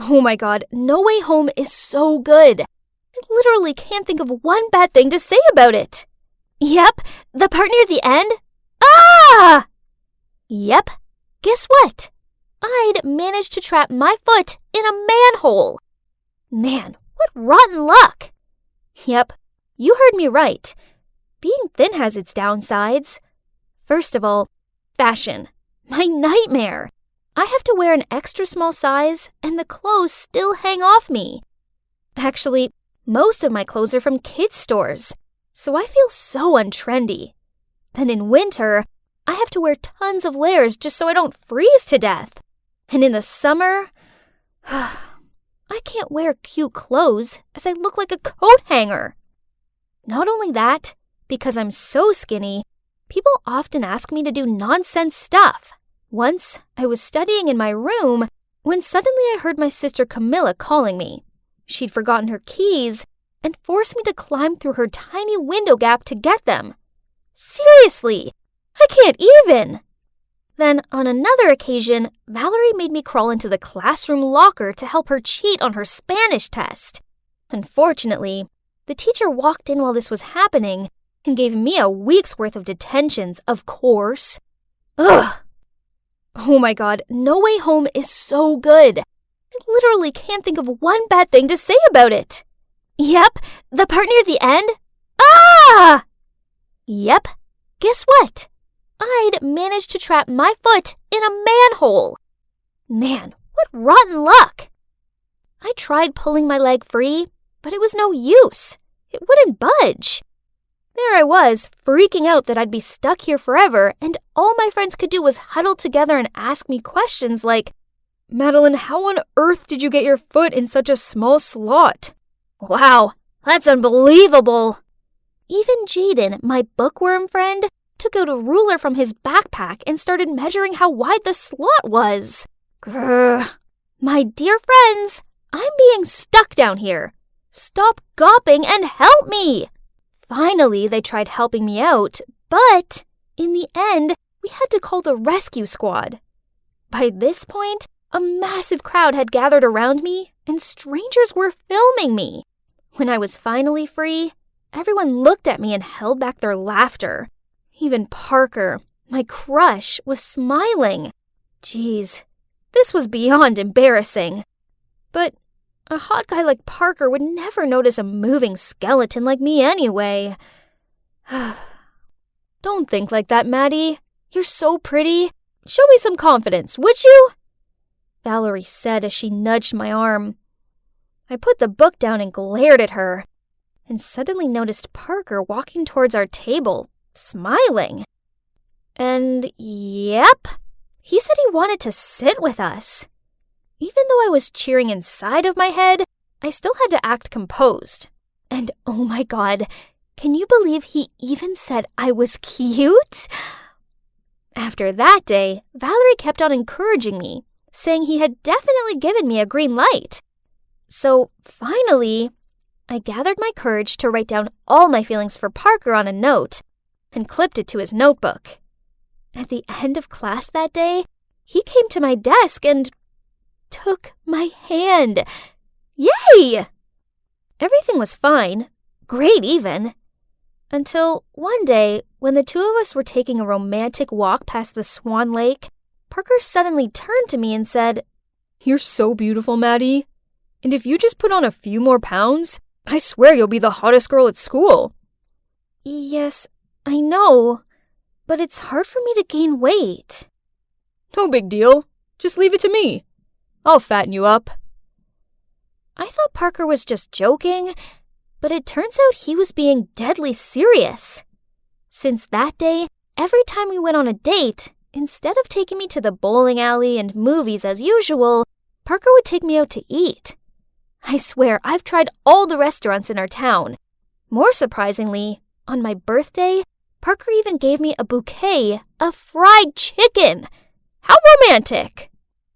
Oh my god, No Way Home is so good. I literally can't think of one bad thing to say about it. Yep, the part near the end. Ah! Yep, guess what? I'd managed to trap my foot in a manhole. Man, what rotten luck. Yep, you heard me right. Being thin has its downsides. First of all, fashion. My nightmare. I have to wear an extra small size, and the clothes still hang off me. Actually, most of my clothes are from kids' stores, so I feel so untrendy. Then in winter, I have to wear tons of layers just so I don't freeze to death. And in the summer, I can't wear cute clothes as I look like a coat hanger. Not only that, because I'm so skinny, people often ask me to do nonsense stuff. Once, I was studying in my room when suddenly I heard my sister Camilla calling me. She'd forgotten her keys and forced me to climb through her tiny window gap to get them. Seriously, I can't even. Then, on another occasion, Valerie made me crawl into the classroom locker to help her cheat on her Spanish test. Unfortunately, the teacher walked in while this was happening and gave me a week's worth of detentions, of course. Ugh! Oh my god, No Way Home is so good. I literally can't think of one bad thing to say about it. Yep, the part near the end. Ah! Yep, guess what? I'd managed to trap my foot in a manhole. Man, what rotten luck. I tried pulling my leg free, but it was no use. It wouldn't budge. There I was, freaking out that I'd be stuck here forever, and all my friends could do was huddle together and ask me questions like, Madeline, how on earth did you get your foot in such a small slot? Wow, that's unbelievable. Even Jaden, my bookworm friend, took out a ruler from his backpack and started measuring how wide the slot was. Grr. My dear friends, I'm being stuck down here. Stop gawping and help me. Finally, they tried helping me out, but in the end, we had to call the rescue squad. By this point, a massive crowd had gathered around me, and strangers were filming me. When I was finally free, everyone looked at me and held back their laughter. Even Parker, my crush, was smiling. Geez, this was beyond embarrassing. But a hot guy like Parker would never notice a moving skeleton like me anyway. Don't think like that, Maddie. You're so pretty. Show me some confidence, would you? Valerie said as she nudged my arm. I put the book down and glared at her, and suddenly noticed Parker walking towards our table, smiling. And yep, he said he wanted to sit with us. Even though I was cheering inside of my head, I still had to act composed. And oh my god, can you believe he even said I was cute? After that day, Valerie kept on encouraging me, saying he had definitely given me a green light. So finally, I gathered my courage to write down all my feelings for Parker on a note and clipped it to his notebook. At the end of class that day, he came to my desk and took my hand. Yay! Everything was fine, great even, until one day when the two of us were taking a romantic walk past the Swan Lake, Parker suddenly turned to me and said, You're so beautiful, Maddie. And if you just put on a few more pounds, I swear you'll be the hottest girl at school. Yes, I know, but it's hard for me to gain weight. No big deal. Just leave it to me. I'll fatten you up. I thought Parker was just joking, but it turns out he was being deadly serious. Since that day, every time we went on a date, instead of taking me to the bowling alley and movies as usual, Parker would take me out to eat. I swear, I've tried all the restaurants in our town. More surprisingly, on my birthday, Parker even gave me a bouquet of fried chicken. How romantic!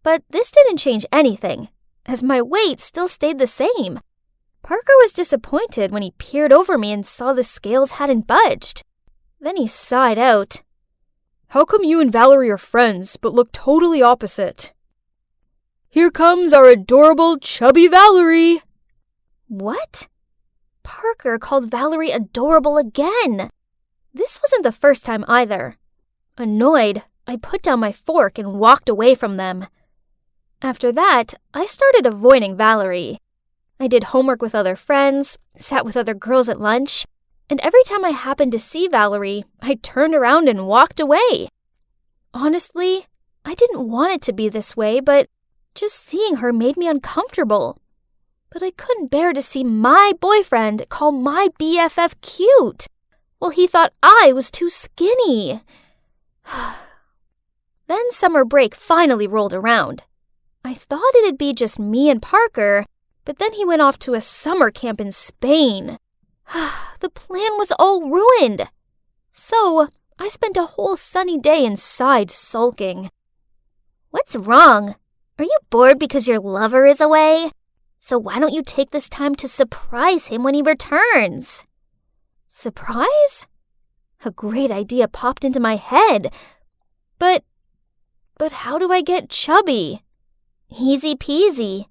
But this didn't change anything, as my weight still stayed the same. Parker was disappointed when he peered over me and saw the scales hadn't budged. Then he sighed out. How come you and Valerie are friends, but look totally opposite? Here comes our adorable chubby Valerie. What? Parker called Valerie adorable again. This wasn't the first time either. Annoyed, I put down my fork and walked away from them. After that, I started avoiding Valerie. I did homework with other friends, sat with other girls at lunch, and every time I happened to see Valerie, I turned around and walked away. Honestly, I didn't want it to be this way, but just seeing her made me uncomfortable. But I couldn't bear to see my boyfriend call my BFF cute, while he thought I was too skinny. Then summer break finally rolled around. I thought it'd be just me and Parker, but then he went off to a summer camp in Spain. The plan was all ruined. So I spent a whole sunny day inside sulking. What's wrong? Are you bored because your lover is away? So why don't you take this time to surprise him when he returns? Surprise? A great idea popped into my head. But how do I get chubby? Easy peasy.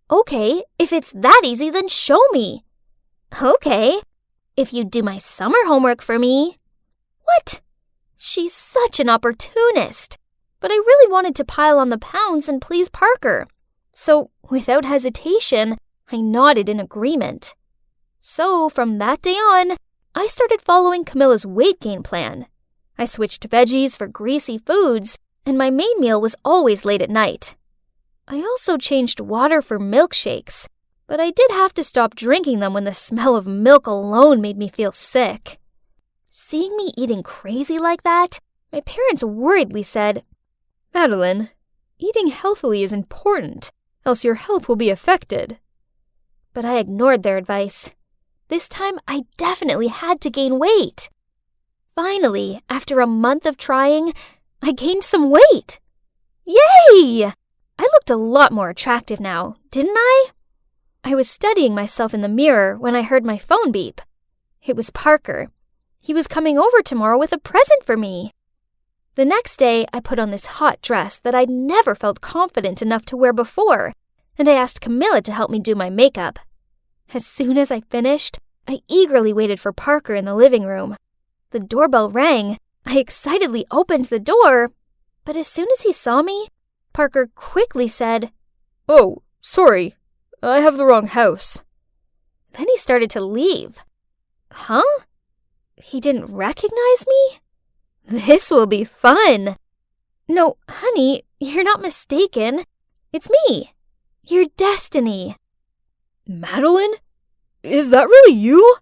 Okay, if it's that easy, then show me. Okay, if you do my summer homework for me. What? She's such an opportunist. But I really wanted to pile on the pounds and please Parker. So, without hesitation, I nodded in agreement. So, from that day on, I started following Camilla's weight gain plan. I switched veggies for greasy foods, and my main meal was always late at night. I also changed water for milkshakes, but I did have to stop drinking them when the smell of milk alone made me feel sick. Seeing me eating crazy like that, my parents worriedly said, Madeline, eating healthily is important, else your health will be affected. But I ignored their advice. This time, I definitely had to gain weight. Finally, after a month of trying, I gained some weight. Yay! I looked a lot more attractive now, didn't I? I was studying myself in the mirror when I heard my phone beep. It was Parker. He was coming over tomorrow with a present for me. The next day, I put on this hot dress that I'd never felt confident enough to wear before, and I asked Camilla to help me do my makeup. As soon as I finished, I eagerly waited for Parker in the living room. The doorbell rang. I excitedly opened the door, but as soon as he saw me, Parker quickly said, Oh, sorry, I have the wrong house. Then he started to leave. Huh? He didn't recognize me? This will be fun. No, honey, you're not mistaken. It's me, your destiny. Madeline? Is that really you?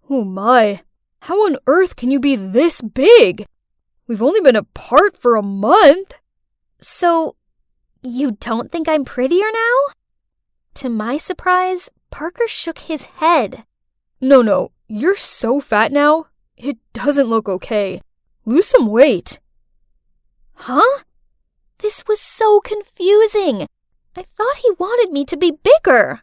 Oh my, how on earth can you be this big? We've only been apart for a month. So, you don't think I'm prettier now? To my surprise, Parker shook his head. No, you're so fat now. It doesn't look okay. Lose some weight. Huh? This was so confusing. I thought he wanted me to be bigger.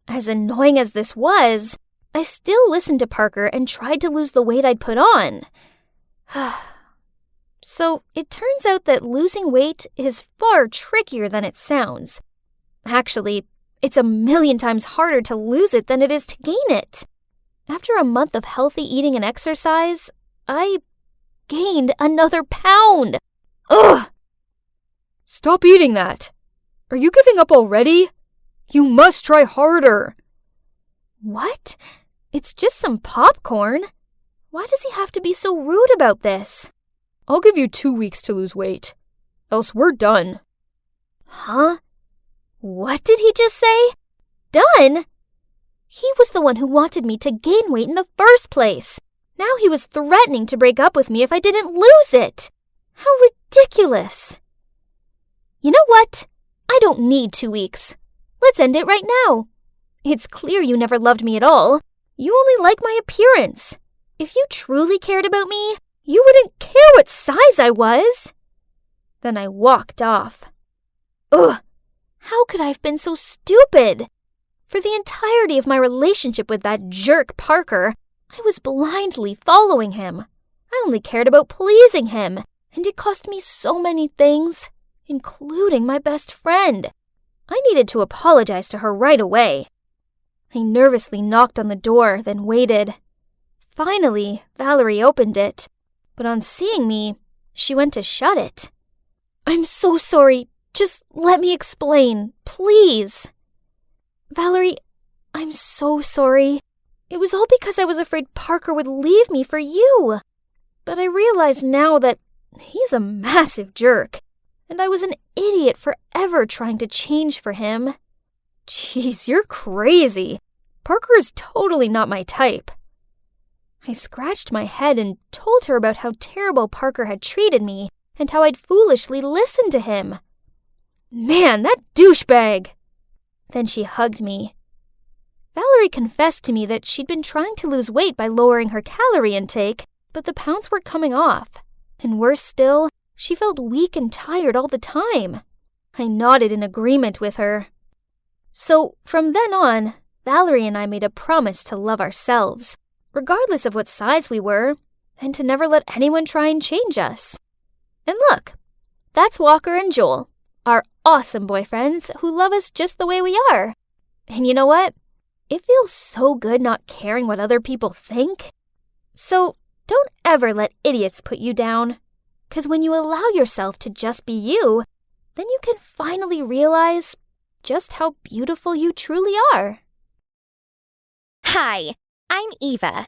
As annoying as this was, I still listened to Parker and tried to lose the weight I'd put on. So it turns out that losing weight is far trickier than it sounds. Actually, it's 1,000,000 times harder to lose it than it is to gain it. After a month of healthy eating and exercise, I gained another pound. Ugh! Stop eating that. Are you giving up already? You must try harder. What? It's just some popcorn. Why does he have to be so rude about this? I'll give you 2 weeks to lose weight. Else we're done. Huh? What did he just say? Done? He was the one who wanted me to gain weight in the first place. Now he was threatening to break up with me if I didn't lose it. How ridiculous. You know what? I don't need 2 weeks. Let's end it right now. It's clear you never loved me at all. You only like my appearance. If you truly cared about me, you wouldn't care what size I was. Then I walked off. Ugh! How could I have been so stupid? For the entirety of my relationship with that jerk Parker, I was blindly following him. I only cared about pleasing him, and it cost me so many things. including my best friend. I needed to apologize to her right away. I nervously knocked on the door, then waited. Finally, Valerie opened it, but on seeing me, she went to shut it. "I'm so sorry. Just let me explain, please." "Valerie, I'm so sorry. It was all because I was afraid Parker would leave me for you. But I realize now that he's a massive jerk, and I was an idiot for ever trying to change for him." "Jeez, you're crazy. Parker is totally not my type." I scratched my head and told her about how terrible Parker had treated me and how I'd foolishly listened to him. "Man, that douchebag!" Then she hugged me. Valerie confessed to me that she'd been trying to lose weight by lowering her calorie intake, but the pounds weren't coming off. And worse still, she felt weak and tired all the time. I nodded in agreement with her. So from then on, Valerie and I made a promise to love ourselves, regardless of what size we were, and to never let anyone try and change us. And look, that's Walker and Joel, our awesome boyfriends who love us just the way we are. And you know what? It feels so good not caring what other people think. So don't ever let idiots put you down, because when you allow yourself to just be you, then you can finally realize just how beautiful you truly are. Hi, I'm Eva.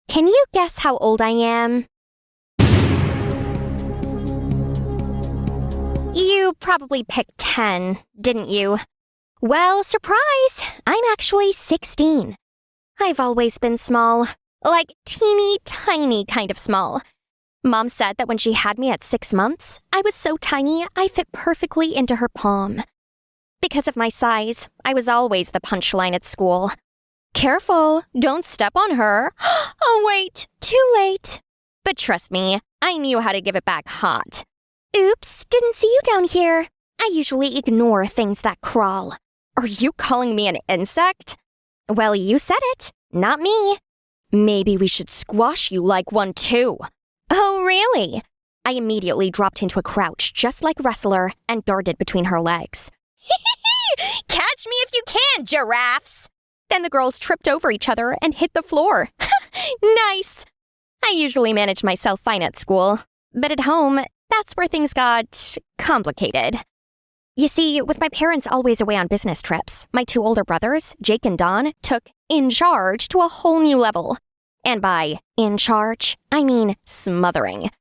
Can you guess how old I am? You probably picked 10, didn't you? Well, surprise! I'm actually 16. I've always been small, like teeny tiny kind of small. Mom said that when she had me at 6 months, I was so tiny I fit perfectly into her palm. Because of my size, I was always the punchline at school. Careful, don't step on her. Oh wait, too late. But trust me, I knew how to give it back hot. Oops, didn't see you down here. I usually ignore things that crawl. Are you calling me an insect? Well, you said it, not me. Maybe we should squash you like one too. Oh, really? I immediately dropped into a crouch just like wrestler and darted between her legs. Catch me if you can, giraffes! Then the girls tripped over each other and hit the floor. Nice! I usually manage myself fine at school, but at home, that's where things got complicated. You see, with my parents always away on business trips, my 2 older brothers, Jake and Don, took in charge to a whole new level. And by in charge, I mean smothering.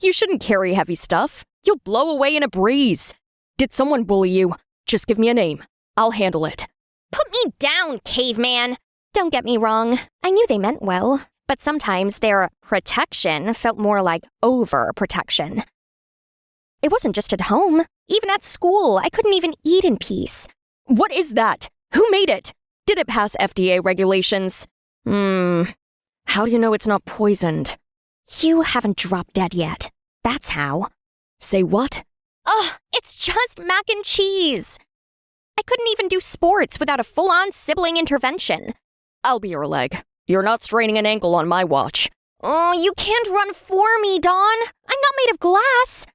You shouldn't carry heavy stuff. You'll blow away in a breeze. Did someone bully you? Just give me a name. I'll handle it. Put me down, caveman. Don't get me wrong. I knew they meant well, but sometimes their protection felt more like overprotection. It wasn't just at home. Even at school, I couldn't even eat in peace. What is that? Who made it? Did it pass FDA regulations? How do you know it's not poisoned? You haven't dropped dead yet. That's how. Say what? Ugh, it's just mac and cheese. I couldn't even do sports without a full-on sibling intervention. I'll be your leg. You're not straining an ankle on my watch. Oh, you can't run for me, Dawn. I'm not made of glass.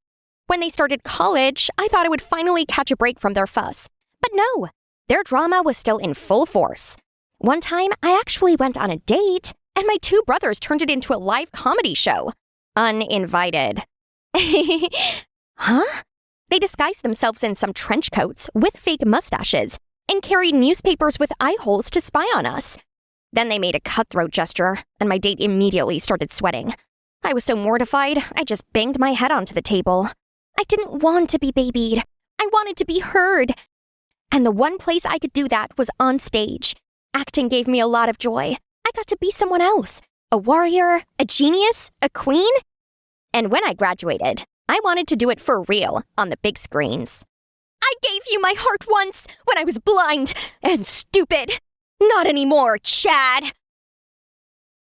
When they started college, I thought I would finally catch a break from their fuss. But no, their drama was still in full force. One time, I actually went on a date, and my 2 brothers turned it into a live comedy show. Uninvited. Huh? They disguised themselves in some trench coats with fake mustaches and carried newspapers with eye holes to spy on us. Then they made a cutthroat gesture, and my date immediately started sweating. I was so mortified, I just banged my head onto the table. I didn't want to be babied. I wanted to be heard. And the one place I could do that was on stage. Acting gave me a lot of joy. I got to be someone else. A warrior, a genius, a queen. And when I graduated, I wanted to do it for real on the big screens. I gave you my heart once when I was blind and stupid. Not anymore, Chad.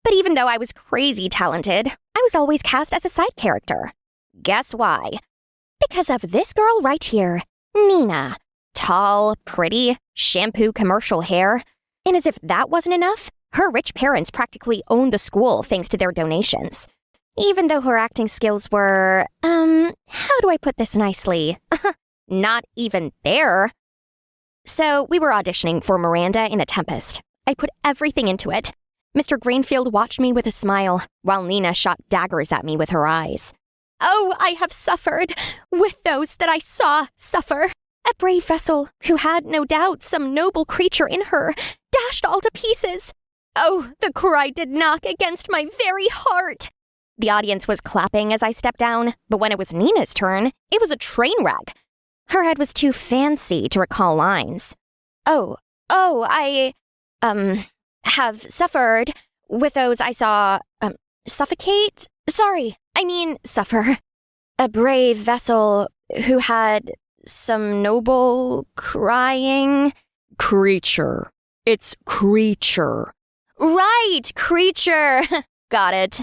But even though I was crazy talented, I was always cast as a side character. Guess why? Because of this girl right here, Nina. Tall, pretty, shampoo commercial hair. And as if that wasn't enough, her rich parents practically owned the school thanks to their donations. even though her acting skills were, how do I put this nicely? Not even there. So we were auditioning for Miranda in The Tempest. I put everything into it. Mr. Greenfield watched me with a smile, while Nina shot daggers at me with her eyes. Oh, I have suffered with those that I saw suffer. A brave vessel who had, no doubt, some noble creature in her, dashed all to pieces. Oh, the cry did knock against my very heart. The audience was clapping as I stepped down, but when it was Nina's turn, it was a train wreck. Her head was too fancy to recall lines. I have suffered with those I saw, suffocate? Sorry, I mean suffer. A brave vessel who had some noble crying. Creature. It's creature. Right, creature. Got it.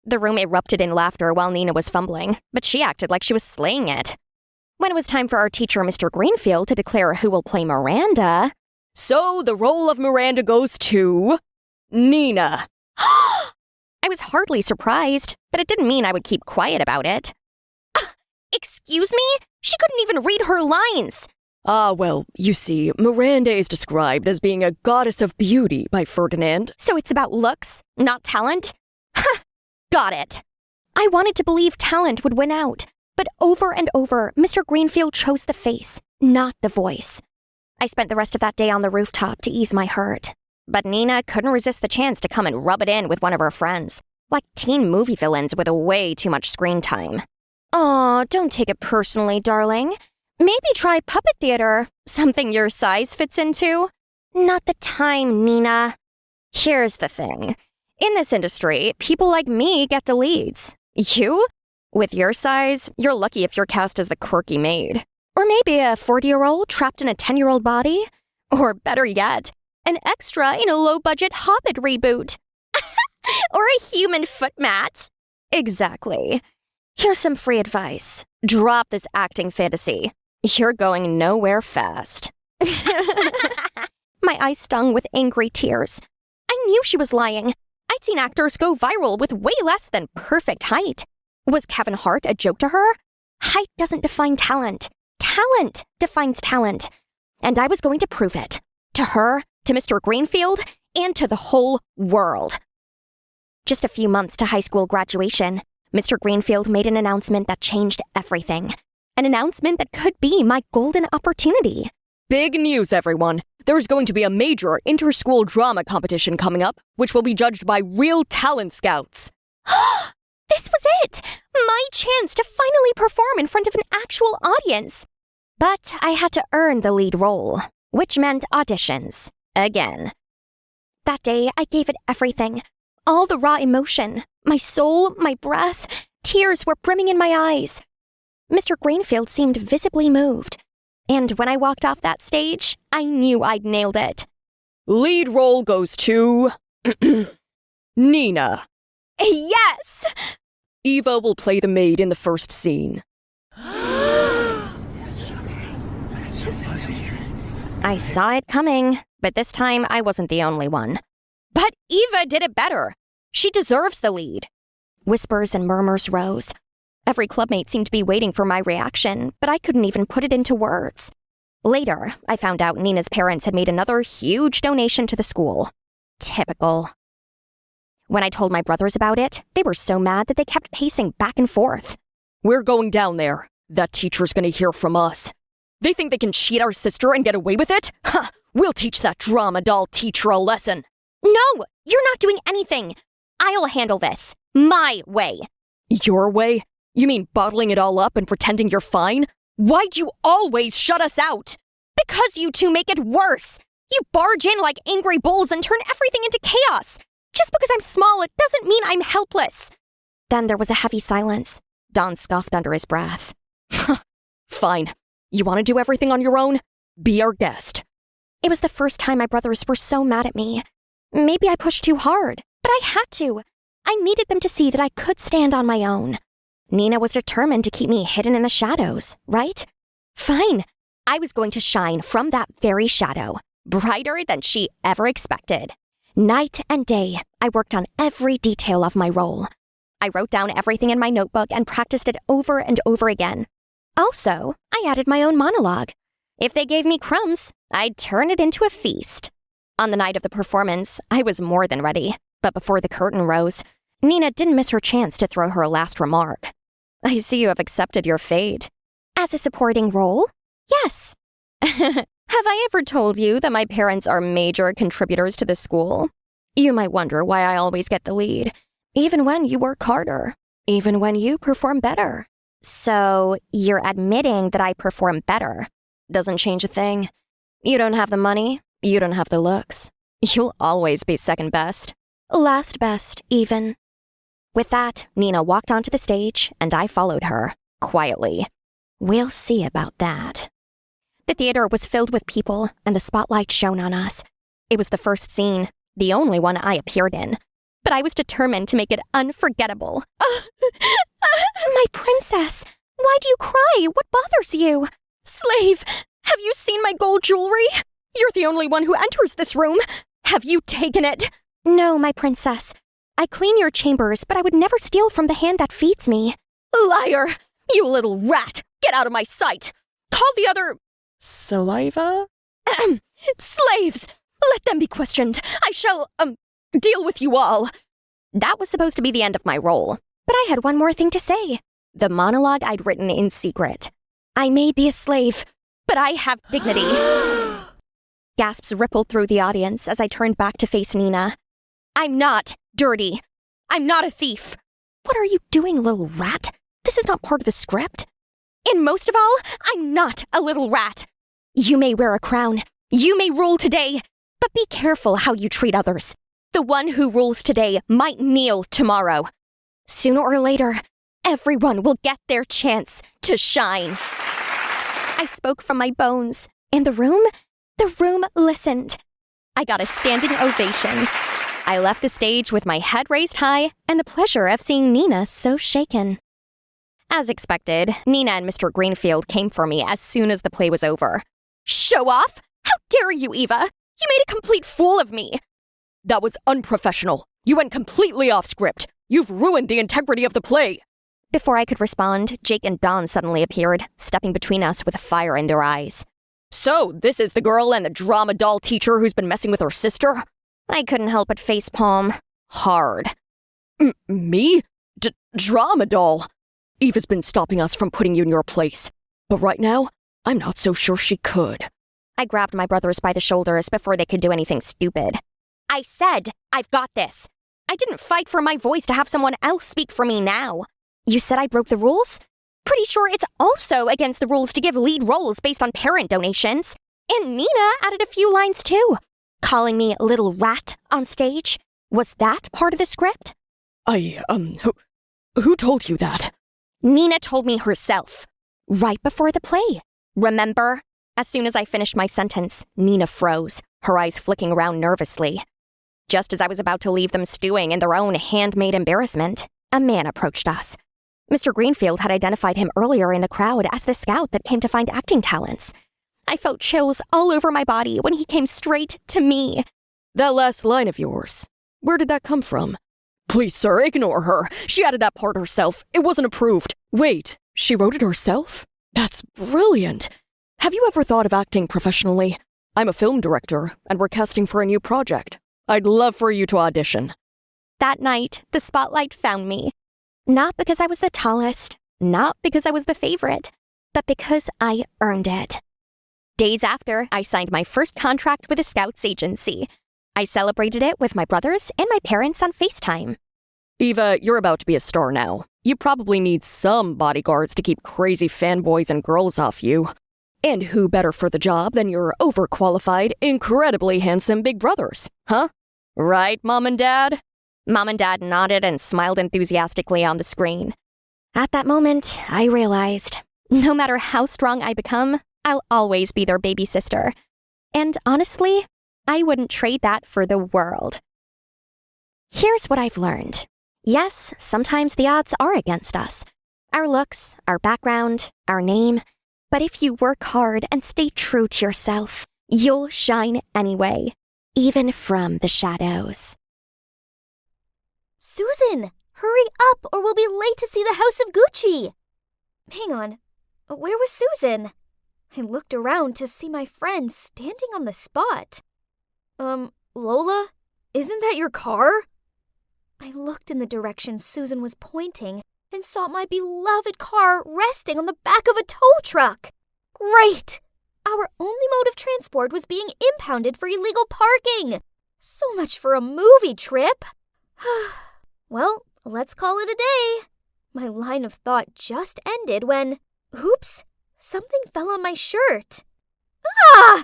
The room erupted in laughter while Nina was fumbling, but she acted like she was slaying it. When it was time for our teacher, Mr. Greenfield, to declare who will play Miranda... So the role of Miranda goes to... Nina. I was hardly surprised, but it didn't mean I would keep quiet about it. Excuse me? She couldn't even read her lines. Well, you see, Miranda is described as being a goddess of beauty by Ferdinand. So it's about looks, not talent? Got it. I wanted to believe talent would win out, but over and over, Mr. Greenfield chose the face, not the voice. I spent the rest of that day on the rooftop to ease my hurt. But Nina couldn't resist the chance to come and rub it in with one of her friends, like teen movie villains with way too much screen time. Aw, don't take it personally, darling. Maybe try puppet theater, something your size fits into. Not the time, Nina. Here's the thing. In this industry, people like me get the leads. You? With your size, you're lucky if you're cast as the quirky maid. Or maybe a 40-year-old trapped in a 10-year-old body. Or better yet, an extra in a low-budget Hobbit reboot. Or a human foot mat. Exactly. Here's some free advice. Drop this acting fantasy. You're going nowhere fast. My eyes stung with angry tears. I knew she was lying. I'd seen actors go viral with way less than perfect height. Was Kevin Hart a joke to her? Height doesn't define talent. Talent defines talent. And I was going to prove it. To her, to Mr. Greenfield, and to the whole world. Just a few months to high school graduation, Mr. Greenfield made an announcement that changed everything. An announcement that could be my golden opportunity. Big news, everyone. There's going to be a major inter-school drama competition coming up, which will be judged by real talent scouts. This was it! My chance to finally perform in front of an actual audience. But I had to earn the lead role, which meant auditions. Again. That day, I gave it everything. All the raw emotion. My soul, my breath. Tears were brimming in my eyes. Mr. Greenfield seemed visibly moved. And when I walked off that stage, I knew I'd nailed it. Lead role goes to... Nina. Yes! Eva will play the maid in the first scene. I saw it coming, but this time I wasn't the only one. But Eva did it better. She deserves the lead. Whispers and murmurs rose. Every clubmate seemed to be waiting for my reaction, but I couldn't even put it into words. Later, I found out Nina's parents had made another huge donation to the school. Typical. When I told my brothers about it, they were so mad that they kept pacing back and forth. We're going down there. That teacher's gonna hear from us. They think they can cheat our sister and get away with it? Huh, we'll teach that drama doll teacher a lesson. No, you're not doing anything. I'll handle this. My way. Your way? You mean bottling it all up and pretending you're fine? Why'd you always shut us out? Because you two make it worse. You barge in like angry bulls and turn everything into chaos. Just because I'm small, it doesn't mean I'm helpless. Then there was a heavy silence. Don scoffed under his breath. Fine. You want to do everything on your own? Be our guest. It was the first time my brothers were so mad at me. Maybe I pushed too hard, but I had to. I needed them to see that I could stand on my own. Nina was determined to keep me hidden in the shadows, right? Fine. I was going to shine from that very shadow, brighter than she ever expected. Night and day, I worked on every detail of my role. I wrote down everything in my notebook and practiced it over and over again. Also, I added my own monologue. If they gave me crumbs, I'd turn it into a feast. On the night of the performance, I was more than ready. But before the curtain rose, Nina didn't miss her chance to throw her last remark. I see you have accepted your fate. As a supporting role? Yes. Have I ever told you that my parents are major contributors to the school? You might wonder why I always get the lead, even when you work harder, even when you perform better. So, you're admitting that I perform better. Doesn't change a thing. You don't have the money, you don't have the looks. You'll always be second best. Last best, even. With that, Nina walked onto the stage, and I followed her, quietly. We'll see about that. The theater was filled with people, and the spotlight shone on us. It was the first scene, the only one I appeared in. But I was determined to make it unforgettable. My princess, why do you cry? What bothers you? Slave, have you seen my gold jewelry? You're the only one who enters this room. Have you taken it? No, my princess. I clean your chambers, but I would never steal from the hand that feeds me. Liar! You little rat! Get out of my sight! Call the other... Saliva? Slaves! Let them be questioned. I shall, deal with you all. That was supposed to be the end of my role. But I had one more thing to say. The monologue I'd written in secret. I may be a slave, but I have dignity. Gasps rippled through the audience as I turned back to face Nina. I'm not dirty. I'm not a thief. What are you doing, little rat? This is not part of the script. And most of all, I'm not a little rat. You may wear a crown. You may rule today. But be careful how you treat others. The one who rules today might kneel tomorrow. Sooner or later, everyone will get their chance to shine. I spoke from my bones. And the room listened. I got a standing ovation. I left the stage with my head raised high and the pleasure of seeing Nina so shaken. As expected, Nina and Mr. Greenfield came for me as soon as the play was over. Show off? How dare you, Eva? You made a complete fool of me. That was unprofessional. You went completely off script. You've ruined the integrity of the play. Before I could respond, Jake and Dawn suddenly appeared, stepping between us with fire in their eyes. So, this is the girl and the drama doll teacher who's been messing with her sister? I couldn't help but facepalm. Hard. Me? Drama doll? Eva's been stopping us from putting you in your place. But right now, I'm not so sure she could. I grabbed my brothers by the shoulders before they could do anything stupid. I said, I've got this. I didn't fight for my voice to have someone else speak for me now. You said I broke the rules? Pretty sure it's also against the rules to give lead roles based on parent donations. And Nina added a few lines too. Calling me little rat on stage. Was that part of the script? Who told you that? Nina told me herself. Right before the play. Remember? As soon as I finished my sentence, Nina froze, her eyes flicking around nervously. Just as I was about to leave them stewing in their own handmade embarrassment, a man approached us. Mr. Greenfield had identified him earlier in the crowd as the scout that came to find acting talents. I felt chills all over my body when he came straight to me. That last line of yours, where did that come from? Please, sir, ignore her. She added that part herself. It wasn't approved. Wait, she wrote it herself? That's brilliant. Have you ever thought of acting professionally? I'm a film director, and we're casting for a new project. I'd love for you to audition. That night, the spotlight found me. Not because I was the tallest, not because I was the favorite, but because I earned it. Days after, I signed my first contract with a Scouts agency. I celebrated it with my brothers and my parents on FaceTime. Eva, you're about to be a star now. You probably need some bodyguards to keep crazy fanboys and girls off you. And who better for the job than your overqualified, incredibly handsome big brothers, huh? Right, Mom and Dad? Mom and Dad nodded and smiled enthusiastically on the screen. At that moment, I realized, no matter how strong I become, I'll always be their baby sister. And honestly, I wouldn't trade that for the world. Here's what I've learned. Yes, sometimes the odds are against us. Our looks, our background, our name. But if you work hard and stay true to yourself, you'll shine anyway, even from the shadows. Susan, Hurry up or we'll be late to see the House of Gucci. Hang on, where was Susan? I looked around to see my friend standing on the spot. Lola? Isn't that your car? I looked in the direction Susan was pointing and saw my beloved car resting on the back of a tow truck. Great! Our only mode of transport was being impounded for illegal parking. So much for a movie trip. Well, let's call it a day. My line of thought just ended when, oops, something fell on my shirt. Ah!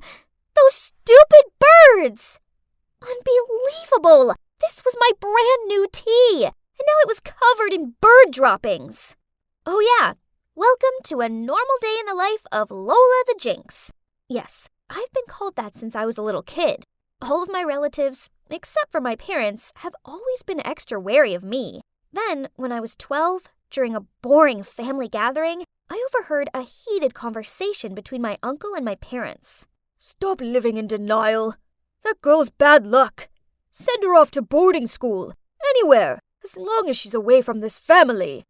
Those stupid birds! Unbelievable! This was my brand new tee, and now it was covered in bird droppings. Oh yeah, welcome to a normal day in the life of Lola the Jinx. Yes, I've been called that since I was a little kid. All of my relatives, except for my parents, have always been extra wary of me. Then, when I was 12, during a boring family gathering, I overheard a heated conversation between my uncle and my parents. Stop living in denial. That girl's bad luck. Send her off to boarding school. Anywhere, as long as she's away from this family.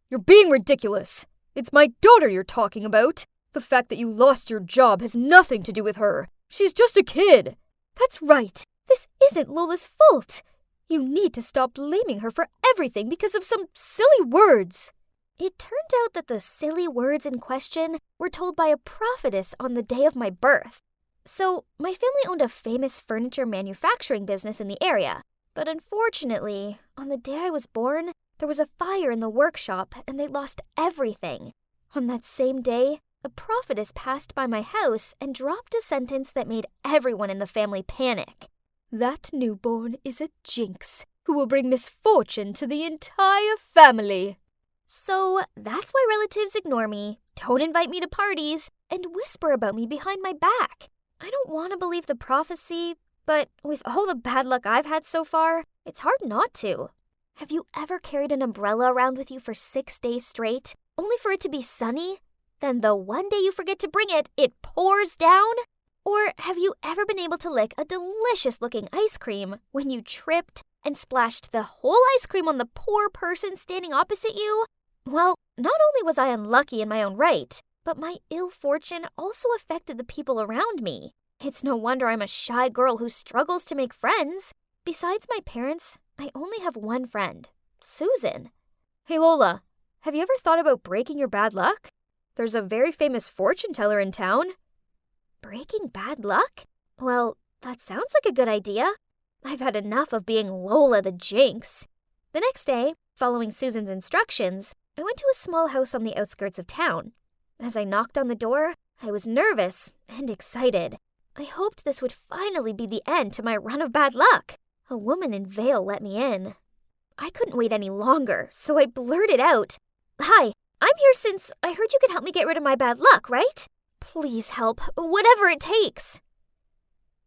You're being ridiculous. It's my daughter you're talking about. The fact that you lost your job has nothing to do with her. She's just a kid. That's right. This isn't Lola's fault. You need to stop blaming her for everything because of some silly words. It turned out that the silly words in question were told by a prophetess on the day of my birth. So, my family owned a famous furniture manufacturing business in the area. But unfortunately, on the day I was born, there was a fire in the workshop and they lost everything. On that same day, a prophetess passed by my house and dropped a sentence that made everyone in the family panic. That newborn is a jinx who will bring misfortune to the entire family. So, that's why relatives ignore me, don't invite me to parties, and whisper about me behind my back. I don't want to believe the prophecy, but with all the bad luck I've had so far, it's hard not to. Have you ever carried an umbrella around with you for 6 days straight, only for it to be sunny? Then the one day you forget to bring it, it pours down? Or have you ever been able to lick a delicious-looking ice cream when you tripped and splashed the whole ice cream on the poor person standing opposite you? Well, not only was I unlucky in my own right, but my ill fortune also affected the people around me. It's no wonder I'm a shy girl who struggles to make friends. Besides my parents, I only have one friend, Susan. Hey Lola, have you ever thought about breaking your bad luck? There's a very famous fortune teller in town. Breaking bad luck? Well, that sounds like a good idea. I've had enough of being Lola the Jinx. The next day, following Susan's instructions, I went to a small house on the outskirts of town. As I knocked on the door, I was nervous and excited. I hoped this would finally be the end to my run of bad luck. A woman in veil let me in. I couldn't wait any longer, so I blurted out, "Hi, I'm here since I heard you could help me get rid of my bad luck, right? Please help, whatever it takes."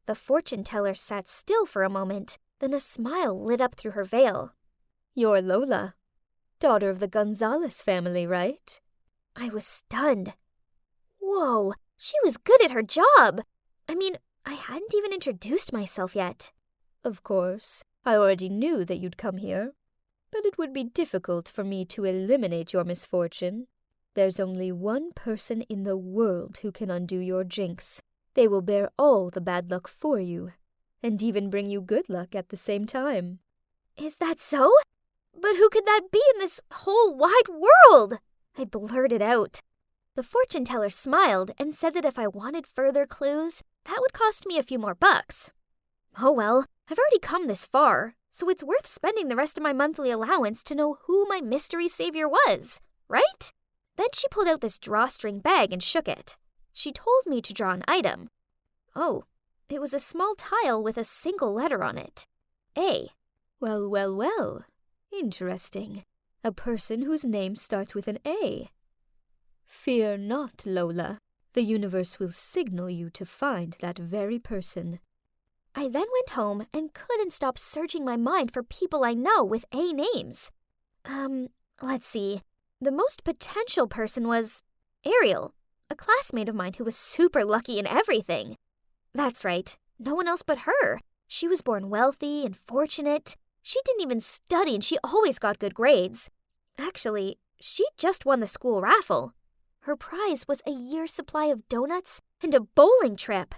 The fortune teller sat still for a moment, then a smile lit up through her veil. You're Lola, daughter of the Gonzalez family, right? I was stunned. Whoa, she was good at her job. I mean, I hadn't even introduced myself yet. Of course, I already knew that you'd come here. But it would be difficult for me to eliminate your misfortune. There's only one person in the world who can undo your jinx. They will bear all the bad luck for you, and even bring you good luck at the same time. Is that so? But who could that be in this whole wide world? I blurted out. The fortune teller smiled and said that if I wanted further clues, that would cost me a few more bucks. Oh well, I've already come this far, so it's worth spending the rest of my monthly allowance to know who my mystery savior was, right? Then she pulled out this drawstring bag and shook it. She told me to draw an item. Oh, it was a small tile with a single letter on it. A. Well, well, well. Interesting. A person whose name starts with an A. Fear not, Lola. The universe will signal you to find that very person. I then went home and couldn't stop searching my mind for people I know with A names. Let's see. The most potential person was Ariel, a classmate of mine who was super lucky in everything. That's right, no one else but her. She was born wealthy and fortunate. She didn't even study and she always got good grades. Actually, she just won the school raffle. Her prize was a year's supply of donuts and a bowling trip.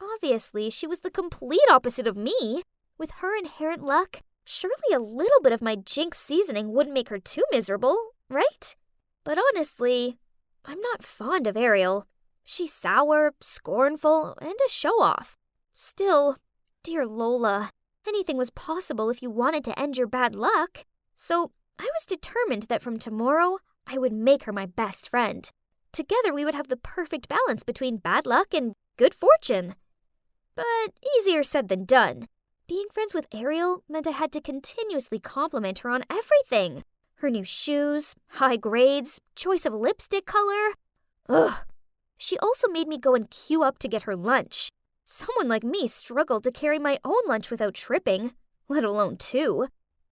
Obviously, she was the complete opposite of me. With her inherent luck, surely a little bit of my jinx seasoning wouldn't make her too miserable, right? But honestly, I'm not fond of Ariel. She's sour, scornful, and a show-off. Still, dear Lola, anything was possible if you wanted to end your bad luck. So I was determined that from tomorrow, I would make her my best friend. Together we would have the perfect balance between bad luck and good fortune. But easier said than done. Being friends with Ariel meant I had to continuously compliment her on everything. Her new shoes, high grades, choice of lipstick color. Ugh. She also made me go and queue up to get her lunch. Someone like me struggled to carry my own lunch without tripping, let alone two.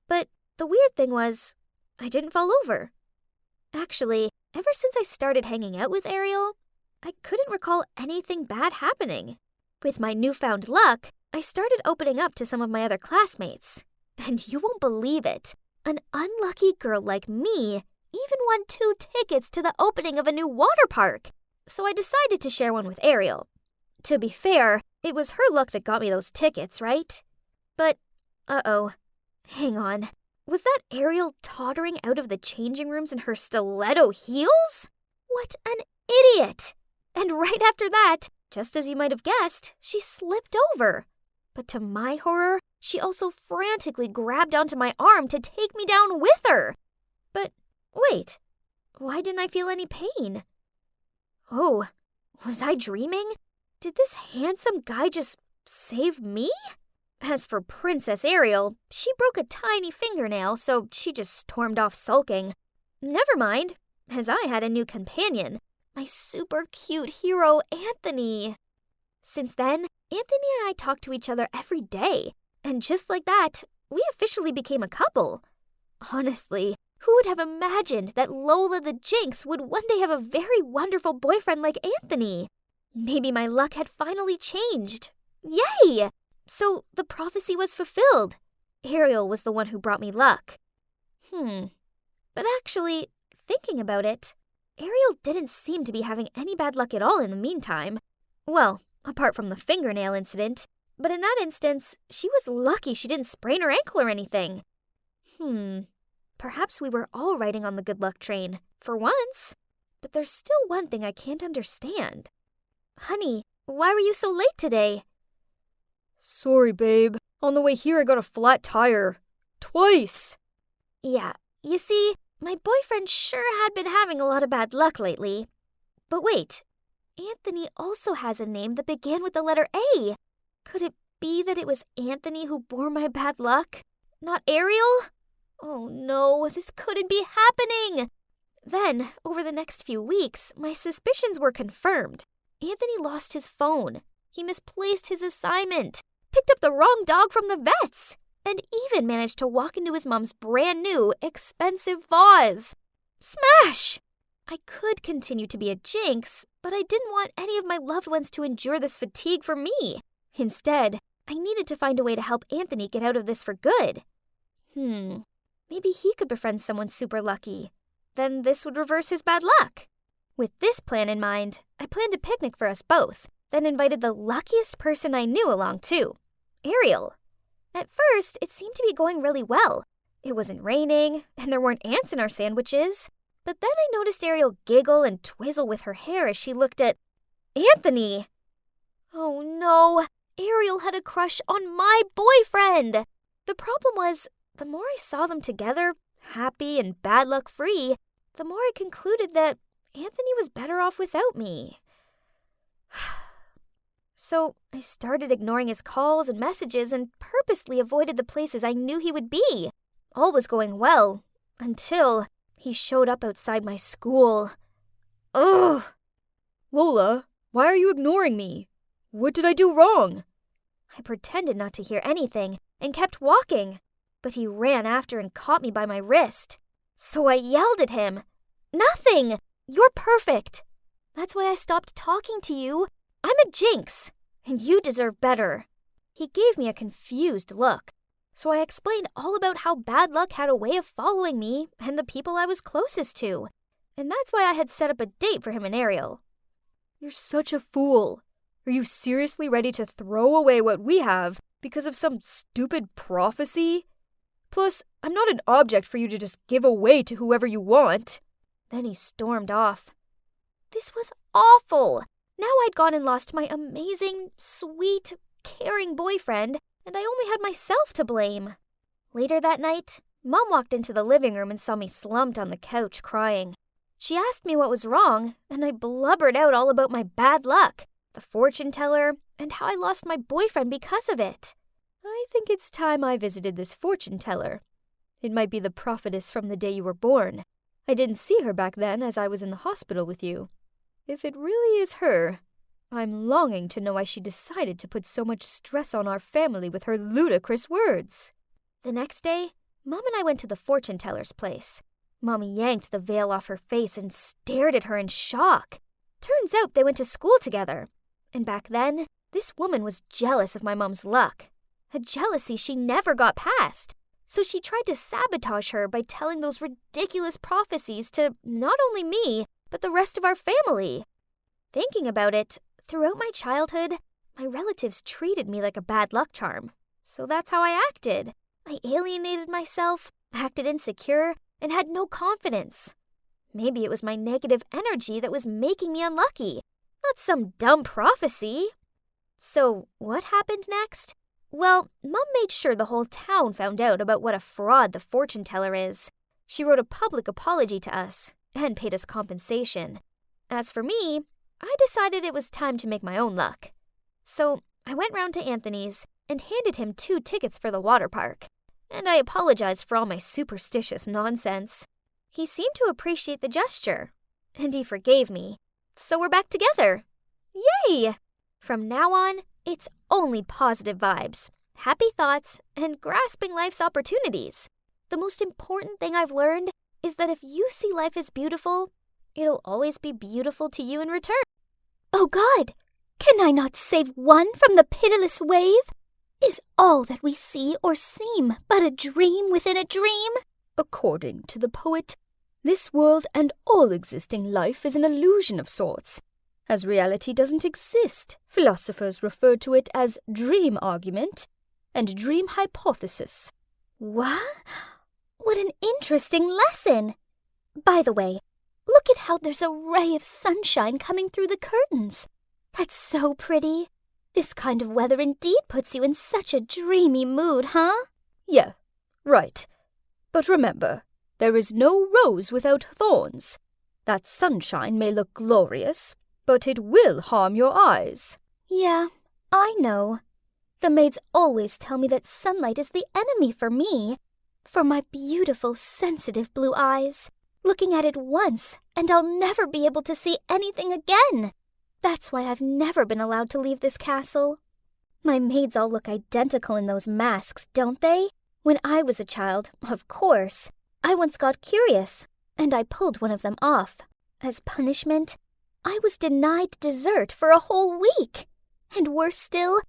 But the weird thing was, I didn't fall over. Actually, ever since I started hanging out with Ariel, I couldn't recall anything bad happening. With my newfound luck, I started opening up to some of my other classmates. And you won't believe it, an unlucky girl like me even won 2 tickets to the opening of a new water park. So I decided to share one with Ariel. To be fair, it was her luck that got me those tickets, right? But, hang on. Was that Ariel tottering out of the changing rooms in her stiletto heels? What an idiot! And right after that, just as you might have guessed, she slipped over. But to my horror, she also frantically grabbed onto my arm to take me down with her. But wait, why didn't I feel any pain? Oh, was I dreaming? Did this handsome guy just save me? As for Princess Ariel, she broke a tiny fingernail, so she just stormed off sulking. Never mind, as I had a new companion, my super cute hero, Anthony. Since then, Anthony and I talked to each other every day, and just like that, we officially became a couple. Honestly, who would have imagined that Lola the Jinx would one day have a very wonderful boyfriend like Anthony? Maybe my luck had finally changed. Yay! So the prophecy was fulfilled. Ariel was the one who brought me luck. But actually, thinking about it, Ariel didn't seem to be having any bad luck at all in the meantime. Well, apart from the fingernail incident, but in that instance, she was lucky she didn't sprain her ankle or anything. Perhaps we were all riding on the good luck train, for once. But there's still one thing I can't understand. Honey, why were you so late today? Sorry, babe. On the way here, I got a flat tire. Twice. Yeah, you see, my boyfriend sure had been having a lot of bad luck lately. But wait, Anthony also has a name that began with the letter A. Could it be that it was Anthony who bore my bad luck? Not Ariel? Oh no, this couldn't be happening! Then, over the next few weeks, my suspicions were confirmed. Anthony lost his phone. He misplaced his assignment, picked up the wrong dog from the vet's, and even managed to walk into his mom's brand new, expensive vase. Smash! I could continue to be a jinx, but I didn't want any of my loved ones to endure this fatigue for me. Instead, I needed to find a way to help Anthony get out of this for good. Maybe he could befriend someone super lucky. Then this would reverse his bad luck. With this plan in mind, I planned a picnic for us both, then invited the luckiest person I knew along too, Ariel. At first, it seemed to be going really well. It wasn't raining, and there weren't ants in our sandwiches. But then I noticed Ariel giggle and twizzle with her hair as she looked at Anthony. Oh no, Ariel had a crush on my boyfriend. The problem was, the more I saw them together, happy and bad luck free, the more I concluded that Anthony was better off without me. So I started ignoring his calls and messages and purposely avoided the places I knew he would be. All was going well, until he showed up outside my school. Ugh! Lola, why are you ignoring me? What did I do wrong? I pretended not to hear anything and kept walking, but he ran after and caught me by my wrist. So I yelled at him, "Nothing! You're perfect! That's why I stopped talking to you. I'm a jinx, and you deserve better." He gave me a confused look, So I explained all about how bad luck had a way of following me and the people I was closest to. And that's why I had set up a date for him and Ariel. You're such a fool. Are you seriously ready to throw away what we have because of some stupid prophecy? Plus, I'm not an object for you to just give away to whoever you want. Then he stormed off. This was awful. Now I'd gone and lost my amazing, sweet, caring boyfriend, and I only had myself to blame. Later that night, Mom walked into the living room and saw me slumped on the couch crying. She asked me what was wrong, and I blubbered out all about my bad luck, the fortune teller, and how I lost my boyfriend because of it. I think it's time I visited this fortune teller. It might be the prophetess from the day you were born. I didn't see her back then as I was in the hospital with you. If it really is her, I'm longing to know why she decided to put so much stress on our family with her ludicrous words. The next day, Mom and I went to the fortune teller's place. Mom yanked the veil off her face and stared at her in shock. Turns out they went to school together. And back then, this woman was jealous of my mom's luck. A jealousy she never got past. So she tried to sabotage her by telling those ridiculous prophecies to not only me, but the rest of our family. Thinking about it, throughout my childhood, my relatives treated me like a bad luck charm. So that's how I acted. I alienated myself, acted insecure, and had no confidence. Maybe it was my negative energy that was making me unlucky, not some dumb prophecy. So what happened next? Well, Mom made sure the whole town found out about what a fraud the fortune teller is. She wrote a public apology to us and paid us compensation. As for me, I decided it was time to make my own luck. So I went round to Anthony's and handed him 2 tickets for the water park. And I apologized for all my superstitious nonsense. He seemed to appreciate the gesture, and he forgave me. So we're back together. Yay! From now on, it's only positive vibes, happy thoughts, and grasping life's opportunities. The most important thing I've learned is that if you see life as beautiful, it'll always be beautiful to you in return. Oh God! Can I not save one from the pitiless wave? Is all that we see or seem but a dream within a dream? According to the poet, this world and all existing life is an illusion of sorts. As reality doesn't exist, philosophers refer to it as dream argument and dream hypothesis. What? What an interesting lesson! By the way, look at how there's a ray of sunshine coming through the curtains. That's so pretty. This kind of weather indeed puts you in such a dreamy mood, huh? Yeah, right. But remember, there is no rose without thorns. That sunshine may look glorious, but it will harm your eyes. Yeah, I know. The maids always tell me that sunlight is the enemy for me. For my beautiful, sensitive blue eyes. Looking at it once, and I'll never be able to see anything again. That's why I've never been allowed to leave this castle. My maids all look identical in those masks, don't they? When I was a child, of course, I once got curious, and I pulled one of them off. As punishment, I was denied dessert for a whole week. And worse still,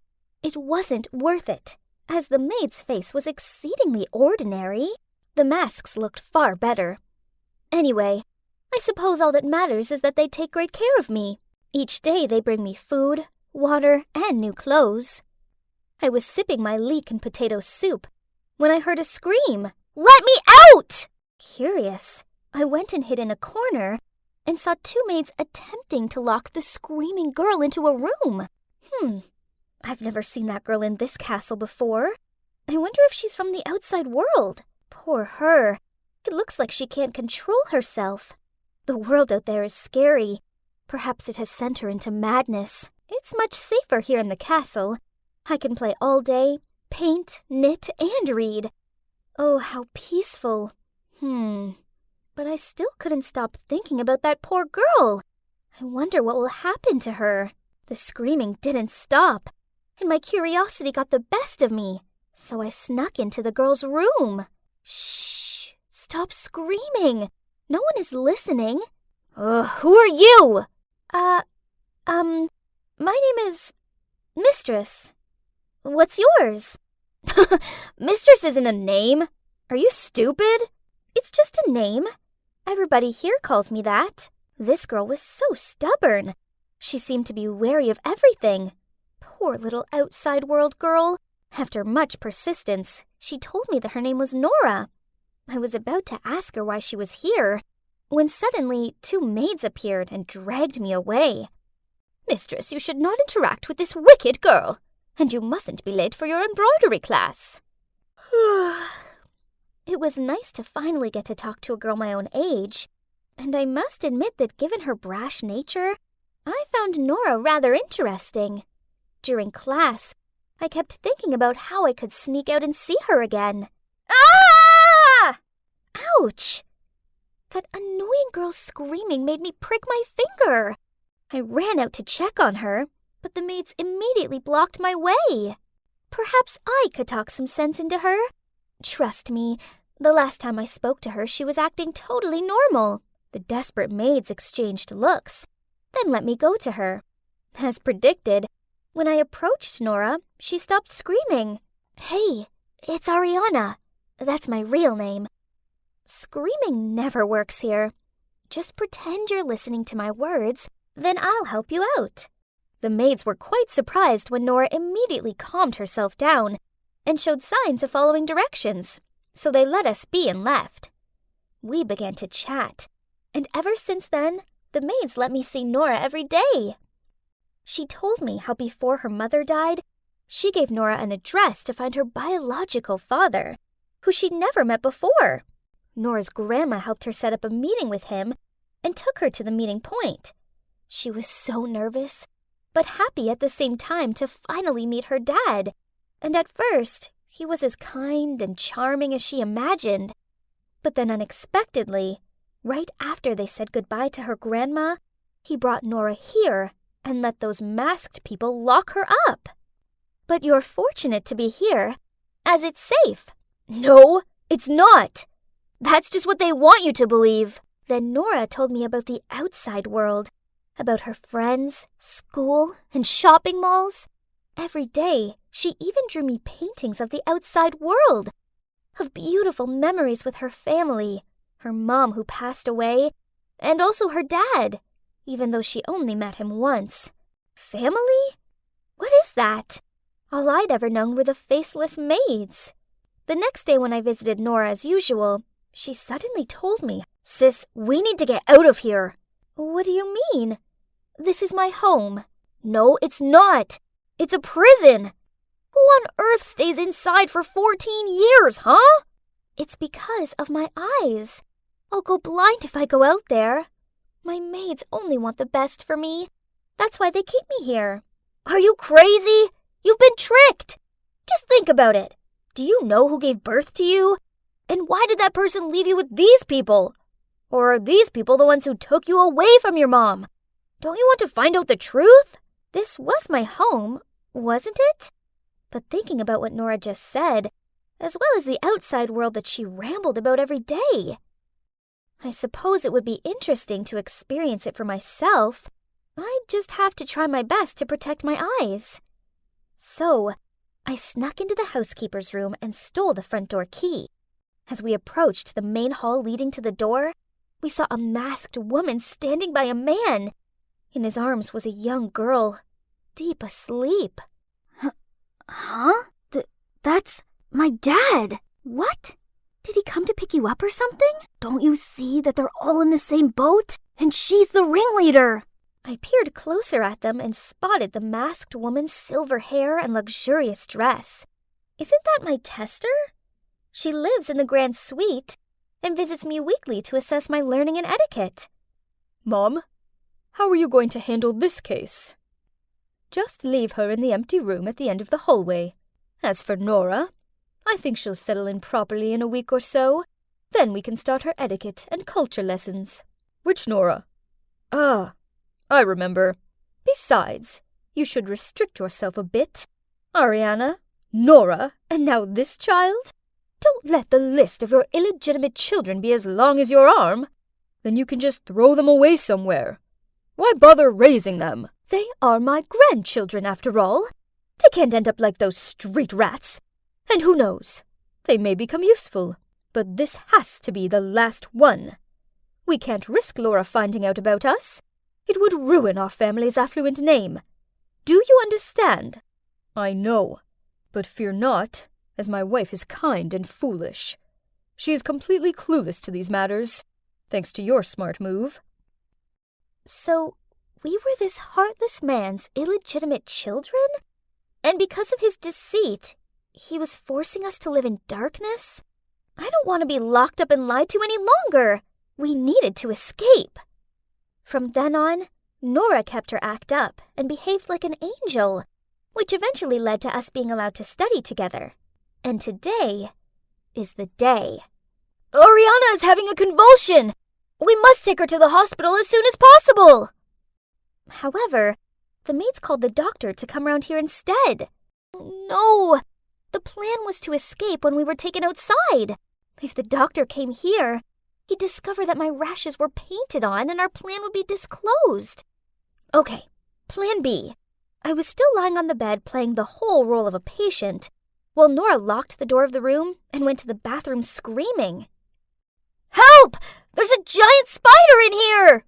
it wasn't worth it, as the maid's face was exceedingly ordinary. The masks looked far better. Anyway, I suppose all that matters is that they take great care of me. Each day they bring me food, water, and new clothes. I was sipping my leek and potato soup when I heard a scream. Let me out! Curious, I went and hid in a corner and saw 2 maids attempting to lock the screaming girl into a room. I've never seen that girl in this castle before. I wonder if she's from the outside world. Poor her. It looks like she can't control herself. The world out there is scary. Perhaps it has sent her into madness. It's much safer here in the castle. I can play all day, paint, knit, and read. Oh, how peaceful. But I still couldn't stop thinking about that poor girl. I wonder what will happen to her. The screaming didn't stop, and my curiosity got the best of me. So I snuck into the girl's room. Shh! Stop screaming. No one is listening. Who are you? My name is Mistress. What's yours? Mistress isn't a name. Are you stupid? It's just a name. Everybody here calls me that. This girl was so stubborn. She seemed to be wary of everything. Poor little outside world girl. After much persistence, she told me that her name was Nora. I was about to ask her why she was here, when suddenly 2 maids appeared and dragged me away. Mistress, you should not interact with this wicked girl, and you mustn't be late for your embroidery class. It was nice to finally get to talk to a girl my own age, and I must admit that given her brash nature, I found Nora rather interesting. During class, I kept thinking about how I could sneak out and see her again. Ah! Ouch! That annoying girl's screaming made me prick my finger. I ran out to check on her, but the maids immediately blocked my way. Perhaps I could talk some sense into her. Trust me, the last time I spoke to her, she was acting totally normal. The desperate maids exchanged looks, then let me go to her. As predicted, when I approached Nora, she stopped screaming. Hey, it's Ariana. That's my real name. Screaming never works here. Just pretend you're listening to my words, then I'll help you out. The maids were quite surprised when Nora immediately calmed herself down and showed signs of following directions, so they let us be and left. We began to chat, and ever since then, the maids let me see Nora every day. She told me how before her mother died, she gave Nora an address to find her biological father, who she'd never met before. Nora's grandma helped her set up a meeting with him and took her to the meeting point. She was so nervous, but happy at the same time to finally meet her dad. And at first, he was as kind and charming as she imagined. But then unexpectedly, right after they said goodbye to her grandma, he brought Nora here and let those masked people lock her up. But you're fortunate to be here, as it's safe. No, it's not. That's just what they want you to believe. Then Nora told me about the outside world, about her friends, school, and shopping malls. Every day, she even drew me paintings of the outside world, of beautiful memories with her family, her mom who passed away, and also her dad, even though she only met him once. Family? What is that? All I'd ever known were the faceless maids. The next day when I visited Nora as usual, she suddenly told me, Sis, we need to get out of here. What do you mean? This is my home. No, it's not. It's a prison. Who on earth stays inside for 14 years, huh? It's because of my eyes. I'll go blind if I go out there. My maids only want the best for me. That's why they keep me here. Are you crazy? You've been tricked. Just think about it. Do you know who gave birth to you? And why did that person leave you with these people? Or are these people the ones who took you away from your mom? Don't you want to find out the truth? This was my home, wasn't it? But thinking about what Nora just said, as well as the outside world that she rambled about every day, I suppose it would be interesting to experience it for myself. I'd just have to try my best to protect my eyes. So, I snuck into the housekeeper's room and stole the front door key. As we approached the main hall leading to the door, we saw a masked woman standing by a man. In his arms was a young girl, deep asleep. Huh? That's my dad. What? Did he come to pick you up or something? Don't you see that they're all in the same boat? And she's the ringleader. I peered closer at them and spotted the masked woman's silver hair and luxurious dress. Isn't that my tester? She lives in the Grand Suite and visits me weekly to assess my learning and etiquette. Mom, how are you going to handle this case? Just leave her in the empty room at the end of the hallway. As for Nora, I think she'll settle in properly in a week or so. Then we can start her etiquette and culture lessons. Which Nora? Ah, I remember. Besides, you should restrict yourself a bit. Ariana, Nora, and now this child? Don't let the list of your illegitimate children be as long as your arm. Then you can just throw them away somewhere. Why bother raising them? They are my grandchildren, after all. They can't end up like those street rats. And who knows? They may become useful. But this has to be the last one. We can't risk Laura finding out about us. It would ruin our family's affluent name. Do you understand? I know. But fear not, as my wife is kind and foolish. She is completely clueless to these matters, thanks to your smart move. So, we were this heartless man's illegitimate children? And because of his deceit, he was forcing us to live in darkness? I don't want to be locked up and lied to any longer. We needed to escape. From then on, Nora kept her act up and behaved like an angel, which eventually led to us being allowed to study together. And today is the day. Oriana is having a convulsion! We must take her to the hospital as soon as possible! However, the maids called the doctor to come round here instead. No! The plan was to escape when we were taken outside. If the doctor came here, he'd discover that my rashes were painted on and our plan would be disclosed. Okay, plan B. I was still lying on the bed playing the whole role of a patient, while Nora locked the door of the room and went to the bathroom screaming. Help! There's a giant spider in here!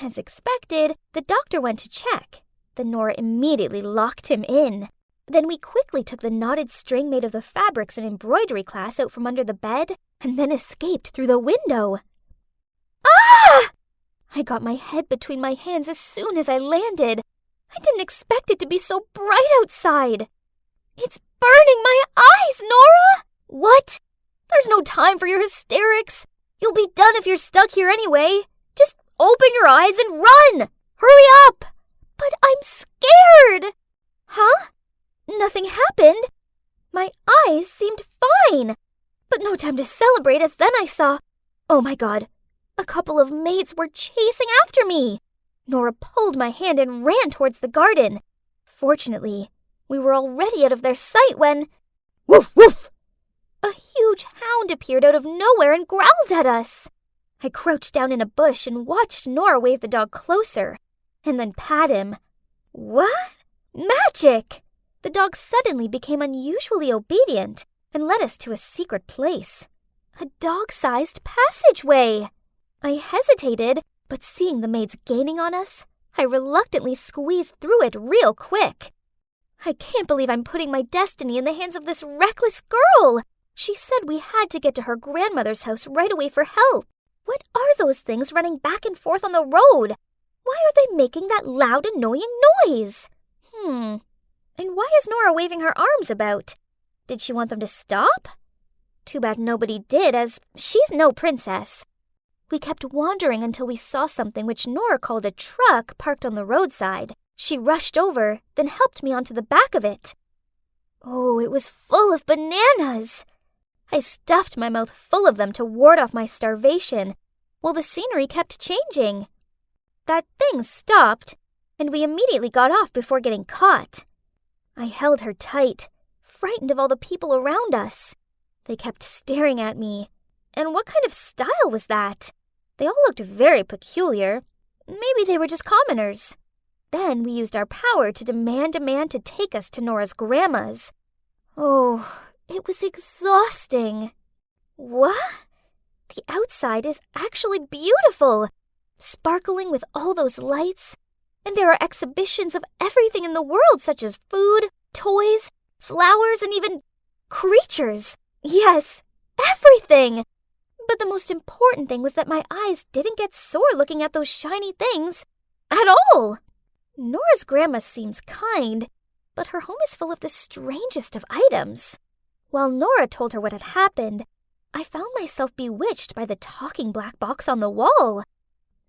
As expected, the doctor went to check. Then Nora immediately locked him in. Then we quickly took the knotted string made of the fabrics in embroidery class out from under the bed and then escaped through the window. Ah! I got my head between my hands as soon as I landed. I didn't expect it to be so bright outside. It's burning my eyes, Nora! What? There's no time for your hysterics. You'll be done if you're stuck here anyway. Just open your eyes and run! Hurry up! But I'm scared! Huh? Nothing happened. My eyes seemed fine. But no time to celebrate, as then I saw... Oh my God. A couple of maids were chasing after me. Nora pulled my hand and ran towards the garden. Fortunately, we were already out of their sight when... Woof, woof! A huge hound appeared out of nowhere and growled at us. I crouched down in a bush and watched Nora wave the dog closer, and then pat him. What? Magic! The dog suddenly became unusually obedient and led us to a secret place. A dog-sized passageway. I hesitated, but seeing the maids gaining on us, I reluctantly squeezed through it real quick. I can't believe I'm putting my destiny in the hands of this reckless girl. She said we had to get to her grandmother's house right away for help. What are those things running back and forth on the road? Why are they making that loud, annoying noise? And why is Nora waving her arms about? Did she want them to stop? Too bad nobody did, as she's no princess. We kept wandering until we saw something which Nora called a truck parked on the roadside. She rushed over, then helped me onto the back of it. Oh, it was full of bananas. I stuffed my mouth full of them to ward off my starvation, while the scenery kept changing. That thing stopped, and we immediately got off before getting caught. I held her tight, frightened of all the people around us. They kept staring at me. And what kind of style was that? They all looked very peculiar. Maybe they were just commoners. Then we used our power to demand a man to take us to Nora's grandma's. Oh, it was exhausting. What? The outside is actually beautiful, sparkling with all those lights. And there are exhibitions of everything in the world, such as food, toys, flowers, and even creatures. Yes, everything. But the most important thing was that my eyes didn't get sore looking at those shiny things at all. Nora's grandma seems kind, but her home is full of the strangest of items. While Nora told her what had happened, I found myself bewitched by the talking black box on the wall.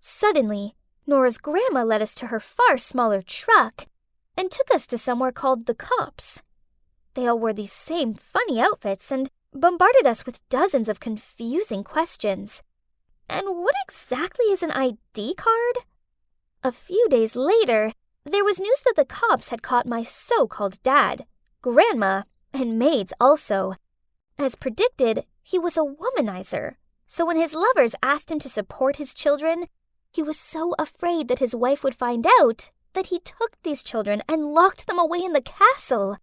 Suddenly, Nora's grandma led us to her far smaller truck and took us to somewhere called the Cops. They all wore these same funny outfits and bombarded us with dozens of confusing questions. And what exactly is an ID card? A few days later, there was news that the cops had caught my so-called dad, grandma, and maids also. As predicted, he was a womanizer, so when his lovers asked him to support his children, he was so afraid that his wife would find out that he took these children and locked them away in the castle.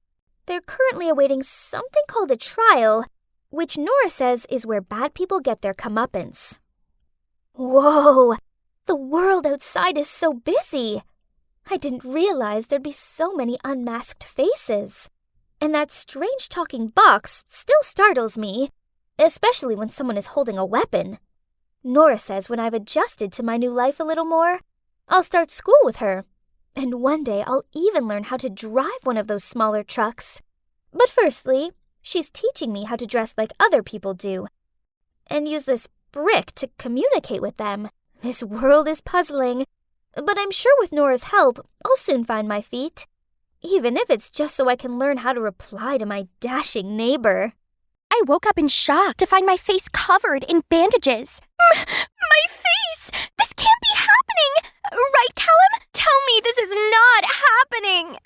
They're currently awaiting something called a trial, which Nora says is where bad people get their comeuppance. Whoa! The world outside is so busy! I didn't realize there'd be so many unmasked faces. And that strange talking box still startles me, especially when someone is holding a weapon. Nora says when I've adjusted to my new life a little more, I'll start school with her. And one day I'll even learn how to drive one of those smaller trucks. But firstly, she's teaching me how to dress like other people do, and use this brick to communicate with them. This world is puzzling, but I'm sure with Nora's help, I'll soon find my feet. Even if it's just so I can learn how to reply to my dashing neighbor. I woke up in shock to find my face covered in bandages. My face! This can't be happening! Right, Callum? Tell me this is not happening!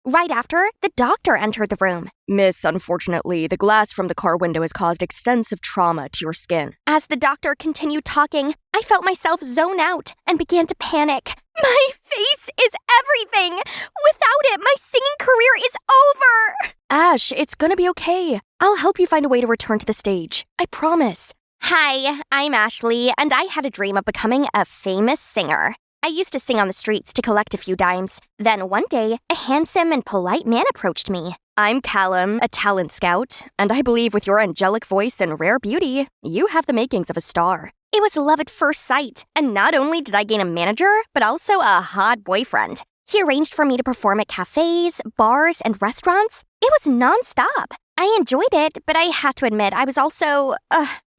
Right after, the doctor entered the room. Miss, unfortunately, the glass from the car window has caused extensive trauma to your skin. As the doctor continued talking, I felt myself zone out and began to panic. My face is everything! Without it, my singing career is over! Ash, it's gonna be okay. I'll help you find a way to return to the stage. I promise. Hi, I'm Ashley, and I had a dream of becoming a famous singer. I used to sing on the streets to collect a few dimes. Then one day, a handsome and polite man approached me. I'm Callum, a talent scout, and I believe with your angelic voice and rare beauty, you have the makings of a star. It was love at first sight, and not only did I gain a manager, but also a hot boyfriend. He arranged for me to perform at cafes, bars, and restaurants. It was nonstop. I enjoyed it, but I had to admit I was also,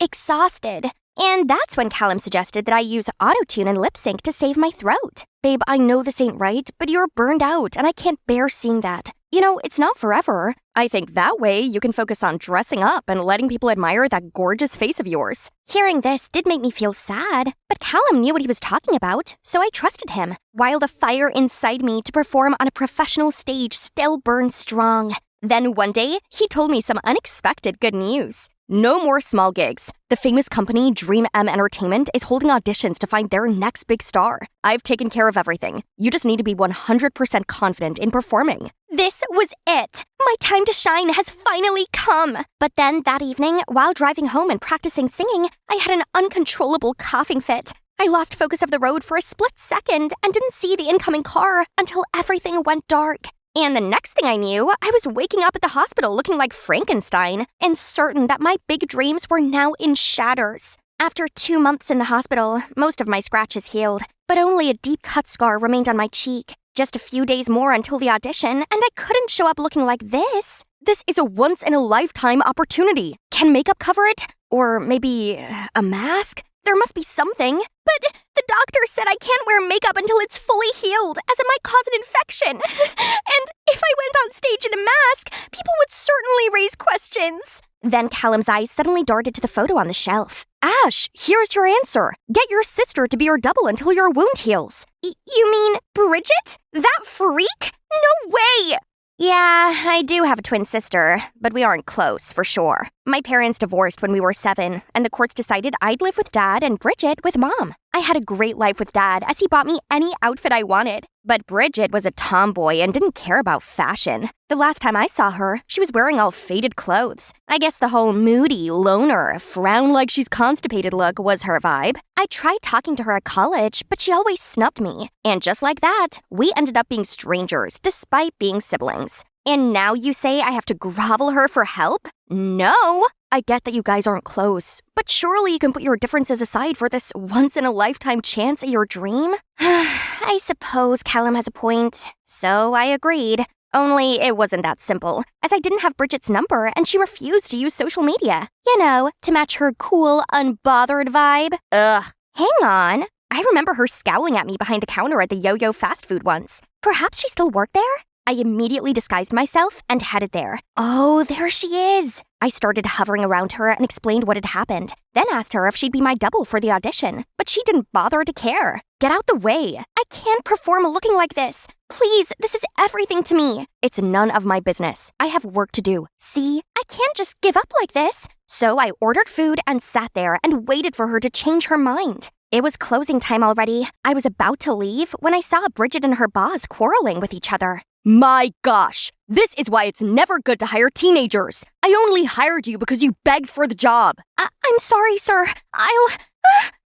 exhausted. And that's when Callum suggested that I use autotune and lip sync to save my throat. Babe, I know this ain't right, but you're burned out, and I can't bear seeing that. You know, it's not forever. I think that way you can focus on dressing up and letting people admire that gorgeous face of yours. Hearing this did make me feel sad, but Callum knew what he was talking about, so I trusted him, while the fire inside me to perform on a professional stage still burned strong. Then one day, he told me some unexpected good news. No more small gigs. The famous company Dream M Entertainment is holding auditions to find their next big star. I've taken care of everything. You just need to be 100% confident in performing. This was it. My time to shine has finally come. But then that evening, while driving home and practicing singing, I had an uncontrollable coughing fit. I lost focus of the road for a split second and didn't see the incoming car until everything went dark. And the next thing I knew, I was waking up at the hospital looking like Frankenstein and certain that my big dreams were now in shatters. After 2 months in the hospital, most of my scratches healed, but only a deep cut scar remained on my cheek. Just a few days more until the audition, and I couldn't show up looking like this. This is a once-in-a-lifetime opportunity. Can makeup cover it? Or maybe a mask? There must be something. But the doctor said I can't wear makeup until it's fully healed, as it might cause an infection. And if I went on stage in a mask, people would certainly raise questions. Then Callum's eyes suddenly darted to the photo on the shelf. Ash, here's your answer. Get your sister to be your double until your wound heals. You mean Bridget? That freak? No way! Yeah, I do have a twin sister, but we aren't close, for sure. My parents divorced when we were 7, and the courts decided I'd live with Dad and Bridget with Mom. I had a great life with Dad, as he bought me any outfit I wanted. But Bridget was a tomboy and didn't care about fashion. The last time I saw her, she was wearing all faded clothes. I guess the whole moody, loner, frown like she's constipated look was her vibe. I tried talking to her at college, but she always snubbed me. And just like that, we ended up being strangers, despite being siblings. And now you say I have to grovel her for help? No! I get that you guys aren't close, but surely you can put your differences aside for this once-in-a-lifetime chance at your dream? I suppose Callum has a point, so I agreed. Only it wasn't that simple, as I didn't have Bridget's number and she refused to use social media. You know, to match her cool, unbothered vibe. Ugh. Hang on. I remember her scowling at me behind the counter at the Yo-Yo fast food once. Perhaps she still worked there? I immediately disguised myself and headed there. Oh, there she is. I started hovering around her and explained what had happened, then asked her if she'd be my double for the audition, but she didn't bother to care. Get out the way. I can't perform looking like this. Please, this is everything to me. It's none of my business. I have work to do. See, I can't just give up like this. So I ordered food and sat there and waited for her to change her mind. It was closing time already. I was about to leave when I saw Bridget and her boss quarreling with each other. My gosh, This is why it's never good to hire teenagers. I only hired you because you begged for the job. I'm sorry, sir.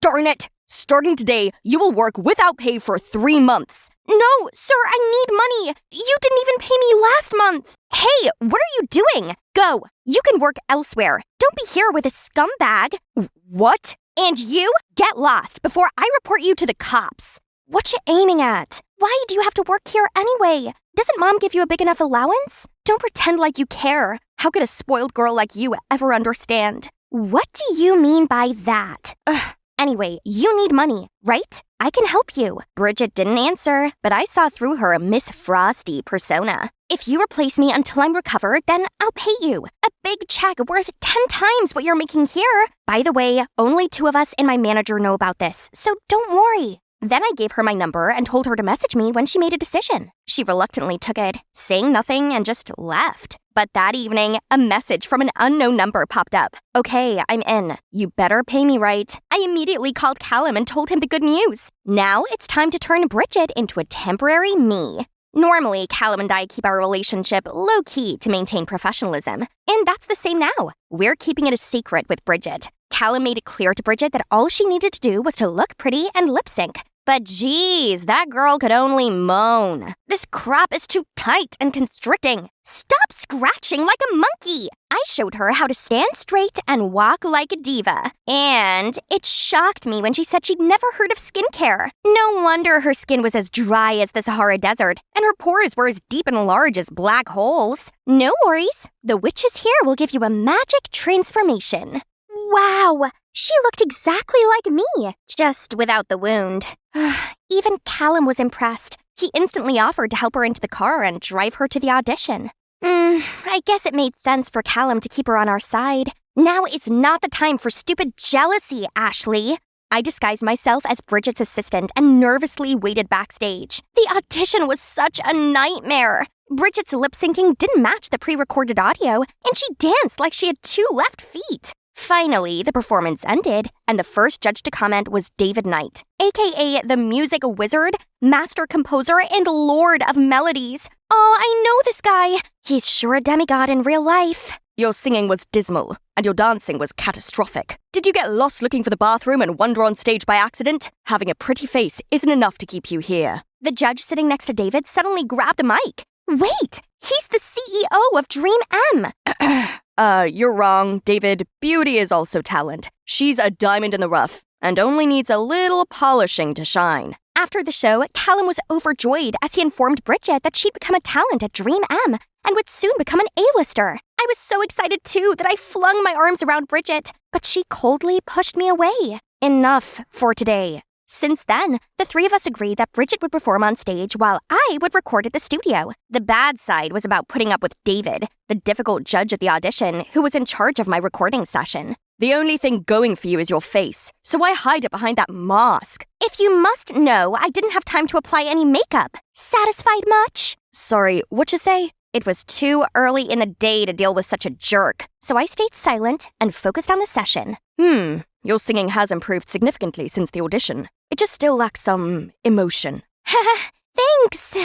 Darn it! Starting today, you will work without pay for 3 months. No, sir, I need money. You didn't even pay me last month. Hey, what are you doing? Go. You can work elsewhere. Don't be here with a scumbag. What? And you, get lost before I report you to the cops. What you aiming at? Why do you have to work here anyway? Doesn't Mom give you a big enough allowance? Don't pretend like you care. How could a spoiled girl like you ever understand? What do you mean by that? Anyway, you need money, right? I can help you. Bridget didn't answer, but I saw through her Miss Frosty persona. If you replace me until I'm recovered, then I'll pay you. A big check worth 10 times what you're making here. By the way, only 2 of us and my manager know about this, so don't worry. Then I gave her my number and told her to message me when she made a decision. She reluctantly took it, saying nothing, and just left. But that evening, a message from an unknown number popped up. Okay, I'm in. You better pay me right. I immediately called Callum and told him the good news. Now it's time to turn Bridget into a temporary me. Normally, Callum and I keep our relationship low-key to maintain professionalism. And that's the same now. We're keeping it a secret with Bridget. Callum made it clear to Bridget that all she needed to do was to look pretty and lip-sync. But geez, that girl could only moan. This crop is too tight and constricting. Stop scratching like a monkey. I showed her how to stand straight and walk like a diva. And it shocked me when she said she'd never heard of skincare. No wonder her skin was as dry as the Sahara Desert, and her pores were as deep and large as black holes. No worries. The witches here will give you a magic transformation. Wow, she looked exactly like me, just without the wound. Even Callum was impressed. He instantly offered to help her into the car and drive her to the audition. I guess it made sense for Callum to keep her on our side. Now is not the time for stupid jealousy, Ashley. I disguised myself as Bridget's assistant and nervously waited backstage. The audition was such a nightmare. Bridget's lip-syncing didn't match the pre-recorded audio, and she danced like she had 2 left feet. Finally, the performance ended, and the first judge to comment was David Knight, aka the music wizard, master composer, and lord of melodies. Oh, I know this guy. He's sure a demigod in real life. Your singing was dismal, and your dancing was catastrophic. Did you get lost looking for the bathroom and wander on stage by accident? Having a pretty face isn't enough to keep you here. The judge sitting next to David suddenly grabbed the mic. Wait, he's the CEO of Dream M. You're wrong, David. Beauty is also talent. She's a diamond in the rough, and only needs a little polishing to shine. After the show, Callum was overjoyed as he informed Bridget that she'd become a talent at Dream M and would soon become an A-lister. I was so excited too that I flung my arms around Bridget, but she coldly pushed me away. Enough for today. Since then, the 3 of us agreed that Bridget would perform on stage while I would record at the studio. The bad side was about putting up with David, the difficult judge at the audition who was in charge of my recording session. The only thing going for you is your face, so why hide it behind that mask? If you must know, I didn't have time to apply any makeup. Satisfied much? Sorry, what'd you say? It was too early in the day to deal with such a jerk, so I stayed silent and focused on the session. Your singing has improved significantly since the audition. It just still lacks some emotion. Thanks!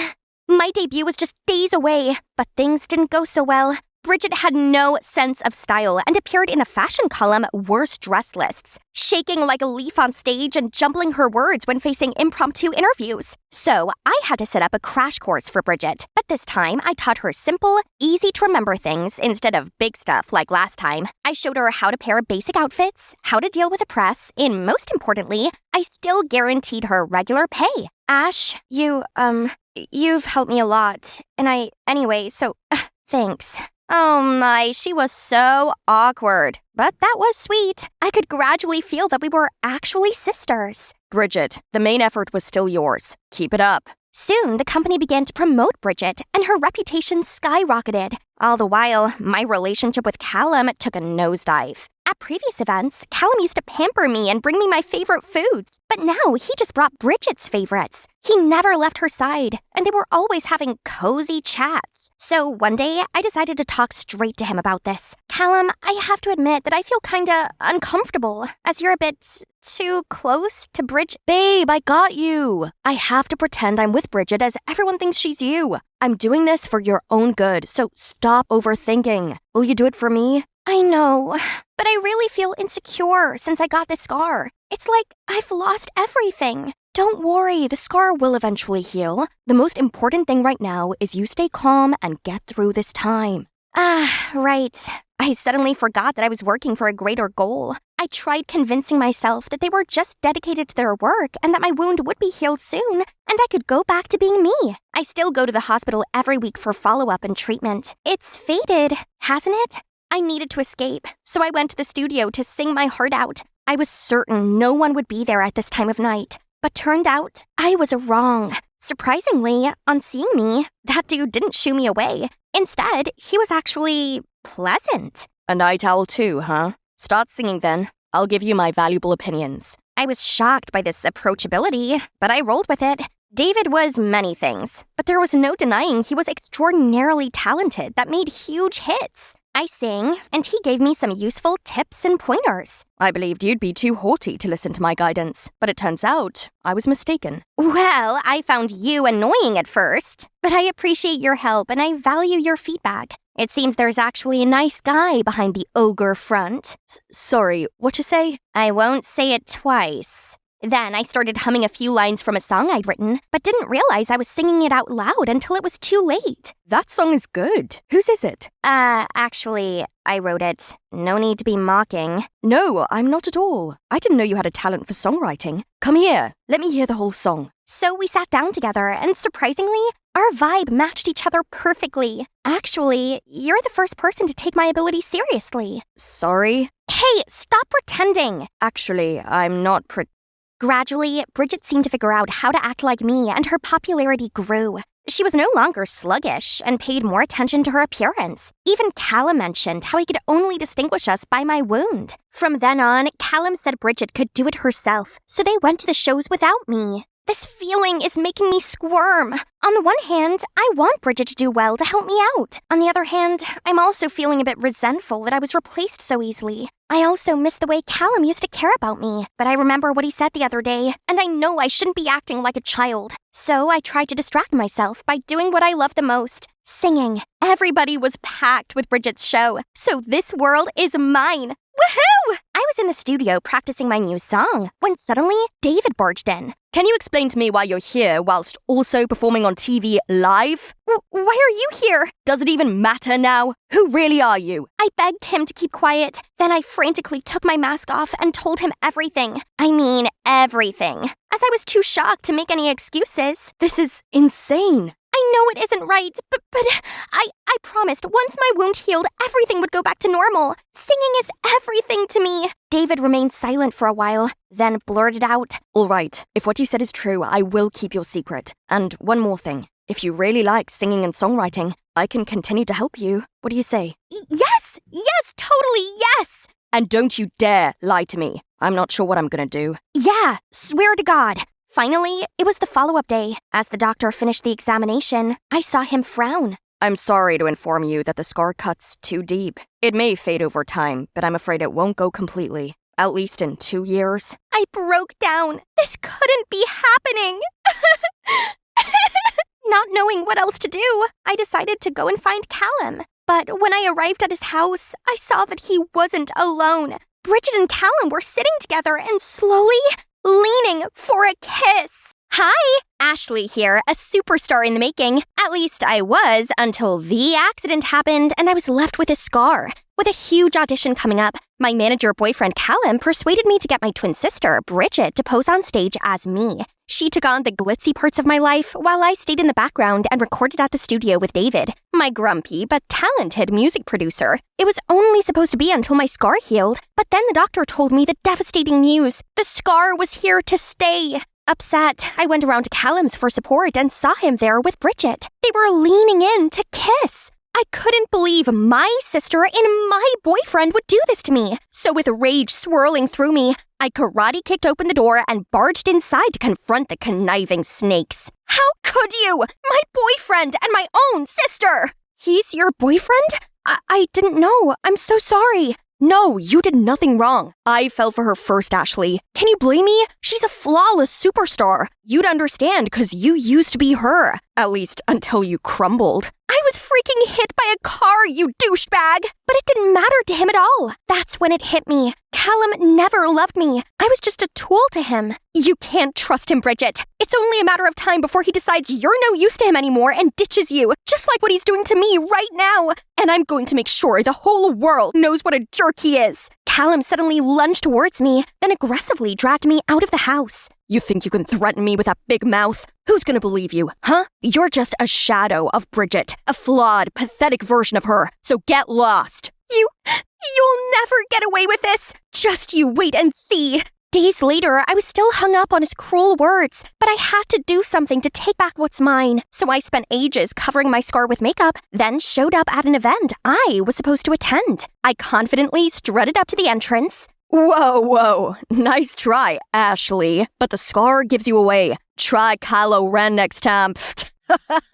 My debut was just days away, but things didn't go so well. Bridget had no sense of style and appeared in the fashion column Worst Dressed lists, shaking like a leaf on stage and jumbling her words when facing impromptu interviews. So I had to set up a crash course for Bridget, but this time I taught her simple, easy-to-remember things instead of big stuff like last time. I showed her how to pair basic outfits, how to deal with the press, and most importantly, I still guaranteed her regular pay. Ash, you've helped me a lot, and thanks. Oh my, she was so awkward. But that was sweet. I could gradually feel that we were actually sisters. Bridget, the main effort was still yours. Keep it up. Soon, the company began to promote Bridget, and her reputation skyrocketed. All the while, my relationship with Callum took a nosedive. At At previous events, Callum used to pamper me and bring me my favorite foods. But now he just brought Bridget's favorites. He never left her side, and they were always having cozy chats. So one day, I decided to talk straight to him about this. Callum, I have to admit that I feel kinda uncomfortable, as you're a bit too close to Bridget. Babe, I got you. I have to pretend I'm with Bridget as everyone thinks she's you. I'm doing this for your own good, so stop overthinking. Will you do it for me? I know, but I really feel insecure since I got this scar. It's like I've lost everything. Don't worry, the scar will eventually heal. The most important thing right now is you stay calm and get through this time. Right. I suddenly forgot that I was working for a greater goal. I tried convincing myself that they were just dedicated to their work and that my wound would be healed soon, and I could go back to being me. I still go to the hospital every week for follow-up and treatment. It's faded, hasn't it? I needed to escape, so I went to the studio to sing my heart out. I was certain no one would be there at this time of night, but turned out I was wrong. Surprisingly, on seeing me, that dude didn't shoo me away. Instead, he was actually pleasant. A night owl too, huh? Start singing then. I'll give you my valuable opinions. I was shocked by this approachability, but I rolled with it. David was many things, but there was no denying he was extraordinarily talented that made huge hits. I sang, and he gave me some useful tips and pointers. I believed you'd be too haughty to listen to my guidance, but it turns out I was mistaken. Well, I found you annoying at first, but I appreciate your help and I value your feedback. It seems there's actually a nice guy behind the ogre front. Sorry, what you say? I won't say it twice. Then I started humming a few lines from a song I'd written, but didn't realize I was singing it out loud until it was too late. That song is good. Whose is it? Actually, I wrote it. No need to be mocking. No, I'm not at all. I didn't know you had a talent for songwriting. Come here, let me hear the whole song. So we sat down together, and surprisingly, our vibe matched each other perfectly. Actually, you're the first person to take my ability seriously. Sorry? Hey, stop pretending! Actually, I'm not Gradually, Bridget seemed to figure out how to act like me, and her popularity grew. She was no longer sluggish and paid more attention to her appearance. Even Callum mentioned how he could only distinguish us by my wound. From then on, Callum said Bridget could do it herself, so they went to the shows without me. This feeling is making me squirm. On the one hand, I want Bridget to do well to help me out. On the other hand, I'm also feeling a bit resentful that I was replaced so easily. I also miss the way Callum used to care about me, but I remember what he said the other day, and I know I shouldn't be acting like a child. So I tried to distract myself by doing what I love the most, singing. Everybody was packed with Bridget's show, so this world is mine. Woohoo! I was in the studio practicing my new song when suddenly David barged in. Can you explain to me why you're here whilst also performing on TV live? Why are you here? Does it even matter now? Who really are you? I begged him to keep quiet. Then I frantically took my mask off and told him everything. I mean, everything. As I was too shocked to make any excuses. This is insane. I know it isn't right, but I promised once my wound healed, everything would go back to normal. Singing is everything to me. David remained silent for a while, then blurted out. All right, if what you said is true, I will keep your secret. And one more thing. If you really like singing and songwriting, I can continue to help you. What do you say? Yes, totally yes. And don't you dare lie to me. I'm not sure what I'm gonna do. Yeah, swear to God. Finally, it was the follow-up day. As the doctor finished the examination, I saw him frown. I'm sorry to inform you that the scar cut's too deep. It may fade over time, but I'm afraid it won't go completely. At least in 2 years. I broke down. This couldn't be happening. Not knowing what else to do, I decided to go and find Callum. But when I arrived at his house, I saw that he wasn't alone. Bridget and Callum were sitting together and slowly leaning for a kiss. Hi, Ashley here, a superstar in the making. At least I was until the accident happened and I was left with a scar. With a huge audition coming up, my manager boyfriend Callum persuaded me to get my twin sister, Bridget, to pose on stage as me. She took on the glitzy parts of my life while I stayed in the background and recorded at the studio with David, my grumpy but talented music producer. It was only supposed to be until my scar healed, but then the doctor told me the devastating news. The scar was here to stay. Upset, I went around to Callum's for support and saw him there with Bridget. They were leaning in to kiss. I couldn't believe my sister and my boyfriend would do this to me. So with rage swirling through me, I karate kicked open the door and barged inside to confront the conniving snakes. How could you? My boyfriend and my own sister! He's your boyfriend? I didn't know. I'm so sorry. No, you did nothing wrong. I fell for her first, Ashley. Can you blame me? She's a flawless superstar. You'd understand because you used to be her. At least until you crumbled. I was freaking hit by a car, you douchebag! But it didn't matter to him at all. That's when it hit me. Callum never loved me. I was just a tool to him. You can't trust him, Bridget. It's only a matter of time before he decides you're no use to him anymore and ditches you, just like what he's doing to me right now. And I'm going to make sure the whole world knows what a jerk he is. Callum suddenly lunged towards me, then aggressively dragged me out of the house. You think you can threaten me with that big mouth? Who's gonna believe you, huh? You're just a shadow of Bridget, a flawed, pathetic version of her, so get lost. You'll never get away with this. Just you wait and see. Days later, I was still hung up on his cruel words, but I had to do something to take back what's mine. So I spent ages covering my scar with makeup, then showed up at an event I was supposed to attend. I confidently strutted up to the entrance. Whoa. Nice try, Ashley. But the scar gives you away. Try Kylo Ren next time.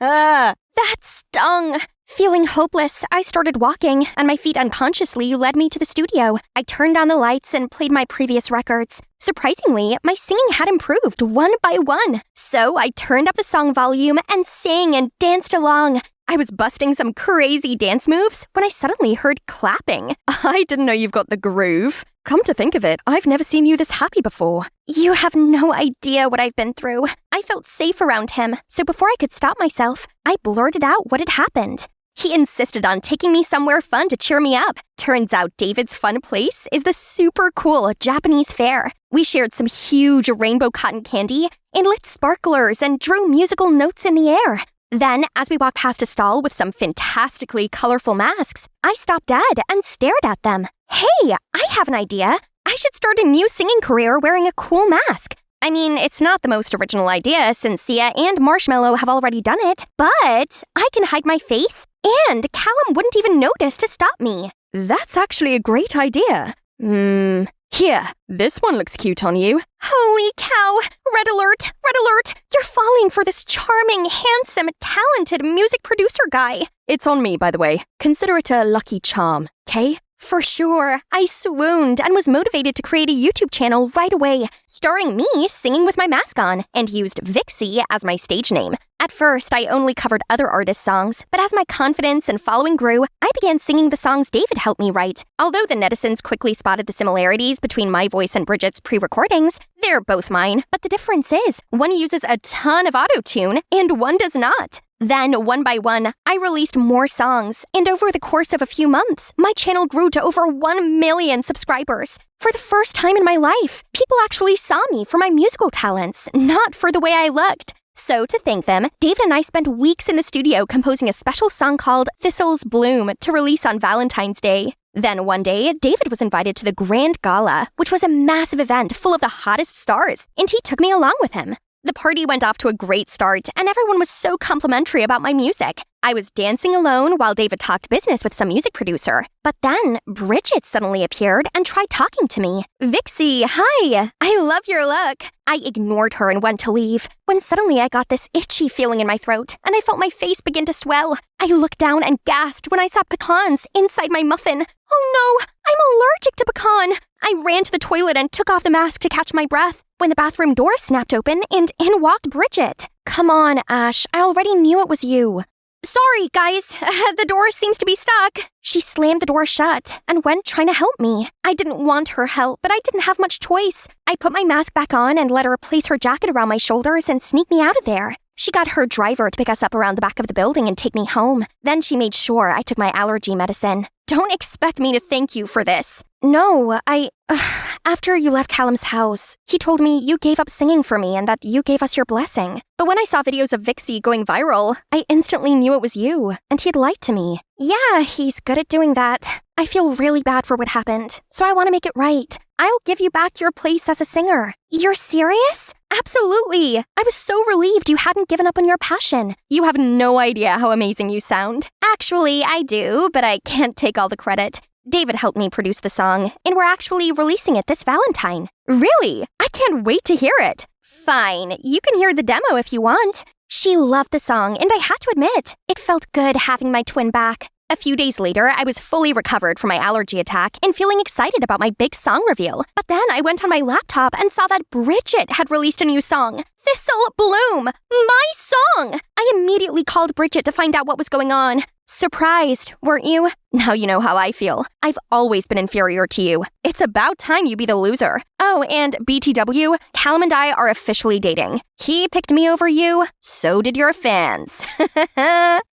That stung. Feeling hopeless, I started walking, and my feet unconsciously led me to the studio. I turned on the lights and played my previous records. Surprisingly, my singing had improved one by one. So I turned up the song volume and sang and danced along. I was busting some crazy dance moves when I suddenly heard clapping. I didn't know you've got the groove. Come to think of it, I've never seen you this happy before. You have no idea what I've been through. I felt safe around him, so before I could stop myself, I blurted out what had happened. He insisted on taking me somewhere fun to cheer me up. Turns out David's fun place is the super cool Japanese fair. We shared some huge rainbow cotton candy and lit sparklers and drew musical notes in the air. Then, as we walked past a stall with some fantastically colorful masks, I stopped dead and stared at them. Hey, I have an idea. I should start a new singing career wearing a cool mask. I mean, it's not the most original idea since Sia and Marshmallow have already done it, but I can hide my face and Callum wouldn't even notice to stop me. That's actually a great idea. Here, this one looks cute on you. Holy cow! Red alert! Red alert! You're falling for this charming, handsome, talented music producer guy. It's on me, by the way. Consider it a lucky charm, okay? For sure. I swooned and was motivated to create a YouTube channel right away, starring me singing with my mask on, and used Vixie as my stage name. At first, I only covered other artists' songs, but as my confidence and following grew, I began singing the songs David helped me write. Although the netizens quickly spotted the similarities between my voice and Bridget's pre-recordings, they're both mine, but the difference is, one uses a ton of auto-tune and one does not. Then, one by one, I released more songs, and over the course of a few months, my channel grew to over 1 million subscribers. For the first time in my life, people actually saw me for my musical talents, not for the way I looked. So, to thank them, David and I spent weeks in the studio composing a special song called Thistles Bloom to release on Valentine's Day. Then one day, David was invited to the Grand Gala, which was a massive event full of the hottest stars, and he took me along with him. The party went off to a great start, and everyone was so complimentary about my music. I was dancing alone while David talked business with some music producer. But then, Bridget suddenly appeared and tried talking to me. Vixie, hi! I love your look. I ignored her and went to leave, when suddenly I got this itchy feeling in my throat, and I felt my face begin to swell. I looked down and gasped when I saw pecans inside my muffin. Oh no, I'm allergic to pecan! I ran to the toilet and took off the mask to catch my breath, when the bathroom door snapped open and in walked Bridget. Come on, Ash, I already knew it was you. Sorry, guys, the door seems to be stuck. She slammed the door shut and went trying to help me. I didn't want her help, but I didn't have much choice. I put my mask back on and let her place her jacket around my shoulders and sneak me out of there. She got her driver to pick us up around the back of the building and take me home. Then she made sure I took my allergy medicine. Don't expect me to thank you for this. No, after you left Callum's house, he told me you gave up singing for me and that you gave us your blessing. But when I saw videos of Vixie going viral, I instantly knew it was you, and he'd lied to me. Yeah, he's good at doing that. I feel really bad for what happened, so I want to make it right. I'll give you back your place as a singer. You're serious? Absolutely. I was so relieved you hadn't given up on your passion. You have no idea how amazing you sound. Actually, I do, but I can't take all the credit. David helped me produce the song, and we're actually releasing it this Valentine. Really? I can't wait to hear it. Fine, you can hear the demo if you want. She loved the song, and I had to admit, it felt good having my twin back. A few days later, I was fully recovered from my allergy attack and feeling excited about my big song reveal. But then I went on my laptop and saw that Bridget had released a new song, Thistle Bloom, my song! I immediately called Bridget to find out what was going on. Surprised, weren't you? Now you know how I feel. I've always been inferior to you. It's about time you be the loser. Oh, and BTW, Callum and I are officially dating. He picked me over you, so did your fans.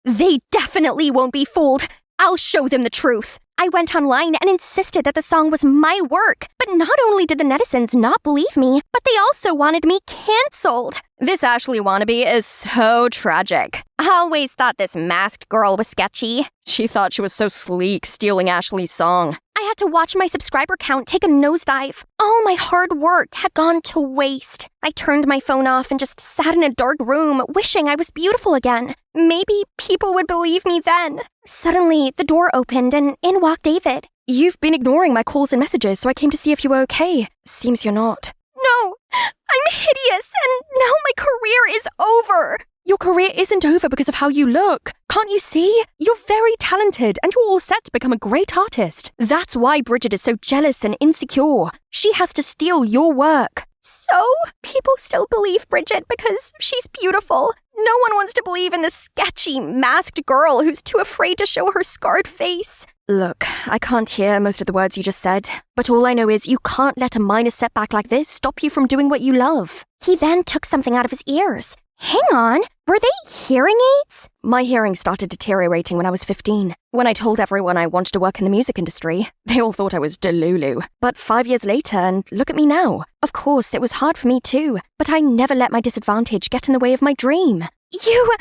They definitely won't be fooled. I'll show them the truth. I went online and insisted that the song was my work. But not only did the netizens not believe me, but they also wanted me cancelled. This Ashley wannabe is so tragic. I always thought this masked girl was sketchy. She thought she was so sleek, stealing Ashley's song. I had to watch my subscriber count take a nosedive. All my hard work had gone to waste. I turned my phone off and just sat in a dark room, wishing I was beautiful again. Maybe people would believe me then. Suddenly, the door opened and in walked David. You've been ignoring my calls and messages, so I came to see if you were okay. Seems you're not. No, I'm hideous, and now my career is over. Your career isn't over because of how you look. Can't you see? You're very talented and you're all set to become a great artist. That's why Bridget is so jealous and insecure. She has to steal your work. So, people still believe Bridget because she's beautiful. No one wants to believe in this sketchy, masked girl who's too afraid to show her scarred face. Look, I can't hear most of the words you just said, but all I know is you can't let a minor setback like this stop you from doing what you love. He then took something out of his ears. Hang on, were they hearing aids? My hearing started deteriorating when I was 15. When I told everyone I wanted to work in the music industry, they all thought I was delulu. But 5 years later, and look at me now. Of course, it was hard for me too, but I never let my disadvantage get in the way of my dream. You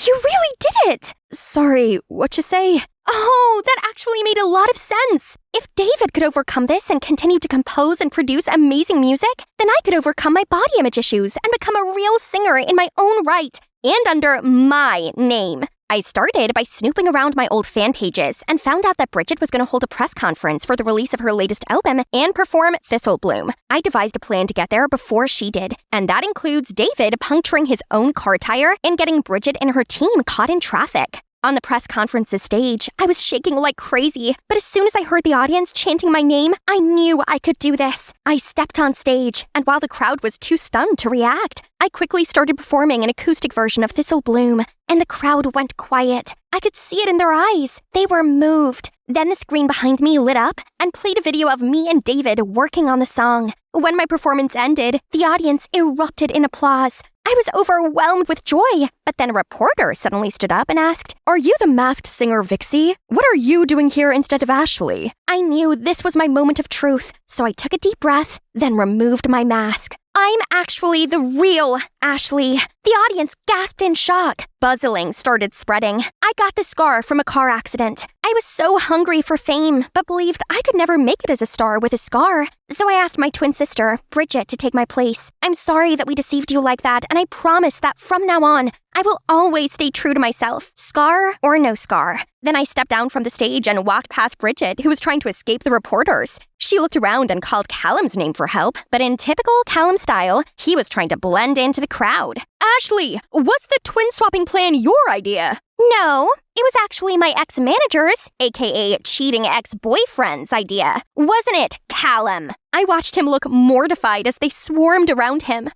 really did it! Sorry, what you say? Oh, that actually made a lot of sense. If David could overcome this and continue to compose and produce amazing music, then I could overcome my body image issues and become a real singer in my own right and under my name. I started by snooping around my old fan pages and found out that Bridget was going to hold a press conference for the release of her latest album and perform Thistle Bloom. I devised a plan to get there before she did, and that includes David puncturing his own car tire and getting Bridget and her team caught in traffic. On the press conference's stage, I was shaking like crazy, but as soon as I heard the audience chanting my name, I knew I could do this. I stepped on stage, and while the crowd was too stunned to react, I quickly started performing an acoustic version of Thistle Bloom, and the crowd went quiet. I could see it in their eyes. They were moved. Then the screen behind me lit up and played a video of me and David working on the song. When my performance ended, the audience erupted in applause. I was overwhelmed with joy, but then a reporter suddenly stood up and asked, "Are you the masked singer Vixie? What are you doing here instead of Ashley?" I knew this was my moment of truth, so I took a deep breath, then removed my mask. I'm actually the real Ashley. The audience gasped in shock. Buzzing started spreading. I got the scar from a car accident. I was so hungry for fame, but believed I could never make it as a star with a scar. So I asked my twin sister, Bridget, to take my place. I'm sorry that we deceived you like that, and I promise that from now on, I will always stay true to myself, scar or no scar. Then I stepped down from the stage and walked past Bridget, who was trying to escape the reporters. She looked around and called Callum's name for help, but in typical Callum style, he was trying to blend into the crowd. Ashley, was the twin swapping plan your idea? No, it was actually my ex-manager's, aka cheating ex-boyfriend's idea. Wasn't it, Callum? I watched him look mortified as they swarmed around him.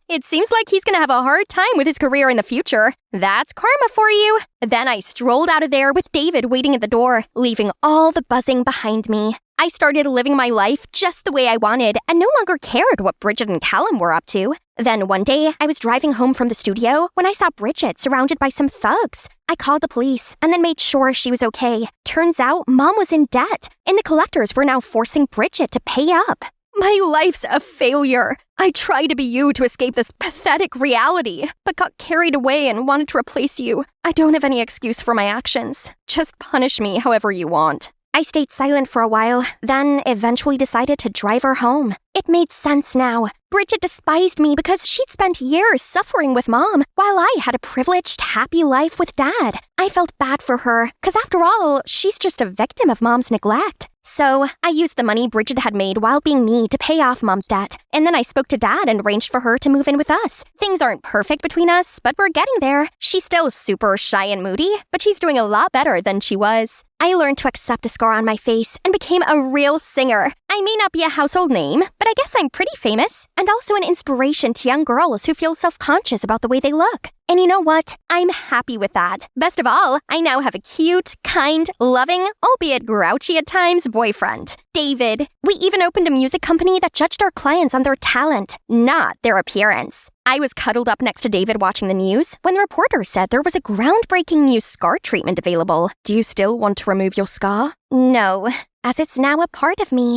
It seems like he's gonna have a hard time with his career in the future. That's karma for you. Then I strolled out of there with David waiting at the door, leaving all the buzzing behind me. I started living my life just the way I wanted and no longer cared what Bridget and Callum were up to. Then one day, I was driving home from the studio when I saw Bridget surrounded by some thugs. I called the police and then made sure she was okay. Turns out, Mom was in debt, and the collectors were now forcing Bridget to pay up. My life's a failure. I tried to be you to escape this pathetic reality, but got carried away and wanted to replace you. I don't have any excuse for my actions. Just punish me however you want. I stayed silent for a while, then eventually decided to drive her home. It made sense now. Bridget despised me because she'd spent years suffering with Mom, while I had a privileged, happy life with Dad. I felt bad for her, because after all, she's just a victim of Mom's neglect. So, I used the money Bridget had made while being me to pay off Mom's debt, and then I spoke to Dad and arranged for her to move in with us. Things aren't perfect between us, but we're getting there. She's still super shy and moody, but she's doing a lot better than she was. I learned to accept the scar on my face and became a real singer. I may not be a household name, but I guess I'm pretty famous, and also an inspiration to young girls who feel self-conscious about the way they look. And you know what? I'm happy with that. Best of all, I now have a cute, kind, loving, albeit grouchy at times, boyfriend, David. We even opened a music company that judged our clients on their talent, not their appearance. I was cuddled up next to David watching the news when the reporter said there was a groundbreaking new scar treatment available. Do you still want to remove your scar? No, as it's now a part of me.